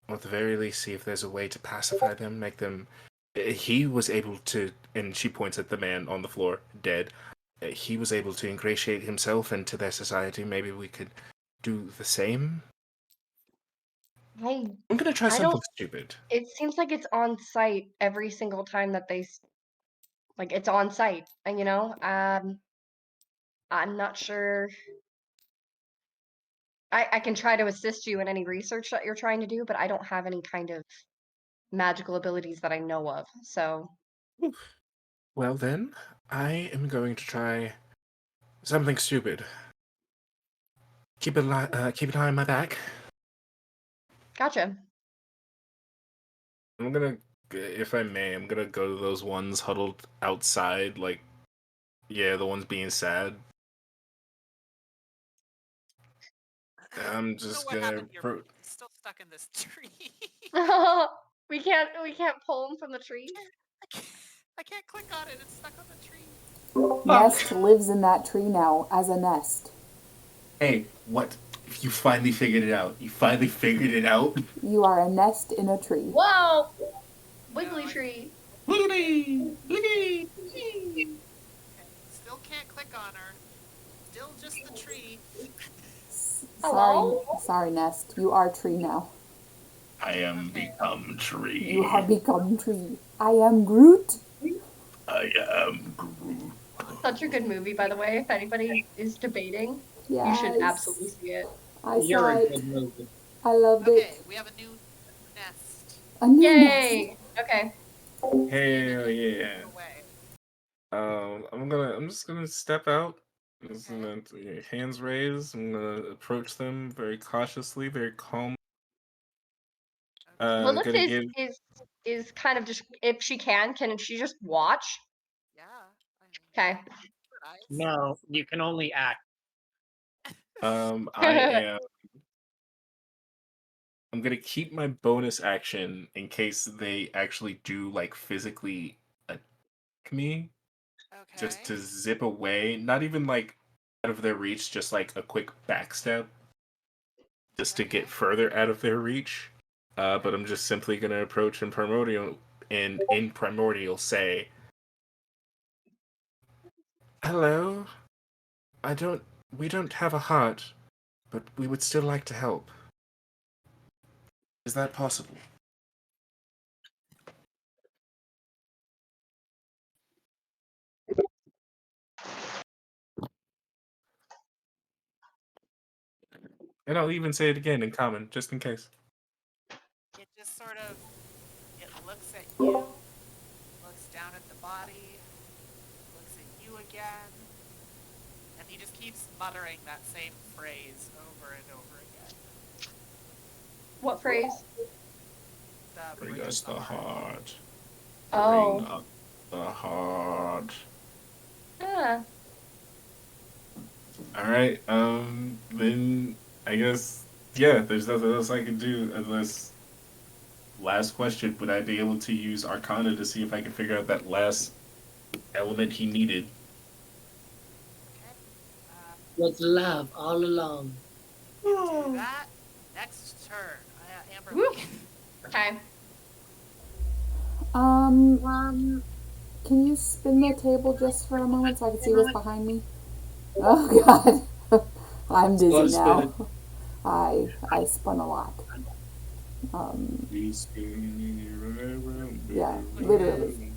Or at the very least, see if there's a way to pacify them, make them. He was able to, and she points at the man on the floor, dead. He was able to ingratiate himself into their society. Maybe we could do the same. I'm gonna try something stupid. It seems like it's on site every single time that like it's on site, and I'm not sure. I can try to assist you in any research that you're trying to do, but I don't have any kind of magical abilities that I know of. So, Well then, I am going to try something stupid. keep an eye on my back. Gotcha. I'm gonna, if I may, I'm gonna go to those ones huddled outside, like, yeah, the ones being sad. I'm So just what gonna. happened? You're still stuck in this tree. we can't pull him from the tree. I can't click on it. It's stuck on the tree. Nest lives in that tree now as a nest. Hey, what? You finally figured it out. You finally figured it out. You are a nest in a tree. Whoa! Wiggly No, tree. Look Still can't click on her. Still just the tree. Hello? Sorry, Nest. You are tree now. I am become tree. You have become tree. I am Groot. I am Groot. Such a good movie, by the way. If anybody is debating, you should Yes. absolutely see it. I You're saw a it. good movie. I loved Okay, it. we have a new nest. A new Yay! Okay. Hell yeah. Away. I'm just gonna step out. I'm just gonna, hands raised. I'm gonna approach them very cautiously, very calm. Lilith Gonna give. is kind of just, if she can she just watch? Yeah. Okay. No, you can only act. I am. I'm gonna keep my bonus action in case they actually do like physically attack me. Okay. Just to zip away, not even like out of their reach, just like a quick backstep, just to get further out of their reach. But I'm just simply gonna approach in primordial say, "Hello, we don't have a heart, but we would still like to help. Is that possible?" And I'll even say it again in common, just in case. It just sort of, it looks at you, looks down at the body, looks at you again, and he just keeps muttering that same phrase over and over again. What phrase? Bring us the heart. Oh. Bring up the heart. Yeah. Alright, then I guess, yeah, there's nothing else I can do unless. Last question, would I be able to use Arcana to see if I can figure out that last element he needed? Okay. Was love all along. Do that. Next turn. Amber. Woo. Okay. Can you spin the table just for a moment so I can see what's behind me? Oh God, I'm dizzy now. I spun a lot. Yeah, literally.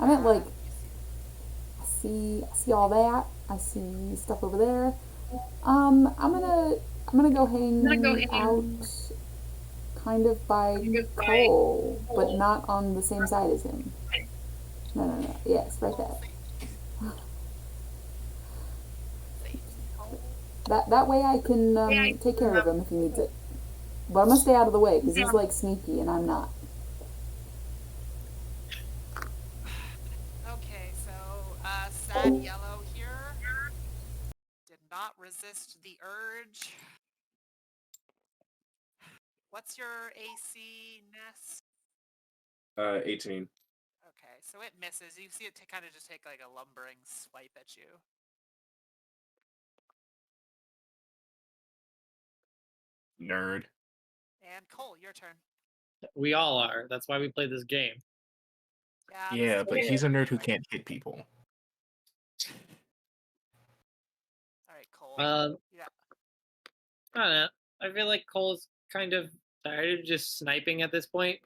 I meant like I see all that. I see stuff over there. I'm gonna go hang out kind of by Cole, but not on the same side as him. No. Yes, right there. That way I can take care of him if he needs it. But I'm gonna stay out of the way because he's like sneaky and I'm not. Okay, so sad yellow here did not resist the urge. What's your AC, Ness? 18. Okay, so it misses. You see it kind of just take like a lumbering swipe at you. Nerd. And Cole, your turn. We all are. That's why we play this game. Yeah, but he's a nerd who can't hit people. Alright, Cole. Yeah. I don't know. I feel like Cole's kind of tired of just sniping at this point.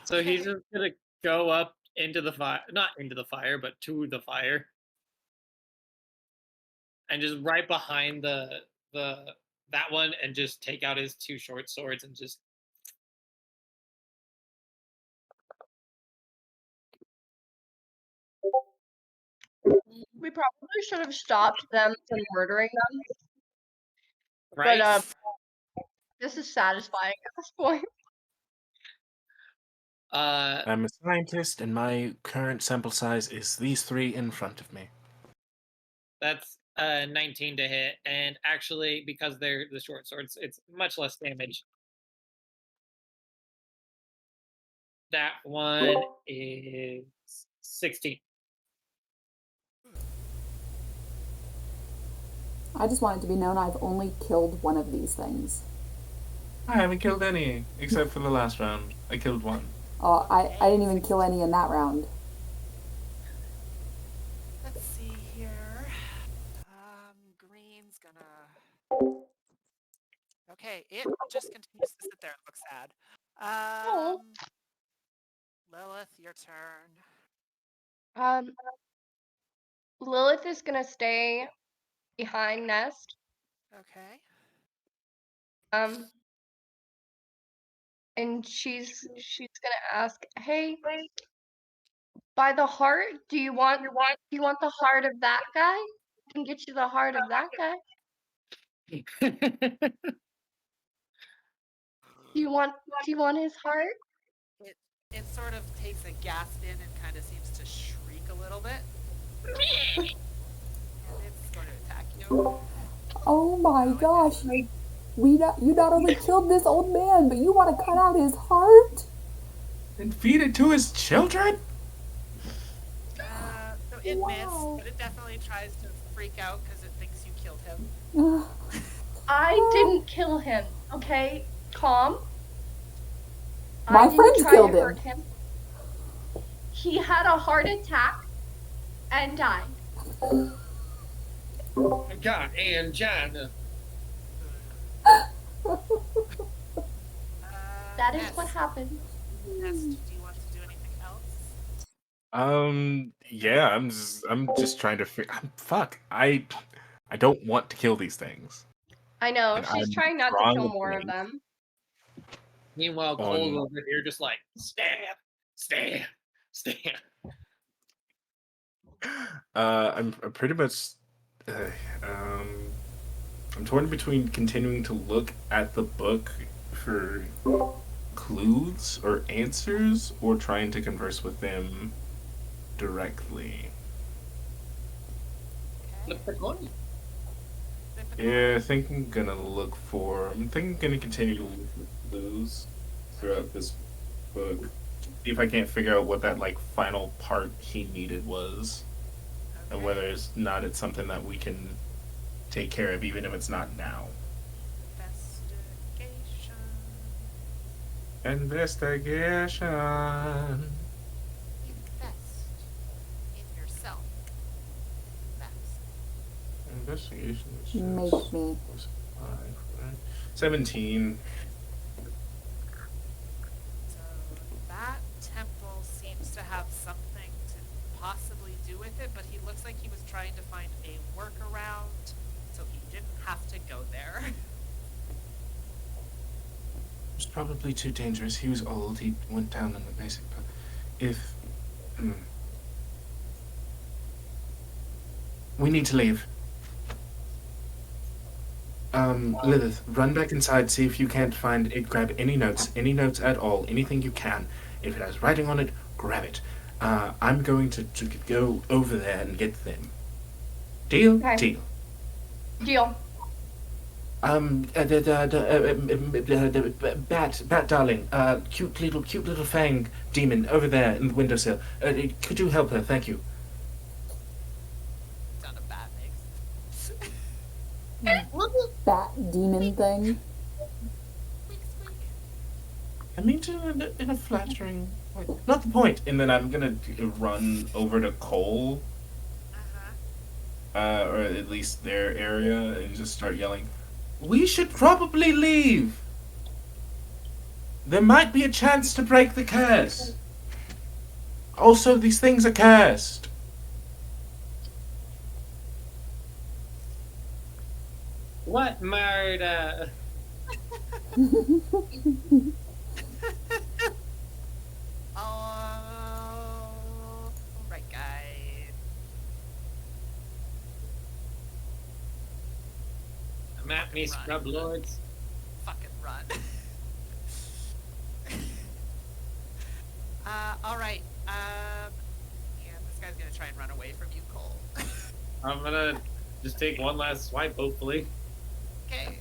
So he's just gonna go up into the fire, not into the fire, but to the fire. And just right behind that one and just take out his two short swords and just We probably should have stopped them from murdering them, Right? but this is satisfying at this point. I'm a scientist, and my current sample size is these three in front of me. That's 19 to hit, and actually, because they're the short swords, it's much less damage. That one is 16. I just want it to be known I've only killed one of these things. I haven't killed any, except for the last round. I killed one. I didn't even kill any in that round. Let's see here. Green's gonna. Okay, it just continues to sit there and look sad. Oh. Lilith, your turn. Lilith is gonna stay behind Nest. Okay. And she's gonna ask, "Hey, by the heart, do you want the heart of that guy? I can get you the heart of that guy. Do you want his heart?" It sort of takes a gasp in and kind of seems to shriek a little bit. And it's going to attack you. Oh my gosh. You not only killed this old man, but you want to cut out his heart? And feed it to his children? So it missed, but it definitely tries to freak out because it thinks you killed him. I didn't kill him, okay? Calm. My friends killed him. He had a heart attack and died. God, Angina. That is what happened. Nest, do you want to do anything else? Yeah, I'm just trying to figure. Fuck, I don't want to kill these things. I know, And she's I'm trying not to drawing kill a more of blank. them. Meanwhile, Cole over here just like, stab, stab, stab. I'm pretty much. I'm torn between continuing to look at the book for clues or answers, or trying to converse with them directly. Flip the coin. Yeah, I think I'm gonna continue to look for clues throughout this book. See if I can't figure out what that like final part he needed was, and whether it's something that we can take care of, even if it's not now. Investigation. Invest in yourself. Invest. Investigation. Make me. 17. So that temple seems to have something to possibly do with it, but he looks like he was trying to find a workaround, so he didn't have to go there. It was probably too dangerous. He was old. He went down in the basic. But if we need to leave. Lilith, run back inside. See if you can't find it. Grab any notes at all, anything you can. If it has writing on it, grab it. I'm going to go over there and get them. Deal? Okay. Deal. Deal. Bat darling, cute little fang demon over there in the windowsill. Could you help her? Thank you. Done a bat Bat demon thing. I mean, in a flattering way. Not the point. And then I'm gonna run over to Cole, or at least their area, and just start yelling, "We should probably leave. There might be a chance to break the curse. Also, these things are cursed." What murder? Right, guys. Map me, Run. scrub lords. Fucking run. Alright. Yeah, this guy's gonna try and run away from you, Cole. I'm gonna just take one last swipe, hopefully. Okay.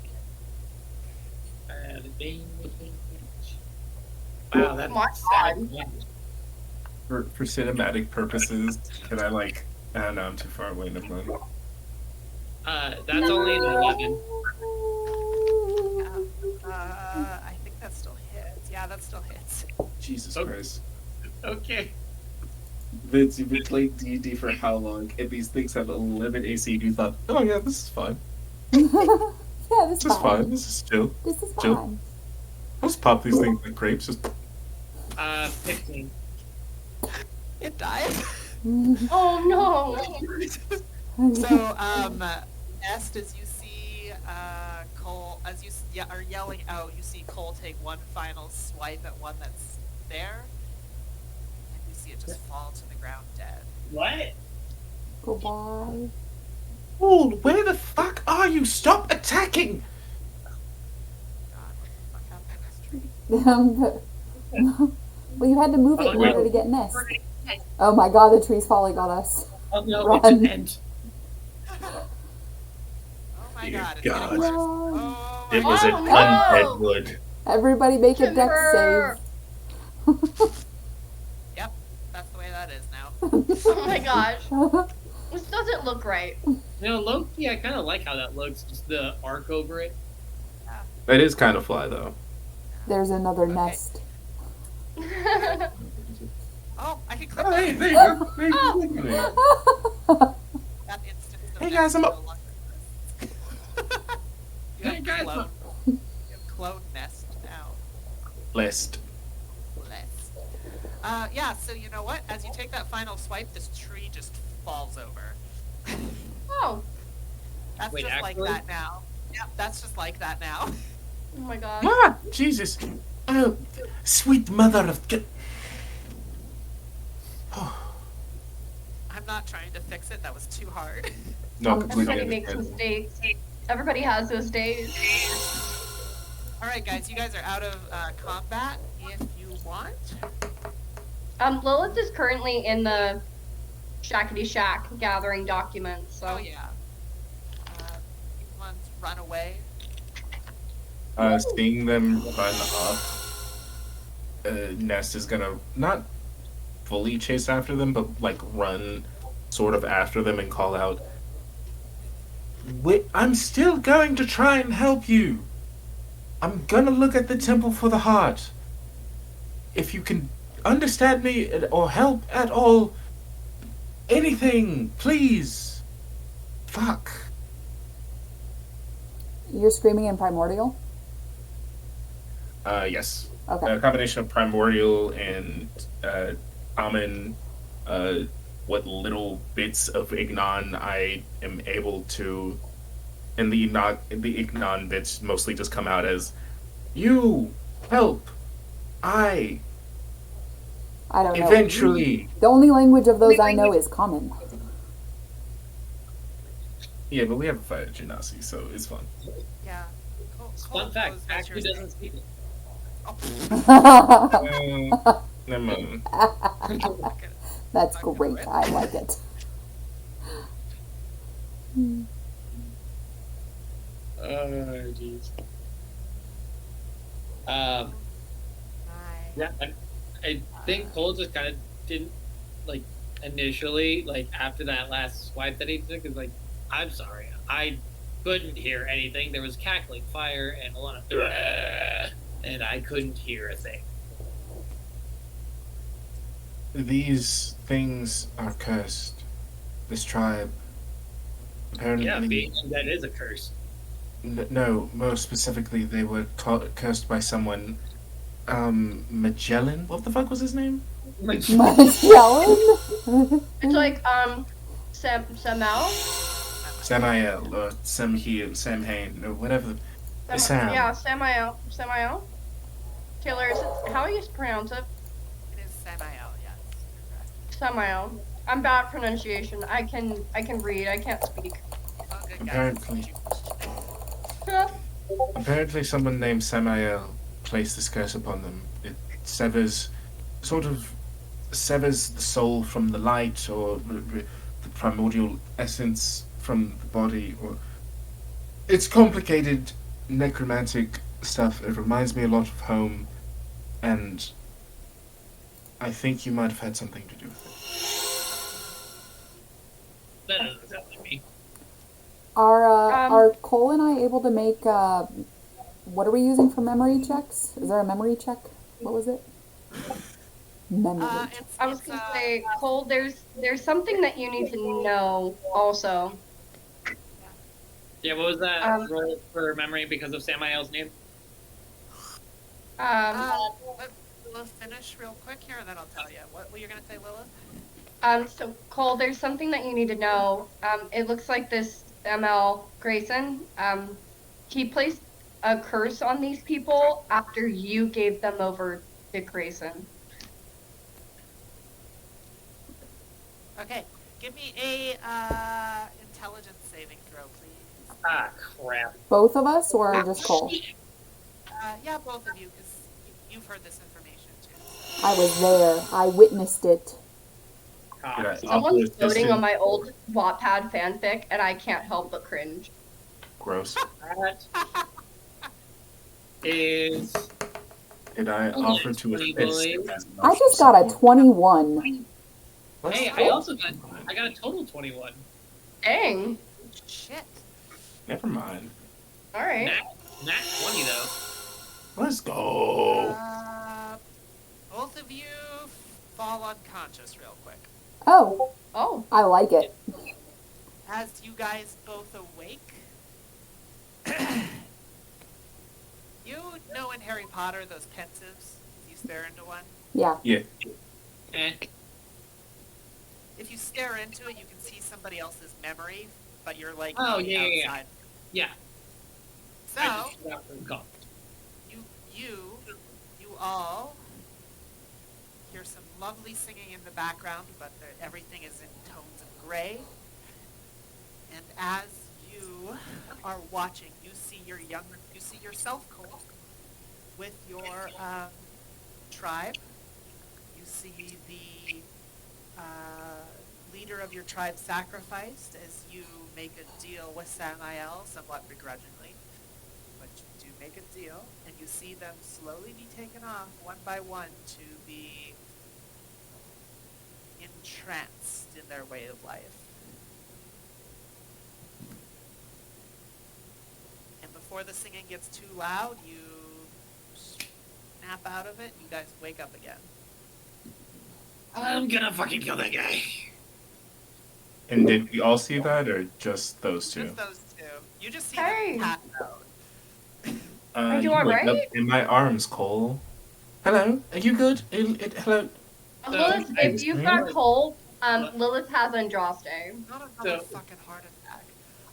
Wow, that's My sad. For cinematic purposes, can I like? I don't know. I'm too far away. Never mind. That's only an 11. I think that still hits. Yeah, that still hits. Jesus Okay. Christ. Okay. Vince, you've been playing D&D for how long? And these things have 11 AC. And you thought, oh yeah, this is fine. Yeah, This is fine. This is chill. This is Chill. fine. I'll just pop these things like grapes. Just 15. It died. Oh no! So, Nest, as you see Cole, as you are yelling out, you see Cole take one final swipe at one that's there, and you see it just fall to the ground dead. What? Goodbye. Paul, where the fuck are you? Stop attacking! God, what the fuck happened to this tree? Well, you had to move it in wait. order to get Nest. Oh my god, the tree's falling on us. Oh no, Run. it's an end. Oh my Dear God! It's God. getting worse. No. Oh my It was Oh, an no. undead wood. Everybody make a dex Timber. save. Yep, that's the way that is now. Oh my gosh. This doesn't look right. You know, low-key, I kind of like how that looks. Just the arc over it. It is kind of fly though. There's another Okay. nest. Oh, I can click Oh, hey, that. there you go. There you go. That instant. Hey, guys, I'm up. You Hey, have guys, clone. You have clone Nest now. Blessed. Blessed. Yeah, so you know what? As you take that final swipe, this tree just falls over. Oh, That's Wait, just actually? like that now. Yep, that's just like that now. oh my gosh. Ah, Jesus. Oh, sweet mother of... Oh, I'm not trying to fix it. That was too hard. no, completely Everybody makes understand. mistakes. Everybody has those days. All right, guys, you guys are out of combat. If you want, Lilith is currently in the Shackety Shack gathering documents, so. oh yeah. You want to run away? Seeing them run up, Nest is gonna not fully chase after them, but like run sort of after them and call out, "Wait, I'm still going to try and help you. I'm gonna look at the temple for the heart. If you can understand me or help at all, anything, please. Fuck." You're screaming in primordial? Yes. Okay. A combination of primordial and common, what little bits of Ignon I am able to, and the Ignon bits mostly just come out as, "You help, I I don't know. eventually." The only language of those I know is common. Yeah, but we have a fight at Genasi, so it's fun. Yeah. Cole Fun fact, knows what actually you're doesn't speak it. Never mind. That's great. I like it. Oh, jeez. Yeah, I think Cole just kind of didn't, like, initially, like, after that last swipe that he took, is like, I'm sorry, I couldn't hear anything. There was cackling fire and a lot of, and I couldn't hear a thing. These things are cursed. This tribe. Apparently, Yeah, being that is a curse. No, more specifically, they were cursed by someone. Magellan? What the fuck was his name? Magellan? It's like, Samel? Samael, or Samhain, or whatever. Sam. Yeah, Samael. Samael? Taylor, is it, how do you pronounce it? It is Samael, yes. You're correct. Samael. I'm bad at pronunciation. I can read, I can't speak. Oh, good guys. Apparently. Apparently, someone named Samael placed this curse upon them. It severs, sort of, severs the soul from the light, or the primordial essence from the body, or it's complicated necromantic stuff. It reminds me a lot of home, and I think you might have had something to do with it. That doesn't sound like me. Are Cole and I able to make what are we using for memory checks? Is there a memory check? What was it? Memory. check. It's, I was it's, gonna say, Cole, there's something that you need to know also. Yeah, what was that Um, roll for memory because of Samael's name? Lilith finish real quick here, and then I'll tell you. What were you gonna say, Lilith? So Cole, there's something that you need to know. It looks like this ML Grayson, he placed a curse on these people after you gave them over to Grayson. Okay, give me a intelligence saving throw, please. Ah, crap. Both of us or just Cole? Yeah, both of you, because you've heard this information too. I was there. I witnessed it. Ah, Yeah. Someone's Awkward, voting on distant. my old Wattpad fanfic, and I can't help but cringe. Gross. that is. Did I Hold offer on, to Tony assist? boy. as an I option just got a support? 21. Hey, I also got. I got a total 21. Dang. Shit. Never mind. All right. Nat 20 though. Let's go. Both of you fall unconscious real quick. Oh, Oh. I like it. As you guys both awake, you know in Harry Potter those pensives, you stare into one. Yeah. Eh. If you stare into it, you can see somebody else's memory, but you're like Oh, on the yeah, yeah, yeah. outside. Yeah. So I just forgot what it's called. you all hear some lovely singing in the background, but everything is in tones of gray. And as you are watching, you see yourself, Cole, with your tribe. You see the leader of your tribe sacrificed as you make a deal with Samael, somewhat begrudgingly. But you do make a deal, and you see them slowly be taken off one by one to be entranced in their way of life. And before the singing gets too loud, you snap out of it, and you guys wake up again. I'm gonna fucking kill that guy. And did we all see that, or just those two? Just those two. You just see Hey. them pass out. Are you wake alright? up in my arms, Cole. Hello, are you good? Hello. Lilith, if you've got Cole, Lilith has Andraste. Not another So- fucking heart attack.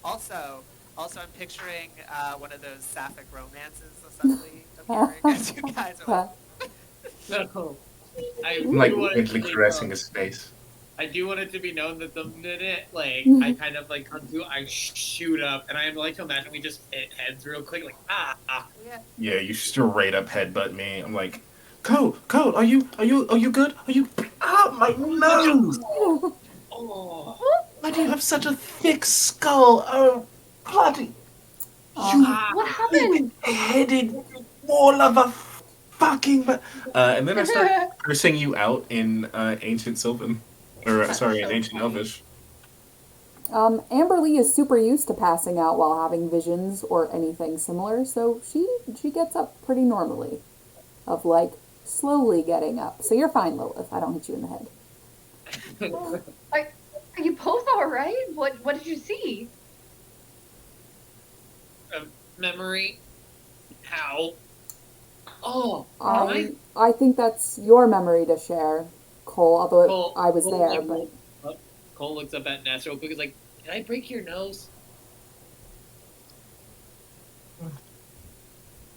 Also, I'm picturing one of those sapphic romances suddenly appearing as you guys are like, No. I I'm like do want it gently to be caressing known- his face. I do want it to be known that the minute, like, Mhm. I kind of, like, come to, I shoot up, and I like to imagine we just hit heads real quick, like, ah. yeah. Yeah, you straight up headbutt me. I'm like, Cole, are you good? Are you? Ah, my nose! Oh. Why do you have such a thick skull? Oh, bloody! You What happened? headed wall of a fucking. And then I start cursing you out in ancient Sylvan, or sorry, in So ancient funny. Elvish. Amberly is super used to passing out while having visions or anything similar, so she gets up pretty normally, of like slowly getting up. So you're fine, Lilith. I don't hit you in the head. Are you both all right? What did you see? Memory. How? Oh. I think that's your memory to share, Cole. Although Cole, I was Cole, there, like, but Cole looks up at Ness real quick. He's like, "Did I break your nose?"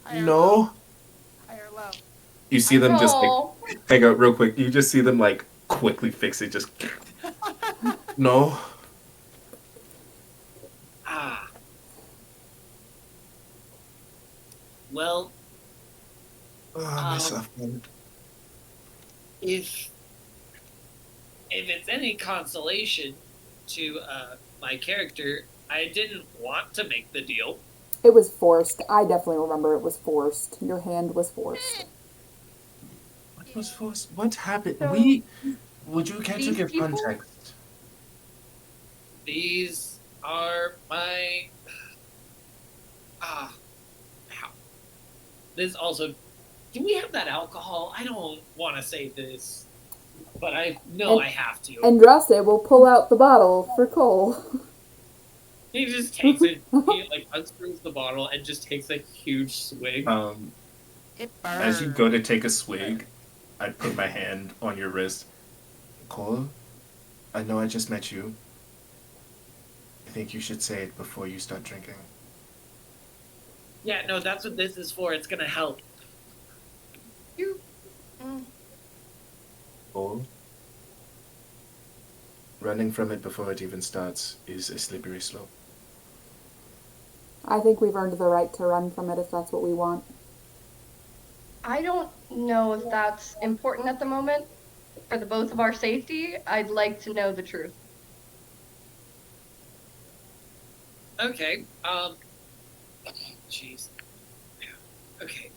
High or No. low? High or low? You see them just like Oh. hang out real quick. You just see them like quickly fix it. Just no. Ah. Well, Oh, my my soft if it's any consolation to my character, I didn't want to make the deal. It was forced. I definitely remember it was forced. Your hand was forced. What was forced? What happened? So, Would you care to these give people? context? These are my ah. How? This also. Do we have that alcohol? I don't want to say this, but I know I have to. Andraste will pull out the bottle for Cole. He just takes it. He like unscrews the bottle and just takes a huge swig. It burns. As you go to take a swig, I put my hand on your wrist. Cole, I know I just met you. I think you should say it before you start drinking. Yeah, no, that's what this is for. It's gonna help. Cole, running from it before it even starts is a slippery slope. I think we've earned the right to run from it if that's what we want. I don't know if that's important at the moment. For the both of our safety, I'd like to know the truth. Okay. Jeez. Okay.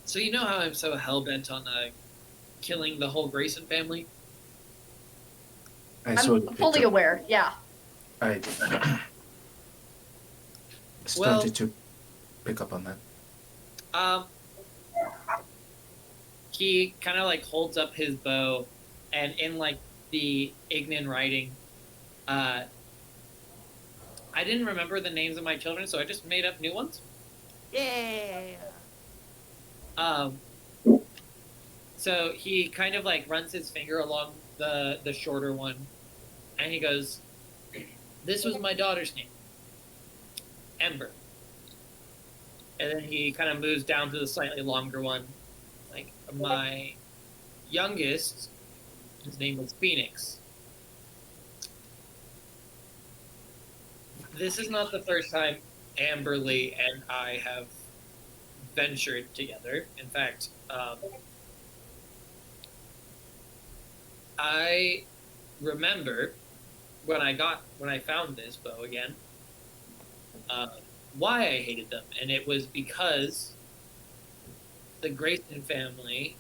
So you know how I'm so hell-bent on killing the whole Grayson family? I sort I'm of fully picked up- aware, yeah. I started to pick up on that. He kind of like holds up his bow, and in like the Ignan writing, I didn't remember the names of my children, so I just made up new ones. Yeah. So he kind of like runs his finger along the shorter one, and he goes, "This was my daughter's name, Ember." And then he kind of moves down to the slightly longer one. Like, my youngest, his name was Phoenix. This is not the first time Amberly and I have ventured together. In fact, I remember when I found this bow again, why I hated them, and it was because the Grayson family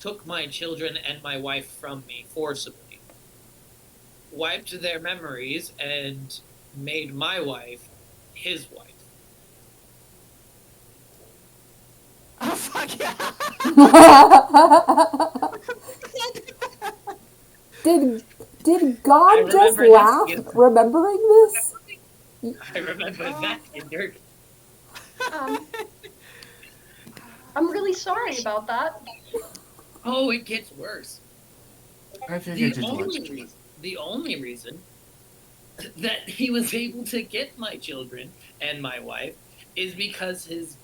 took my children and my wife from me forcibly, wiped their memories, and made my wife his wife. Oh, fuck yeah. Did God I just remember laugh this. remembering this? I remember that, Dirk. I'm really sorry about that. Oh, it gets worse. I figured The it only reason that he was able to get my children and my wife is because his...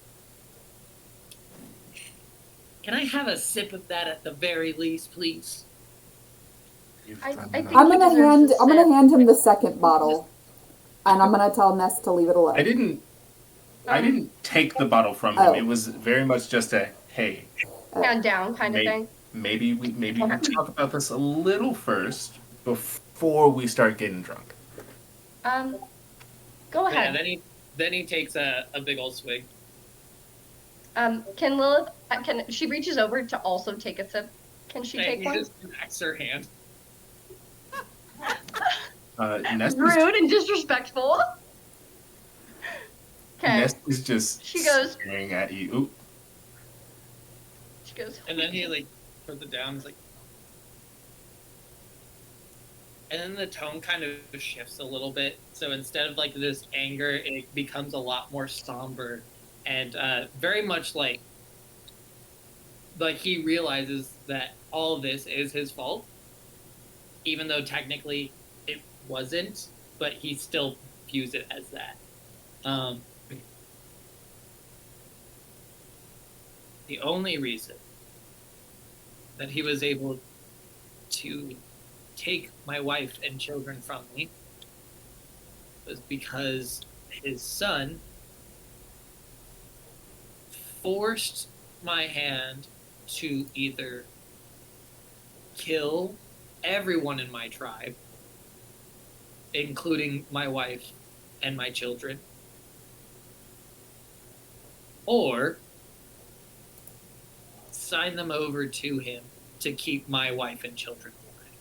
Can I have a sip of that at the very least, please? I think I'm he gonna deserves a sip. hand him the second bottle, and I'm gonna tell Ness to leave it alone. I didn't take the bottle from him. It was very much just a hey. Hand down kind of thing. Maybe we talk about this a little first before we start getting drunk. Go Yeah, ahead. then he takes a big old swig. Can Lilith, she reaches over to also take a sip. Can she And take he one? just smacks her hand. Nest Rude and disrespectful. Okay. Nest is just She goes- staring at you. Oop. She goes, And then he like puts it down. He's like, and then the tone kind of shifts a little bit. So instead of like this anger, it becomes a lot more somber, and very much like he realizes that all of this is his fault, even though technically it wasn't. But he still views it as that. The only reason that he was able to take my wife and children from me was because his son forced my hand to either kill everyone in my tribe, including my wife and my children, or sign them over to him to keep my wife and children alive.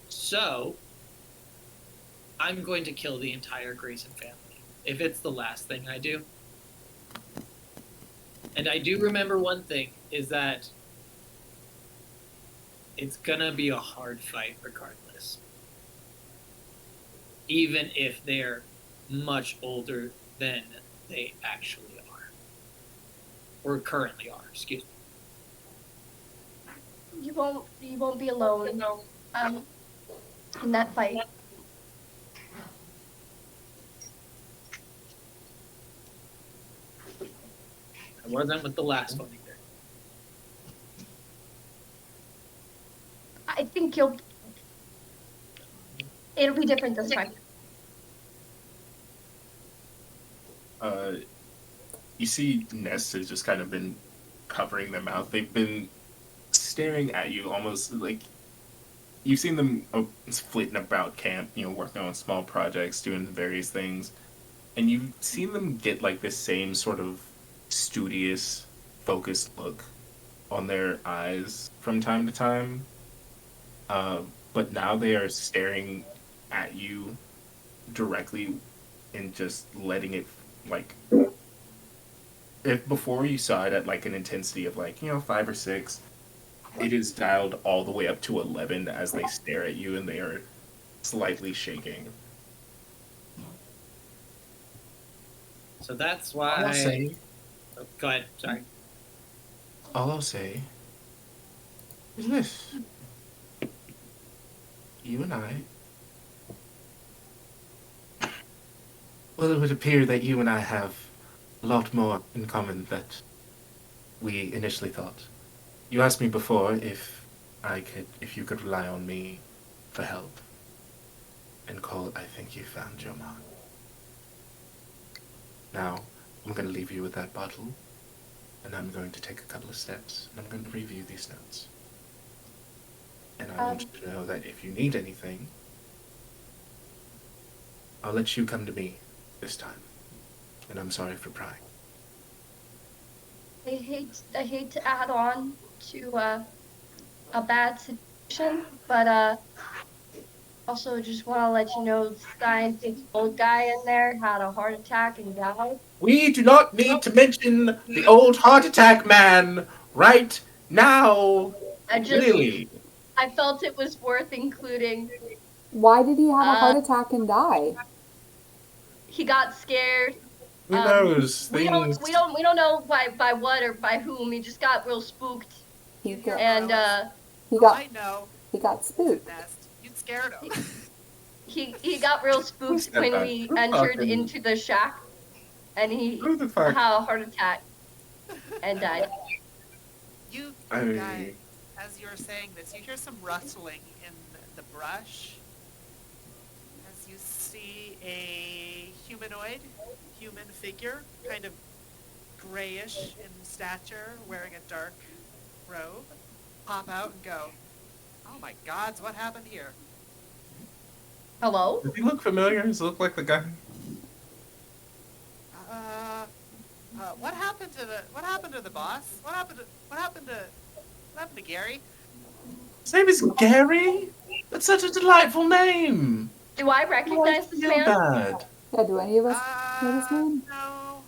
So, I'm going to kill the entire Grayson family, if it's the last thing I do. And I do remember one thing, is that it's gonna be a hard fight regardless. Even if they're much older than they actually are. Or currently are, excuse me. You won't be alone in that fight. I wasn't with the last one either. I think it'll be different this time. You see Nest has just kind of been covering their mouth. They've been staring at you almost like you've seen them flitting about camp, working on small projects, doing various things. And you've seen them get like this same sort of studious, focused look on their eyes from time to time. But now they are staring at you directly and just letting it, like, if before you saw it at like an intensity of like 5 or 6, it is dialed all the way up to 11 as they stare at you, and they are slightly shaking. So that's why. All I'll say, Oh, go ahead. Sorry. all I'll say is this: you and I. Well, it would appear that you and I have a lot more in common than we initially thought. You asked me before if you could rely on me for help. And Cole, I think you found your mark. Now, I'm going to leave you with that bottle, and I'm going to take a couple of steps, and I'm going to review these notes. And I want you to know that if you need anything, I'll let you come to me this time. And I'm sorry for prying. I hate to add on to a bad situation, but also just want to let you know the scientist old guy in there had a heart attack and died. We do not need to mention the old heart attack man right now. Really? I felt it was worth including. Why did he have a heart attack and die? He got scared. Who knows? We don't know by what or by whom. He just got real spooked, He got, and I know. he got spooked. Nest. You scared him. he got real spooked when we entered into the shack, and he Who the fuck? had a heart attack and died. You I- guys, as you were saying this, you hear some rustling in the brush. As you see a human figure, kind of grayish in stature, wearing a dark robe, pop out and go, "Oh my gods, what happened here?" Hello? Does he look familiar? Does he look like the guy? What happened to the boss? What happened to Gary? His name is Gary? That's such a delightful name! Do I recognize this feel man? bad. Yeah, do any of us know this man? No,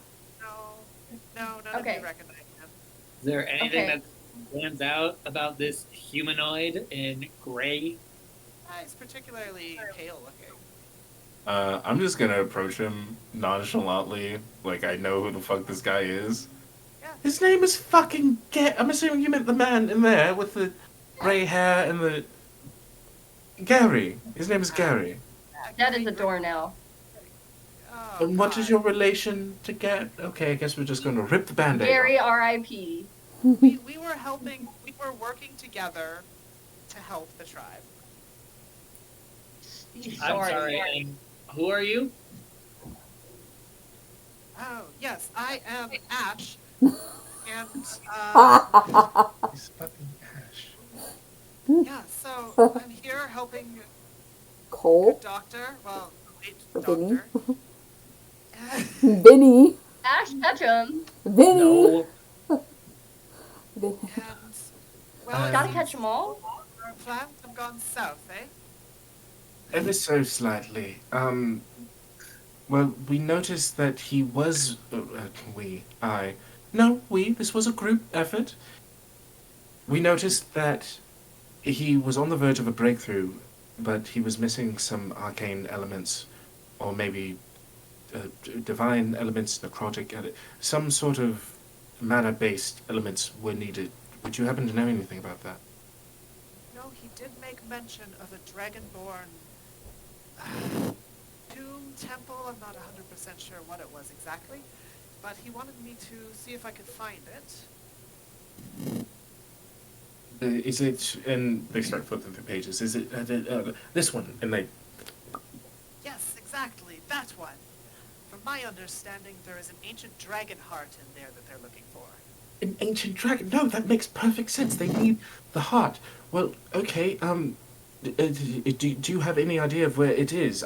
none of Okay. you recognize him. Is there anything Okay. that stands out about this humanoid in gray? He's particularly pale looking. I'm just gonna approach him nonchalantly, like I know who the fuck this guy is. Yeah. His name is fucking I'm assuming you meant the man in there with the grey hair and the... Gary. His name is Gary. That is a door now. Oh, And what God. is your relation to Gary? Okay, I guess we're just gonna rip the band-aid off. Gary R.I.P. We were working together to help the tribe. I'm sorry. And who are you? Oh, yes, I am Ash. And, He's fucking Ash. yeah, so I'm here helping Cole? good doctor, well, late Vinny? doctor. Vinny? Ash Ketchum. Vinny? No. Vin- And, well, it Gotta seems catch 'em all. our plans have gone south, eh? Ever so slightly. Well, we noticed that he was. This was a group effort. We noticed that he was on the verge of a breakthrough, but he was missing some arcane elements, or maybe divine elements, necrotic, some sort of mana-based elements were needed. Would you happen to know anything about that? No, he did make mention of a dragonborn tomb, temple. I'm not 100% sure what it was exactly, but he wanted me to see if I could find it. Is it? And they start flipping through pages. Is it this one? And they. Yes, exactly, that one. From my understanding, there is an ancient dragon heart in there that they're looking for. An ancient dragon? No, that makes perfect sense. They need the heart. Well, okay. Do you have any idea of where it is?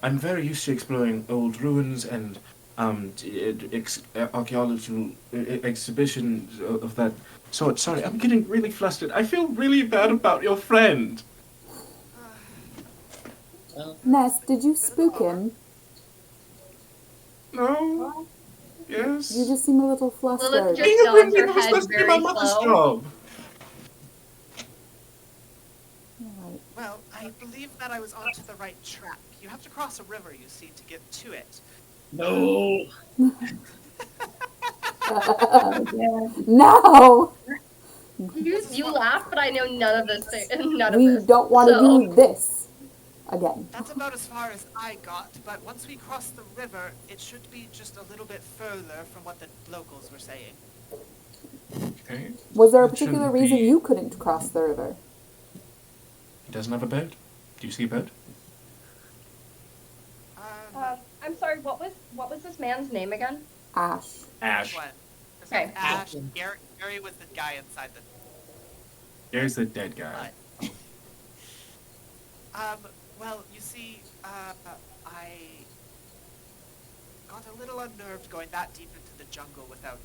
I'm very used to exploring old ruins and archaeological exhibitions of that sort. Sorry, I'm getting really flustered. I feel really bad about your friend. Well, Ness, did you spook him? No. Yes. You just seem a little Lilith flustered. just Being a nods ringleader her was head supposed to be very my mother's slow. job. Alright. Well, I believe that I was onto the right track. You have to cross a river, you see, to get to it. no. No! You laugh, but I know none of this. None We of this. don't want to so- do this again. That's about as far as I got, but once we cross the river, it should be just a little bit further from what the locals were saying. Okay. Was there a That shouldn't particular reason be- you couldn't cross the river? He doesn't have a boat. Do you see a boat? I'm sorry. What was this man's name again? Ash. Ash. What? Okay. Ash. Gary was the guy inside the There's the dead guy. hut. Well, you see, I got a little unnerved going that deep into the jungle without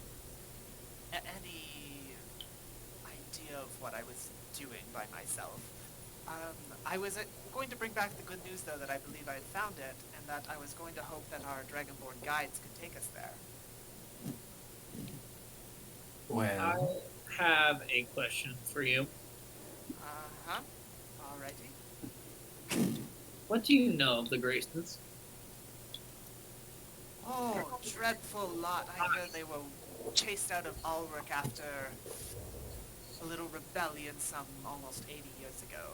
any idea of what I was doing by myself. I was going to bring back the good news, though, that I believe I had found it, and that I was going to hope that our Dragonborn guides could take us there. Well, I have a question for you. Uh-huh. Alrighty. What do you know of the Graysons? Oh, dreadful lot. I heard they were chased out of Ulrich after a little rebellion some almost 80 years ago.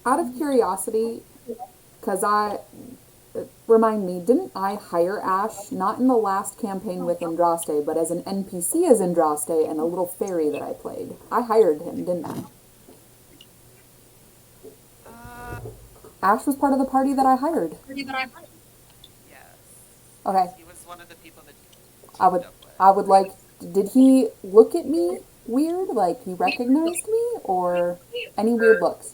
Out of curiosity, because remind me, didn't I hire Ash, not in the last campaign with Andraste, but as an NPC as Andraste and a little fairy that I played? I hired him, didn't I? Ash was part of the party that I hired. Yes. Okay, He was one of the people that I would, teamed up with. I would like, did he look at me weird, like he recognized me, or any weird looks?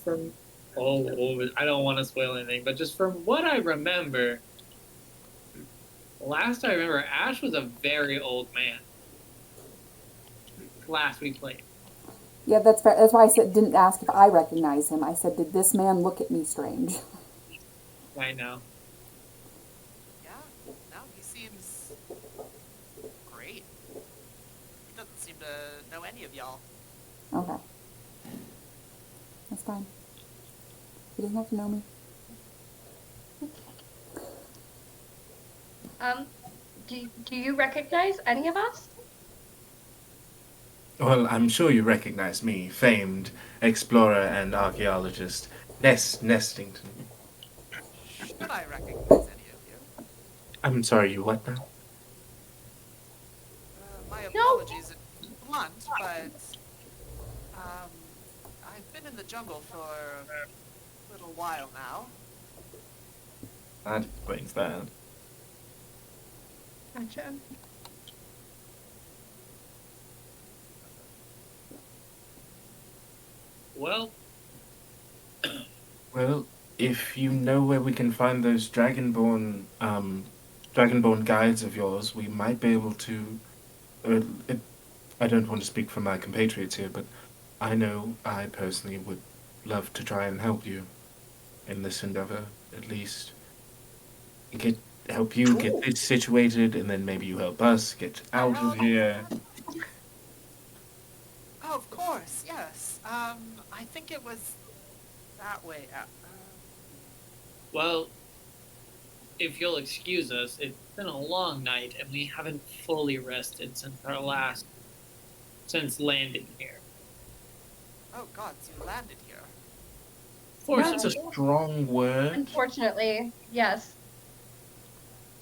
From I don't want to spoil anything, but just from what I remember, last I remember, Ash was a very old man. Last we played. Yeah, that's fair. That's why I said didn't ask if I recognize him. I said, did this man look at me strange? I know. Yeah, no, he seems great. He doesn't seem to know any of y'all. Okay. That's fine. He doesn't have to know me. Do you recognize any of us? well, I'm sure you recognize me, famed explorer and archaeologist Ness Nestington. Should I recognize any of you? I'm sorry, you what now? My No. apologies, blunt, but I've been in the jungle for a little while now. That explains that. Gotcha. Well, Well, if you know where we can find those dragonborn guides of yours, we might be able to. Uh, it, I don't want to speak for my compatriots here, but I know I personally would love to try and help you in this endeavor, at least. Help you get this situated, and then maybe you help us get out of here. Oh, of course, yes. I think it was that way. well, if you'll excuse us, it's been a long night and we haven't fully rested since landing here. Oh, God, so you landed here. That's a Fortunately, strong word. Unfortunately, yes.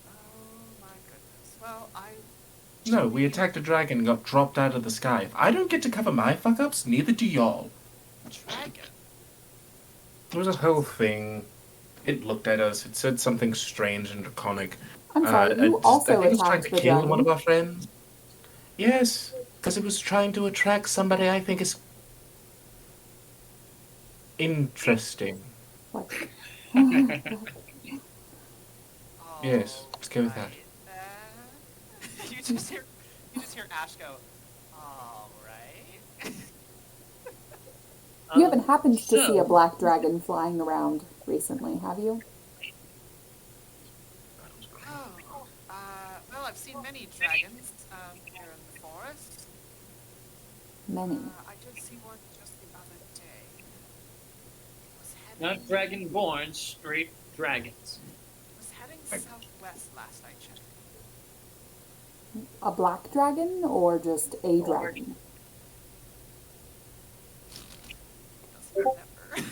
Oh, my goodness. Well, No, we attacked a dragon and got dropped out of the sky. If I don't get to cover my fuck ups, neither do y'all. Dragon? It was a whole thing. It looked at us. It said something strange and draconic. I'm sorry, you I also think it was trying attacked to the kill dragon. one of our friends. Yes, because it was trying to attract somebody I think is interesting. Like, Oh, Yes, let's go with that. right. You just hear Ash go, all right. you haven't happened to see a so, black dragon flying around recently, have you? Oh, well, I've seen many dragons here in the forest. Many. I did see one just the other day. Was not heading, dragonborn, straight dragons. was heading southwest last I checked. A black dragon or just a dragon? Doesn't remember.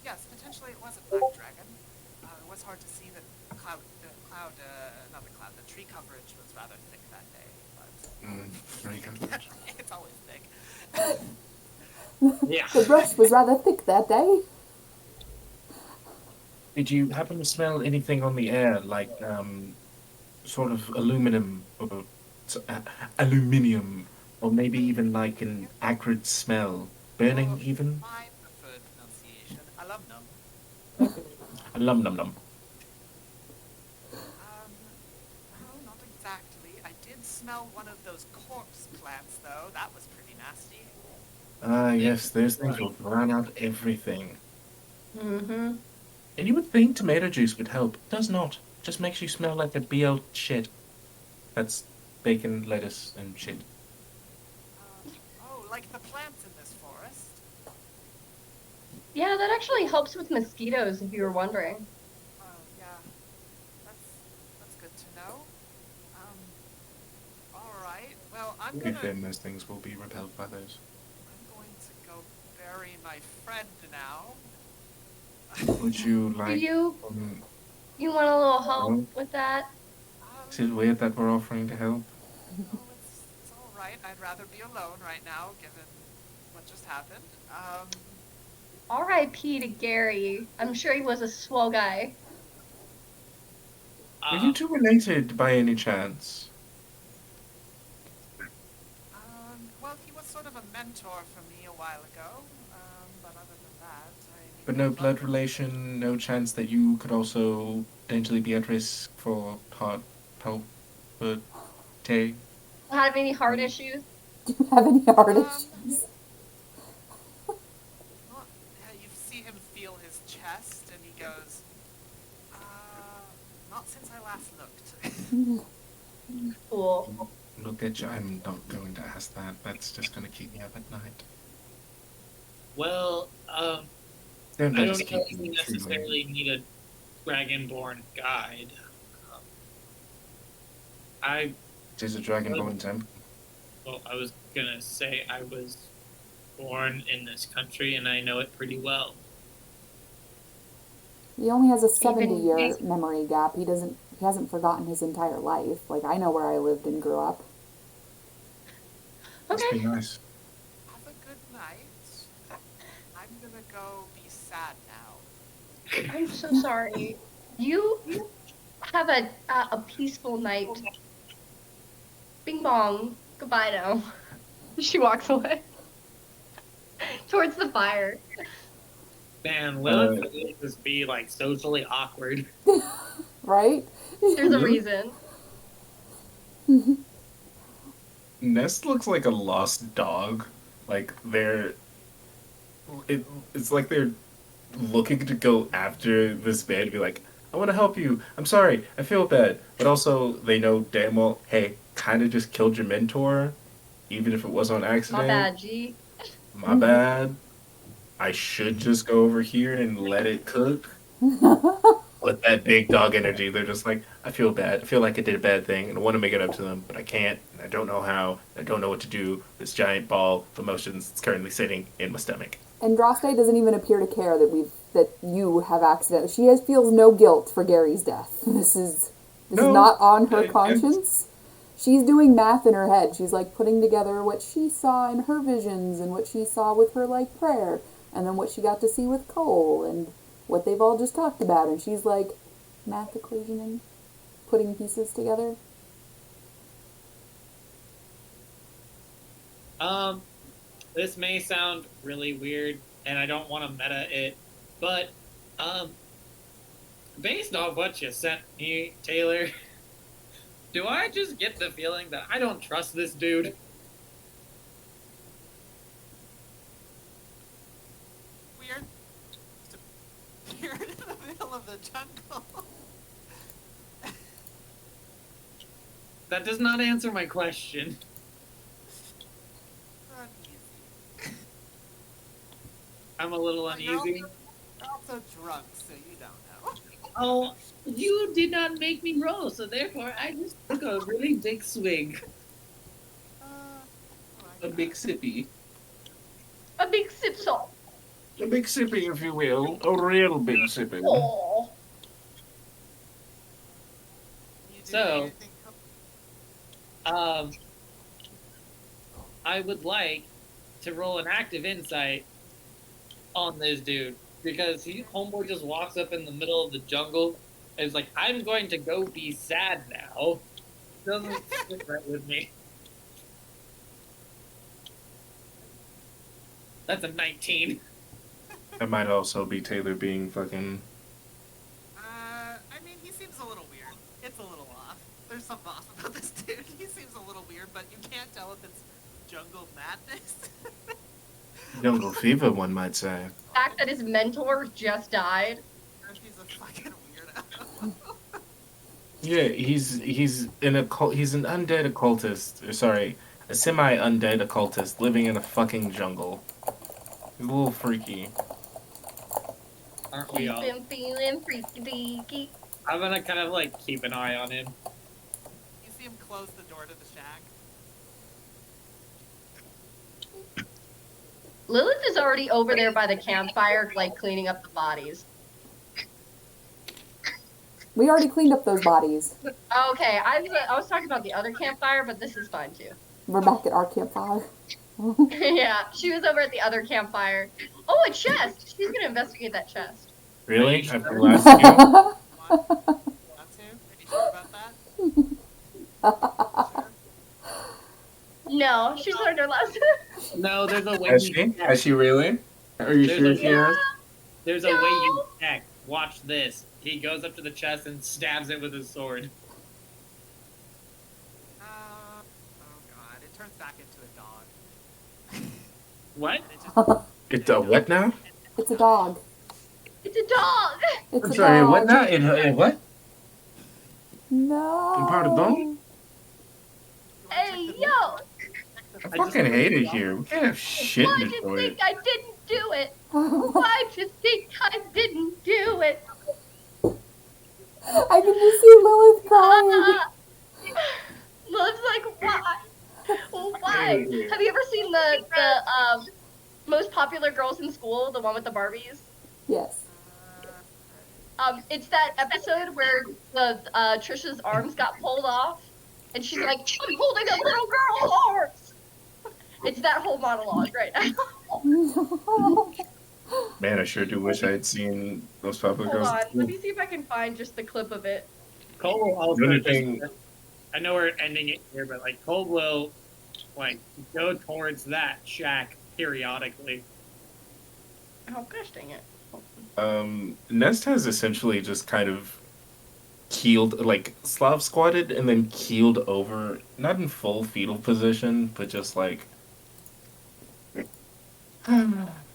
Yes, potentially it was a black dragon. It was hard to see that the tree coverage was rather thick that day, but Very good. it's always thick. Yeah. The brush was rather thick that day. Did you happen to smell anything on the air, like sort of aluminium, or maybe even like an acrid smell, burning even? My preferred pronunciation, alumnum. Lum num num. No, not exactly. I did smell one of those corpse plants, though. That was pretty nasty. Ah, yes, those things will drown out everything. Mm-hmm. And you would think tomato juice would help. It does not. It just makes you smell like a BL shit. That's bacon, lettuce, and shit. Oh, like the plants in this forest. Yeah, that actually helps with mosquitoes, if you were wondering. Yeah. That's good to know. All right. Well, I'm If gonna then those things will be repelled by those. I'm going to go bury my friend now. Would you Do like... you Um, want a little help No. with that? is it weird that we're offering to help? Oh, it's all right. I'd rather be alone right now, given what just happened. R.I.P. to Gary. I'm sure he was a swell guy. Are you two related by any chance? Well, he was sort of a mentor for me a while ago. But other than that, But no blood relation, no chance that you could also potentially be at risk for heart palpitation? Have any heart issues? Do you have any heart Um, issues? You see him feel his chest, and he goes, not since I last looked. Cool. Look at you. I'm not going to ask that. That's just going to keep me up at night. Well, Don't I let don't us know keep if we you truly. necessarily need a dragonborn guide. I It is a dragonborn temple. Well, I was gonna say I was born in this country and I know it pretty well. He only has a Even 70-year memory gap. He hasn't forgotten his entire life. Like, I know where I lived and grew up. Must be Okay. nice. Have a good night. I'm gonna go be sad now. I'm so sorry. You have a peaceful night. Bing bong. Goodbye now. She walks away towards the fire. Man, Lilith would just be like socially awkward. Right? There's a reason. Nest looks like a lost dog. Like it's like they're looking to go after this man to be like, I want to help you. I'm sorry. I feel bad. But also, they know damn well, hey, kind of just killed your mentor, even if it was on accident. My bad, G. My bad. I should just go over here and let it cook. With that big dog energy, they're just like, I feel bad. I feel like I did a bad thing, and I want to make it up to them, but I can't. And I don't know how. I don't know what to do. This giant ball of emotions is currently sitting in my stomach. And Droste doesn't even appear to care that you have accident. She feels no guilt for Gary's death. This is not on her conscience. She's doing math in her head. She's like putting together what she saw in her visions and what she saw with her like prayer, and then what she got to see with Cole and what they've all just talked about. And she's like math equationing, putting pieces together. This may sound really weird, and I don't want to meta it, but, based on what you sent me, Taylor, do I just get the feeling that I don't trust this dude? Weird. You're in the middle of the jungle. That does not answer my question. Uneasy. I'm a little But you're uneasy. also drunk, so you don't know. Oh, you did not make me roll, so therefore I just took a really big swig. A big sippy. A big sip salt. A big sippy, if you will. A real big sippy. Oh. You do So- anything I would like to roll an active insight on this dude because homeboy just walks up in the middle of the jungle and is like, "I'm going to go be sad now." Doesn't sit right with me. That's a 19. That might also be Taylor being fucking. I mean, he seems a little weird. It's a little off. There's something off about this dude. He seems a little weird, but you can't tell if it's jungle madness. Jungle fever, one might say. The fact that his mentor just died. or if he's a fucking weirdo. Yeah, he's an undead occultist. Sorry, a semi-undead occultist living in a fucking jungle. He's a little freaky. Aren't we all? Been feeling freaky deaky. I'm gonna kind of like keep an eye on him. You see him close the door to the shack. Lilith is already over there by the campfire, like cleaning up the bodies. We already cleaned up those bodies. Okay, I was talking about the other campfire, but this is fine too. We're back at our campfire. Yeah, she was over at the other campfire. Oh, a chest! She's gonna investigate that chest. Really? After the last game? Want to? Are you sure about that? No, she's learned her lesson. No, there's a way Has you she? check. Has she really? Are you There's sure a- she has? There's a way you No. check. Watch this. He goes up to the chest and stabs it with his sword. Oh god, it turns back into a dog. What? It just, It's a what now? It's a dog. It's a dog. It's I'm a sorry, dog. what now? In what? No. Pardon? Hey, yo! I fucking hate it here. We can't have shit Why'd in you Detroit. think I didn't do it? Why'd you think I didn't do it? I can just see Lilith crying. Lilith's like, why? Well, why? Have you ever seen the most popular girls in school, the one with the Barbies? Yes. It's that episode where the Trisha's arms got pulled off, and she's like, "I'm holding a little girl's arms." It's that whole monologue right now. Man, I sure do wish I had seen those Puppet Hold Girls. on, let me see if I can find just the clip of it. Cole will also The only just, thing- I know we're ending it here, but like Cole will like go towards that shack periodically. Oh gosh dang it. Nest has essentially just kind of keeled, like Slav squatted and then keeled over, not in full fetal position, but just like,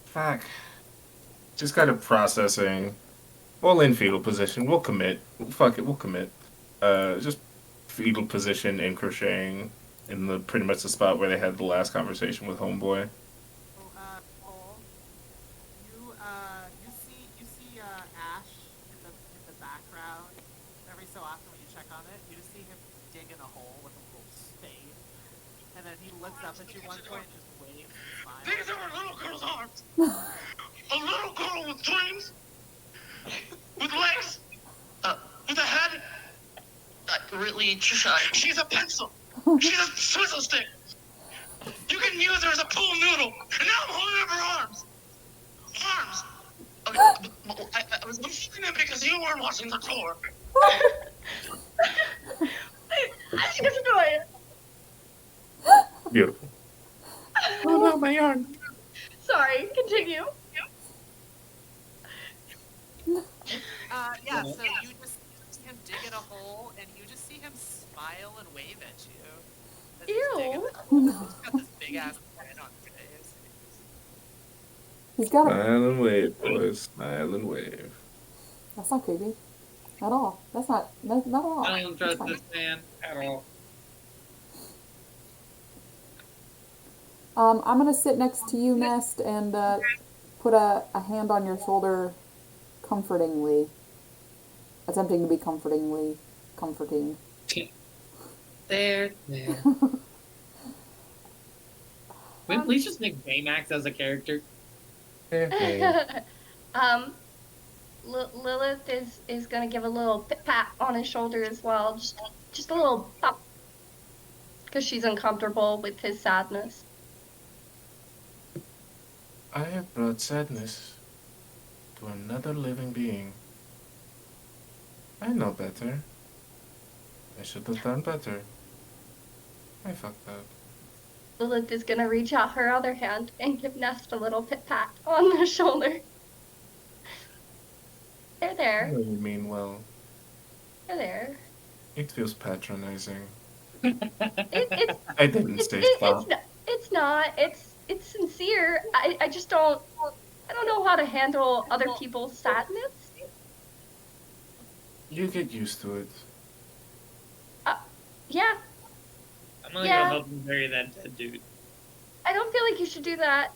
fuck, just kind of processing. Well, in fetal position, we'll commit. Fuck it, we'll commit. Just fetal position and crocheting in the pretty much the spot where they had the last conversation with Homeboy. Cole, you see Ash in the background. Every so often when you check on it, you just see him digging a hole with a little spade, and then he looks up at you one point and just waves and smiles. These are a little girl's arms. A little girl with dreams, with legs, with a head. Really, Trisha, she's a pencil. She's a swizzle stick. You can use her as a pool noodle. And now I'm holding up her arms. Arms. Okay, well, I was looking at it because you weren't watching the tour. I think it's annoying. Beautiful. Oh no, my arm. Sorry, continue. Yeah, so you just see him digging a hole, and you just see him smile and wave at you. As he's digging Ew. the hole. He's got this big ass grin on his face. He's got a. Smile and wave, boys. Smile and wave. That's not creepy. At all. That's not at all. I don't That's trust fine. this man at all. I'm gonna sit next to you, Nest, and put a hand on your shoulder comfortingly. Attempting to be comforting. There. Can we please just make Baymax as a character? Lilith is gonna give a little pat on his shoulder as well, just a little pop, because she's uncomfortable with his sadness. I have brought sadness to another living being. I know better. I should have done better. I fucked up. Lilith is gonna reach out her other hand and give Nest a little pit pat on the shoulder. They're I there. know you mean well. They're there. It feels patronizing. It's I didn't say stop. it's not. It's sincere. I just don't. I don't know how to handle other people's sadness. You get used to it. Yeah, I'm gonna Yeah. go help him bury that dead dude. I don't feel like you should do that.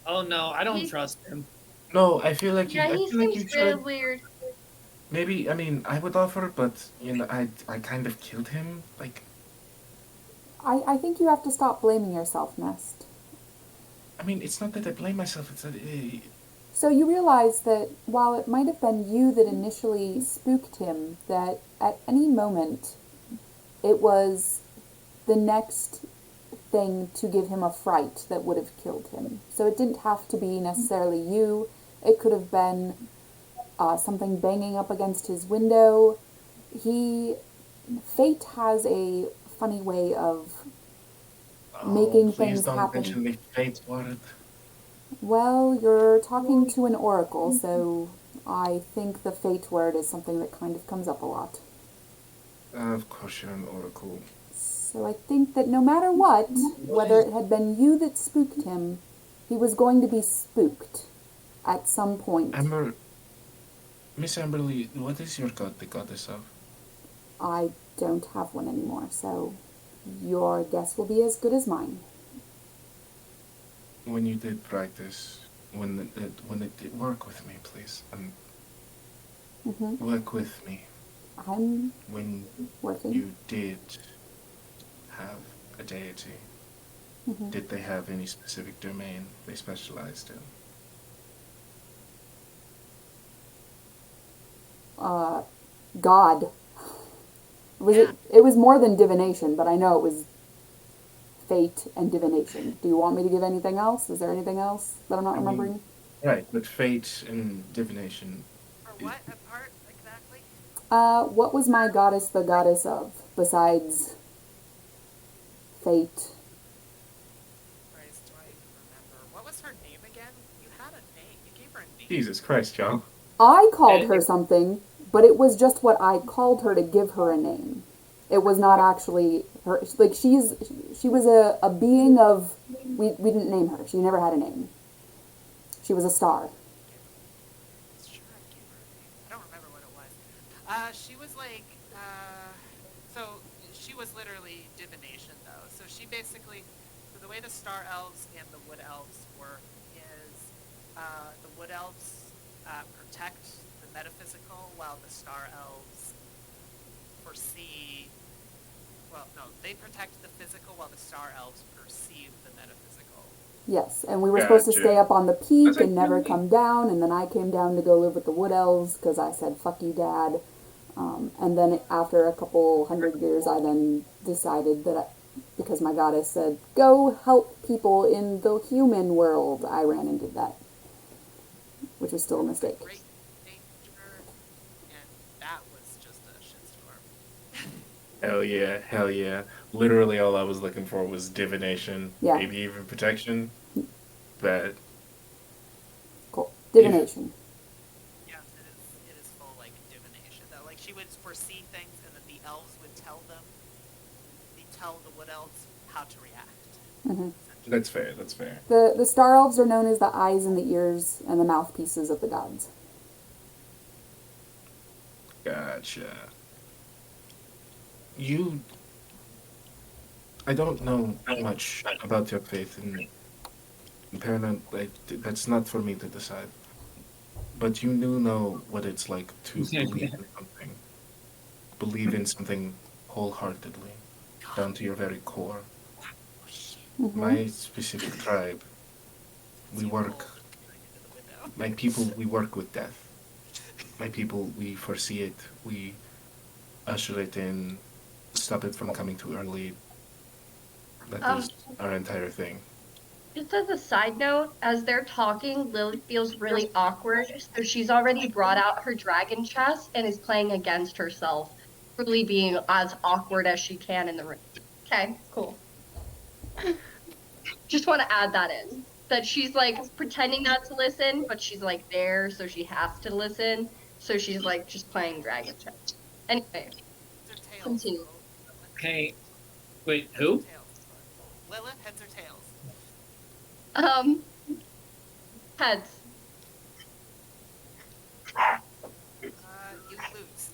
Oh no, I don't He- trust him. No, I feel like Yeah, I he feel like you seems really should. weird. Maybe, I mean, I would offer, but you know, I kind of killed him. Like, I think you have to stop blaming yourself, Nest. I mean, it's not that I blame myself. It's that So you realize that while it might have been you that initially spooked him, that at any moment it was the next thing to give him a fright that would have killed him. So it didn't have to be necessarily you. It could have been something banging up against his window. Fate has a funny way of making please things don't happen. mention the fate word. Well, you're talking to an oracle, so I think the fate word is something that kind of comes up a lot. Of course, you're an oracle. So I think that no matter what, whether it had been you that spooked him, he was going to be spooked at some point. Miss Amberly, what is your god the goddess of? I don't have one anymore, so your guess will be as good as mine. When you did practice, when it did, work with me, please. Work with me. I'm When working. you did have a deity, did they have any specific domain they specialized in? God. It was more than divination, but I know it was fate and divination. Do you want me to give anything else? Is there anything else that I'm not remembering? Right, but fate and divination. Or what apart exactly? What was my goddess the goddess of, besides fate? Christ, do I even remember? What was her name again? You had a name. You gave her a name. Jesus Christ, John. I called her something, but it was just what I called her to give her a name. It was not actually her. Like, she was a being of. We didn't name her. She never had a name. She was a star. Sure, I gave her a name. I don't remember what it was. She was like, so she was literally divination though. So she basically, so the way the star elves and the wood elves work is, the wood elves protect the metaphysical while the star elves foresee. Well, no, they protect the physical while the star elves perceive the metaphysical. Yes, and we were supposed to Gotcha. stay up on the peak That's like and never really- come down, and then I came down to go live with the wood elves because I said, fuck you, Dad. And then after a couple hundred years, I then decided that, because my goddess said, go help people in the human world, I ran and did that, which was still a mistake. Great danger, and that was just a shitstorm. Hell yeah. Literally all I was looking for was divination, Yeah. maybe even protection. But Cool. Divination. Yes, it is full like divination though. Like she would foresee things and then the elves would tell the wood elves how to react. that's fair, that's fair. The star elves are known as the eyes and the ears and the mouthpieces of the gods. Gotcha. I don't know much about your faith, and apparently that's not for me to decide. But you do know what it's like to believe in something. Believe in something wholeheartedly, down to your very core. My specific tribe, we work, my people, we work with death. My people, we foresee it, we usher it in, stop it from coming too early. That is our entire thing. Just as a side note, as they're talking, Lily feels really awkward, so she's already brought out her dragon chest and is playing against herself, really being as awkward as she can in the room. Okay, cool. Just want to add that in. That she's like pretending not to listen, but she's like there, so she has to listen. So she's like just playing dragon chest. Anyway, Heads or tails? Continue. Okay. Wait, who? Tails. Lilith, heads or tails? heads. You lose.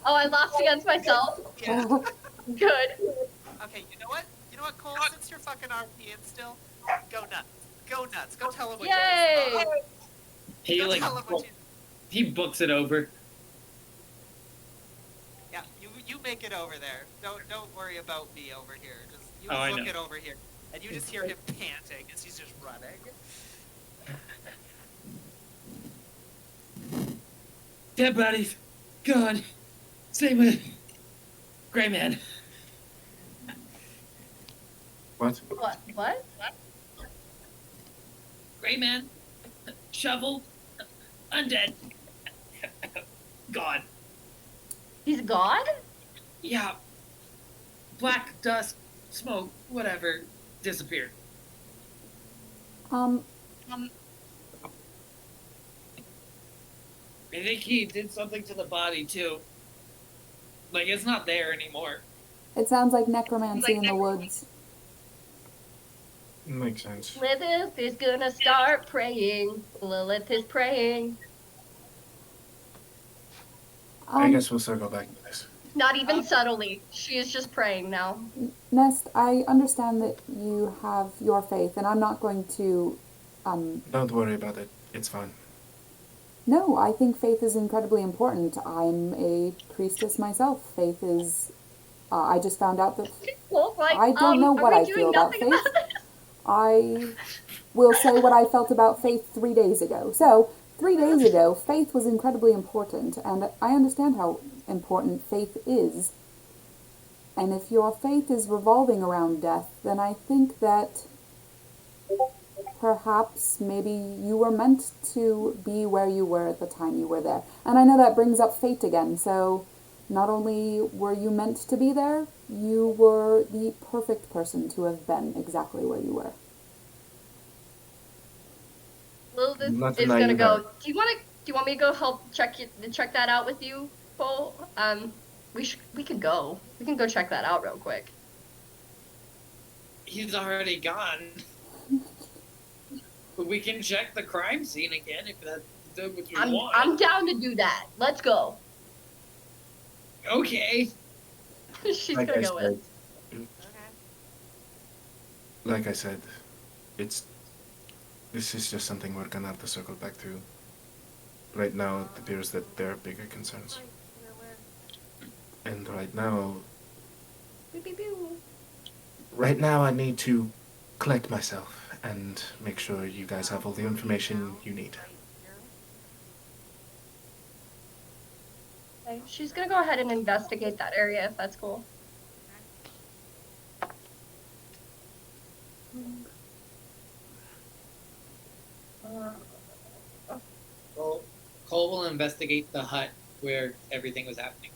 Oh, I lost against myself. Yeah. Good. Okay, you know what? You know what, Cole? Since you're fucking RPing still, go nuts. Go nuts. Go tell him what Yay! you He Go like tell him what you he books it over. Yeah, you make it over there. Don't worry about me over here. Just you Oh, I book know. it over here. And you just hear him panting as he's just running. Dead bodies. Gone. Same with Gray Man. What? What? Gray Man. Shovel. Undead. Gone. He's gone? Yeah. Black dust, smoke, whatever, disappeared. I think he did something to the body too. Like it's not there anymore. It sounds like necromancy in the woods. Makes sense. Lilith is gonna start praying. Lilith is praying. I guess we'll circle back to this. Not even subtly. She is just praying now. Nest, I understand that you have your faith, and I'm not going to. Don't worry about it. It's fine. No, I think faith is incredibly important. I'm a priestess myself. Faith is. I just found out that Well, like, I don't know are what we I doing feel about nothing faith. I will say what I felt about faith 3 days ago. So, 3 days ago, faith was incredibly important, and I understand how important faith is. And if your faith is revolving around death, then I think that perhaps maybe you were meant to be where you were at the time you were there. And I know that brings up fate again, so not only were you meant to be there, you were the perfect person to have been exactly where you were. Lilith Not is denying gonna go. that. Do you want me to go help check that out with you, Cole? We can go. We can go check that out real quick. He's already gone. But we can check the crime scene again if that's what you want. I'm down to do that. Let's go. Okay. She's Like gonna I go with. said, like I said, this is just something we're gonna have to circle back to. Right now, it appears that there are bigger concerns. And right now, Pew, pew, pew. I need to collect myself and make sure you guys have all the information you need. Okay, she's gonna go ahead and investigate that area if that's cool. Well, Cole will investigate the hut where everything was happening.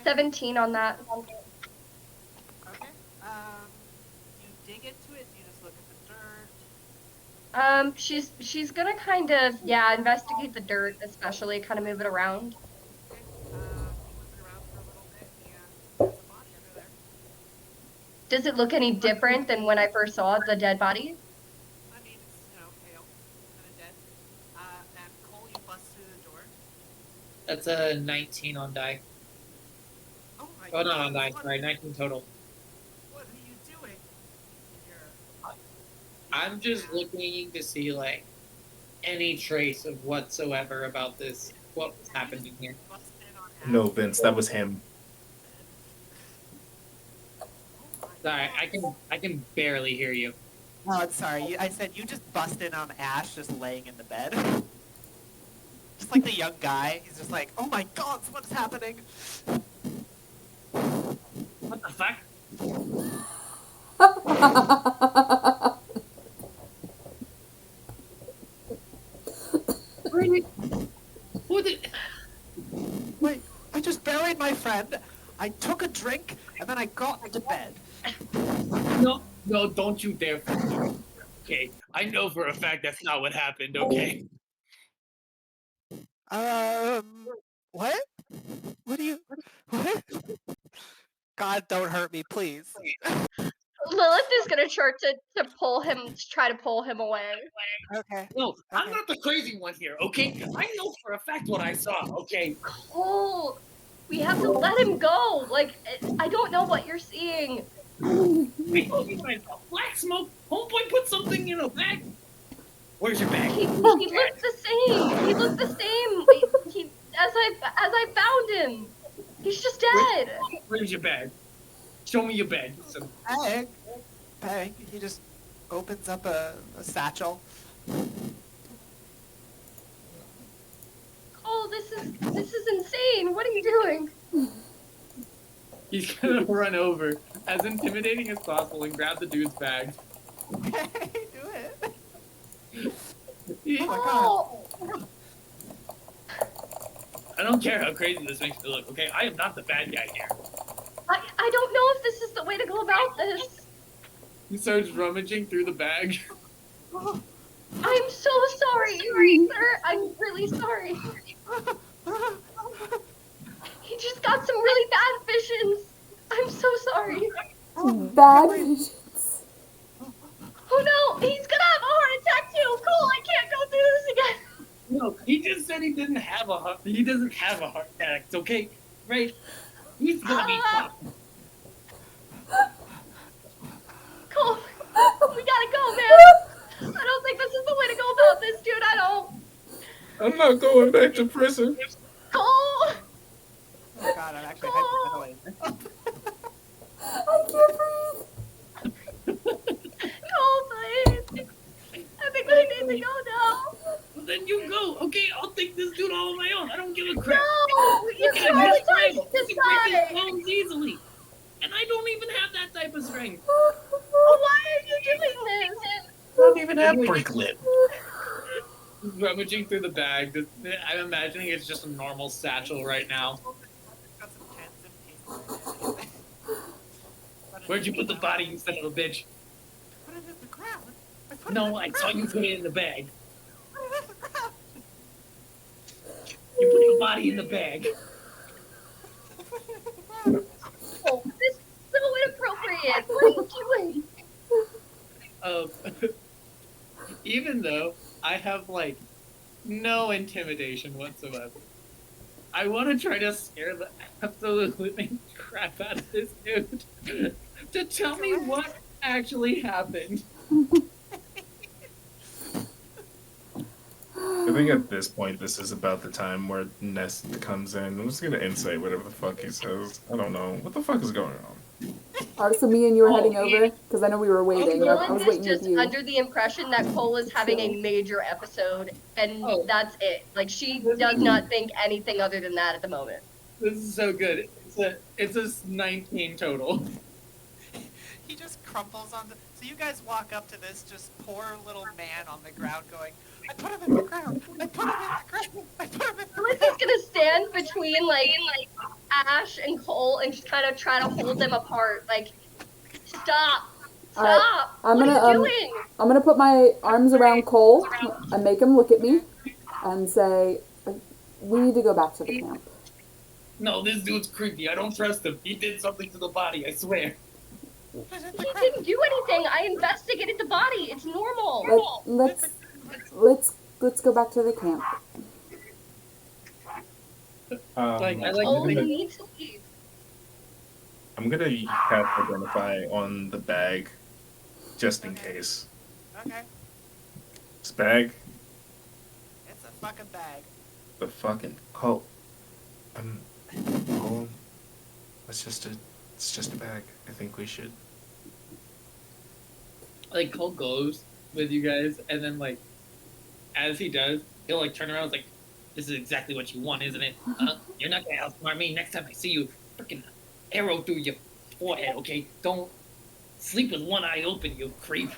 17 on that. Okay. You dig into it. You just look at the dirt. She's gonna kind of investigate the dirt, especially kind of move it around. Okay. You move it around for a little bit, and there's a body under there. Does it look any different than when I first saw the dead body? I mean, it's pale, kind of dead. And Cole, you bust through the door. That's a 19 on die. Oh my Oh, not on God, die, what- sorry, 19 total. What are you doing? You're I'm just looking to see, like, any trace of whatsoever about this, what was happening here. busted on No, acid. Vince, that was him. Oh my Sorry, God. I can barely hear you. Oh, I'm sorry. I said you just busted on Ash just laying in the bed. Just like the young guy. He's just like, oh my God, what's happening? What the fuck? Really? What the... Wait, I just buried my friend. I took a drink and then I got into bed. No, don't you dare. Okay, I know for a fact that's not what happened, okay? What? What do you? What? God, don't hurt me, please. Lilith is gonna try to pull him away. Okay. No, I'm Okay. not the crazy one here, okay? I know for a fact what I saw, okay? Cole, we have to let him go. Like, I don't know what you're seeing. I told you guys about black smoke. Homeboy put something in a bag. Where's your bag? He looked the same. He looked the same. He as I found him. He's just dead. Where's your bag? Show me your bag. So, Bang. He just opens up a satchel. Cole, this is insane. What are you doing? he's gonna run over as intimidating as possible and grab the dude's bag. Okay, do it. He- Oh my God. Oh, I don't care how crazy this makes me look, okay? I am not the bad guy here. I don't know if this is the way to go about this. He starts rummaging through the bag. I'm so sorry, sir. I'm really sorry. He just got some really bad visions. I'm so sorry. Bad visions. Oh no, he's gonna have a heart attack too. Cole, I can't go through this again. No, he just said he doesn't have a heart. He doesn't have a heart attack, okay? Right? He's gonna be fine. Cole, we gotta go, man. I don't think this is the way to go about this, dude. I don't. I'm not going back to prison. Cole! Oh God, I'm actually hyperventilating. I can't breathe. Cole, please. I think we need to go now. Well, then you go, okay? make this dude all on my own. I don't give a crap. No, you Look at him, he's traumatized strength. this He can break guy. his bones easily. And I don't even have that type of strength. Why are you doing this? I don't even have brick lip. Rummaging through the bag. I'm imagining it's just a normal satchel right now. Got some pens and paper. Where'd you put the body, you son of a bitch? Put it in the ground. I put it in No, the I saw ground. you put it in the bag. Put it in the ground. You put the body in the bag. Oh, this is so inappropriate. What are you doing? Even though I have like no intimidation whatsoever, I want to try to scare the absolute living crap out of this dude to tell me what actually happened. I think at this point, this is about the time where Nest comes in. I'm just gonna insight whatever the fuck he says. I don't know. What the fuck is going on? Alright, so me and you were heading over? Because I know we were waiting. I was Dylan is waiting just with you. under the impression that Cole is having a major episode, and Oh. that's it. Like, she does not think anything other than that at the moment. This is so good. It's a 19 total. He just crumples on the. So you guys walk up to this just poor little man on the ground going, I put him in the ground. I put him in the ground. I put him in the Melissa's ground. gonna stand between, like Ash and Cole and just kind of try to hold them apart. Like, stop! Alright, Stop! I'm What gonna, are you doing? I'm gonna put my arms around Cole and make him look at me and say, we need to go back to the camp. No, this dude's creepy. I don't trust him. He did something to the body, I swear. Put it in the He ground. didn't do anything. I investigated the body. It's normal. Let's go back to the camp. Like, I like Oh, to we think need to leave. I'm gonna cast Identify on the bag, just in case. Okay. This bag, It's a fucking bag. the fucking cult. Oh, it's just a bag. I think we should. like Cole goes with you guys, and then like as he does, he'll like turn around and is like, "This is exactly what you want, isn't it? You're not gonna outsmart me. Next time I see you, freaking arrow through your forehead, okay? Don't sleep with one eye open, you creep."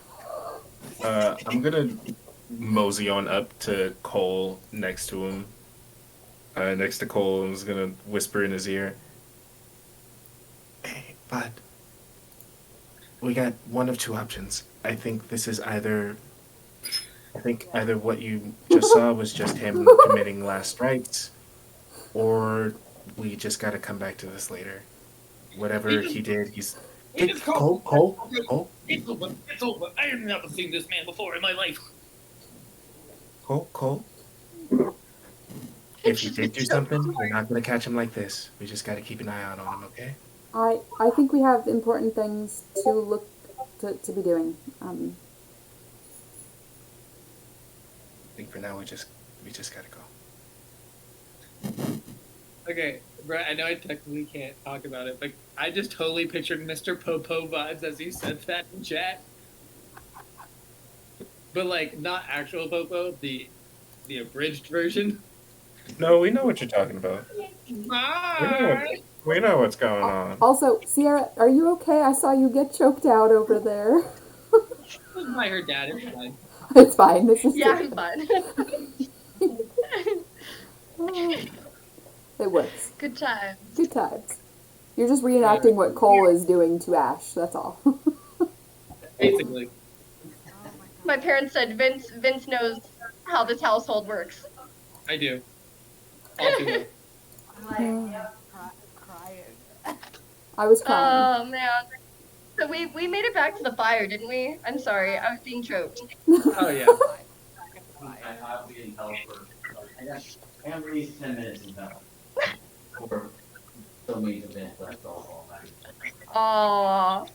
I'm gonna mosey on up to Cole next to him. Next to Cole, and was gonna whisper in his ear. Hey, bud. We got one of two options. I think either what you just saw was just him committing last rites, or we just gotta come back to this later. Whatever he did, he's. He just Cole. It's over. It's over. I have never seen this man before in my life. Cole. If he did do something, we're not gonna catch him like this. We just gotta keep an eye out on him, okay? I think we have important things to be doing. I think for now we just gotta go. Okay, Brett, I know I technically can't talk about it, but I just totally pictured Mr. Popo vibes as you said that in chat. But like, not actual Popo, the abridged version. No, we know what you're talking about. Bye. We know what's going on. Also, Sierra, are you okay? I saw you get choked out over there. By her dad, it's fine. It's fine. This is Yeah, I'm fine. It works. Good time. Good times. You're just reenacting what Cole is doing to Ash. That's all. Basically. Oh my god. My parents said Vince knows how this household works. I do. All too well. Crying. I was crying. Oh man. So we made it back to the fire, didn't we? I'm sorry, I was being choked. Oh yeah. We didn't tell for, I guess, at least 10 minutes in total. For so many events left all night. Aww.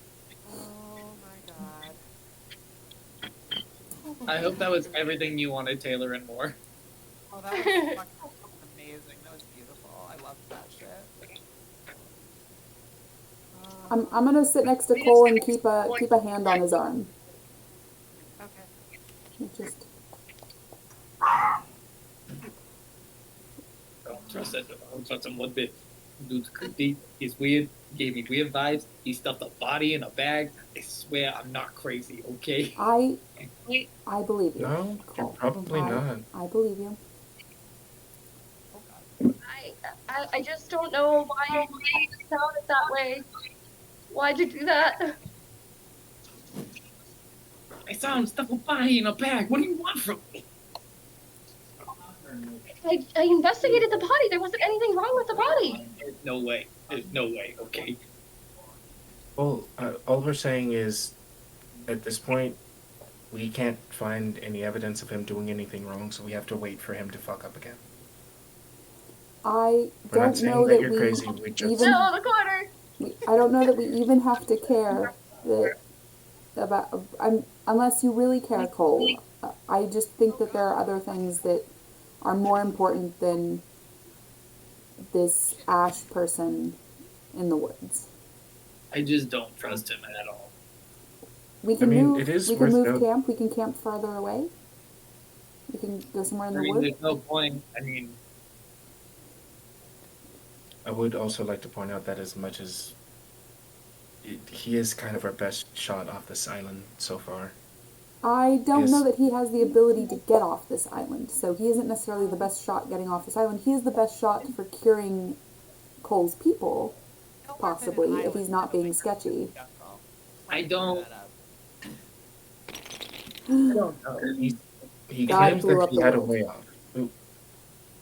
Oh my god. I hope that was everything you wanted, Taylor, and more. Oh, that was fucking amazing. That was beautiful. I loved that shit. I'm gonna sit next to Cole and keep a hand on his arm. Okay. Just trust that. I don't trust him one bit. Dude's creepy. He's weird. He gave me weird vibes. He stuffed a body in a bag. I swear I'm not crazy, okay? I believe you. No, you're Cole. probably not. I believe you. I just don't know why you sounded that way. Why'd you do that? I saw him stuff a body in a bag. What do you want from me? I investigated the body. There wasn't anything wrong with the body. There's no way. There's no way, okay? Well, all we're saying is, at this point, we can't find any evidence of him doing anything wrong, so we have to wait for him to fuck up again. I We're not don't saying know that that you're we crazy, we just... even. No, the corner. I don't know that we even have to care about. Unless you really care, Cole. I just think that there are other things that are more important than this Ash person in the woods. I just don't trust him at all. We can mean, move. it is We can worth move note- camp. We can camp farther away. We can go somewhere in I the mean, woods. there's no point. I mean, I would also like to point out that as much as he is kind of our best shot off this island so far. I don't Yes. know that he has the ability to get off this island, so he isn't necessarily the best shot getting off this island. He is the best shot for curing Cole's people, possibly, if he's not being sketchy. I don't. I don't know. He God claims blew that up he the had a world. way off. Ooh,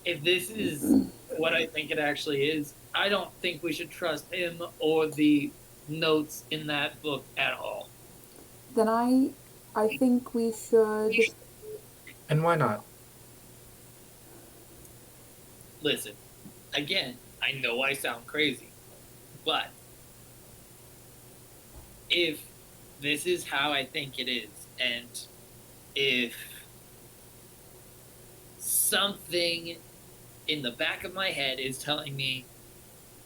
If this is what I think it actually is, I don't think we should trust him or the notes in that book at all. Then I think we should. and why not? Listen, again, I know I sound crazy, but if this is how I think it is, and if something in the back of my head is telling me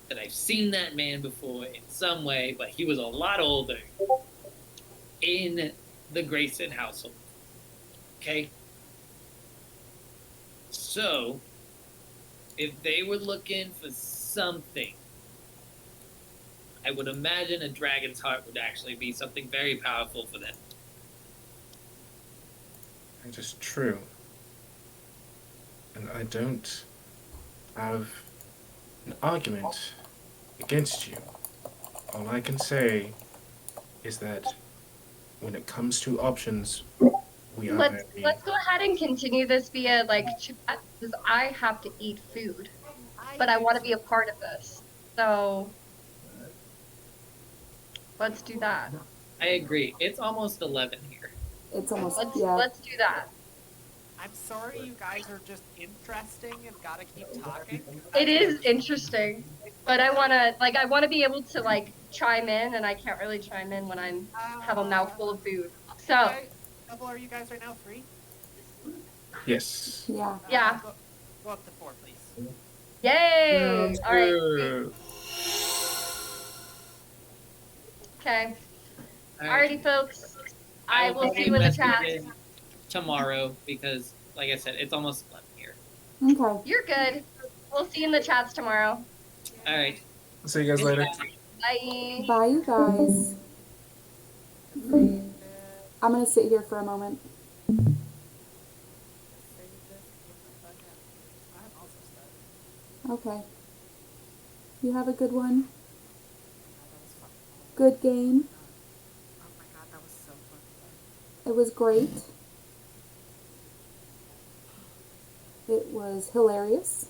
that I've seen that man before in some way, but he was a lot older in the Grayson household. Okay? So, if they were looking for something, I would imagine a dragon's heart would actually be something very powerful for them. It is true. And I don't have an argument against you. All I can say is that when it comes to options, we are Let's very... go ahead and continue this via chat, because I have to eat food, but I want to be a part of this. So let's do that. I agree. It's almost 11 here. It's almost Let's do that. I'm sorry you guys are just interesting and gotta keep talking. It is interesting, but I want to be able to chime in, and I can't really chime in when I'm have a mouthful of food. So Okay. Double, are you guys right now free? Yes. Yeah. Yeah. Go up to 4, please. Yay! All right. Okay. Alrighty, folks. I will see you in the chat. Tomorrow, because, like I said, it's almost 11 here. Okay. You're good. We'll see you in the chats tomorrow. All right. See you guys later. Bye. Bye, you guys. I'm gonna sit here for a moment. Okay. You have a good one. Good game. Oh my god, that was so fun. It was great. It was hilarious.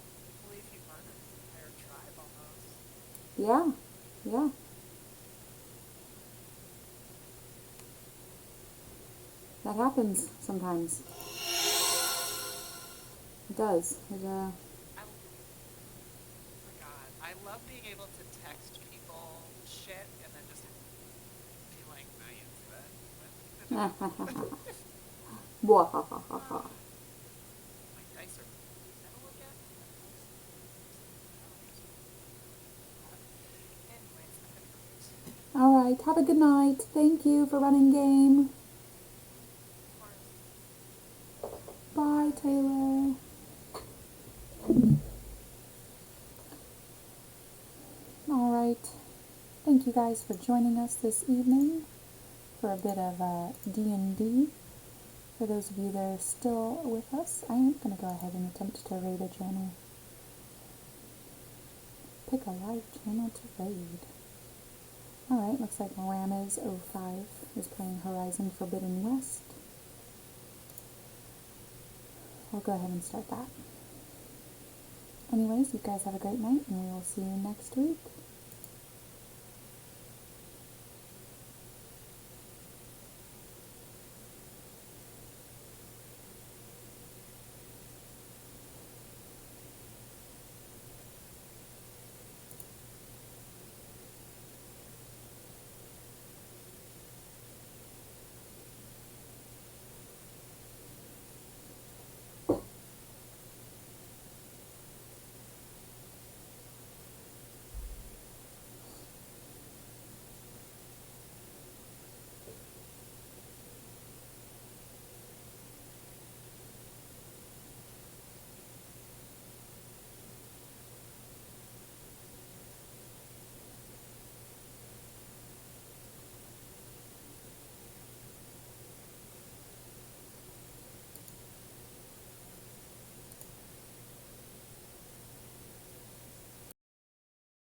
I believe you murdered an entire tribe almost. Yeah. Yeah. That happens sometimes. It does. Oh my god, I love being able to text people shit and then just be like, I into it. Bwahahaha. My dice are settle again? Anyways, I'm gonna go eat. Alright, have a good night. Thank you for running game. Of course. Taylor. Alright. Thank you guys for joining us this evening for a bit of D&D. For those of you that are still with us, I am going to go ahead and attempt to raid a channel. Pick a live channel to raid. Alright, looks like Ramaz05 is playing Horizon Forbidden West. I'll go ahead and start that. Anyways, you guys have a great night, and we will see you next week.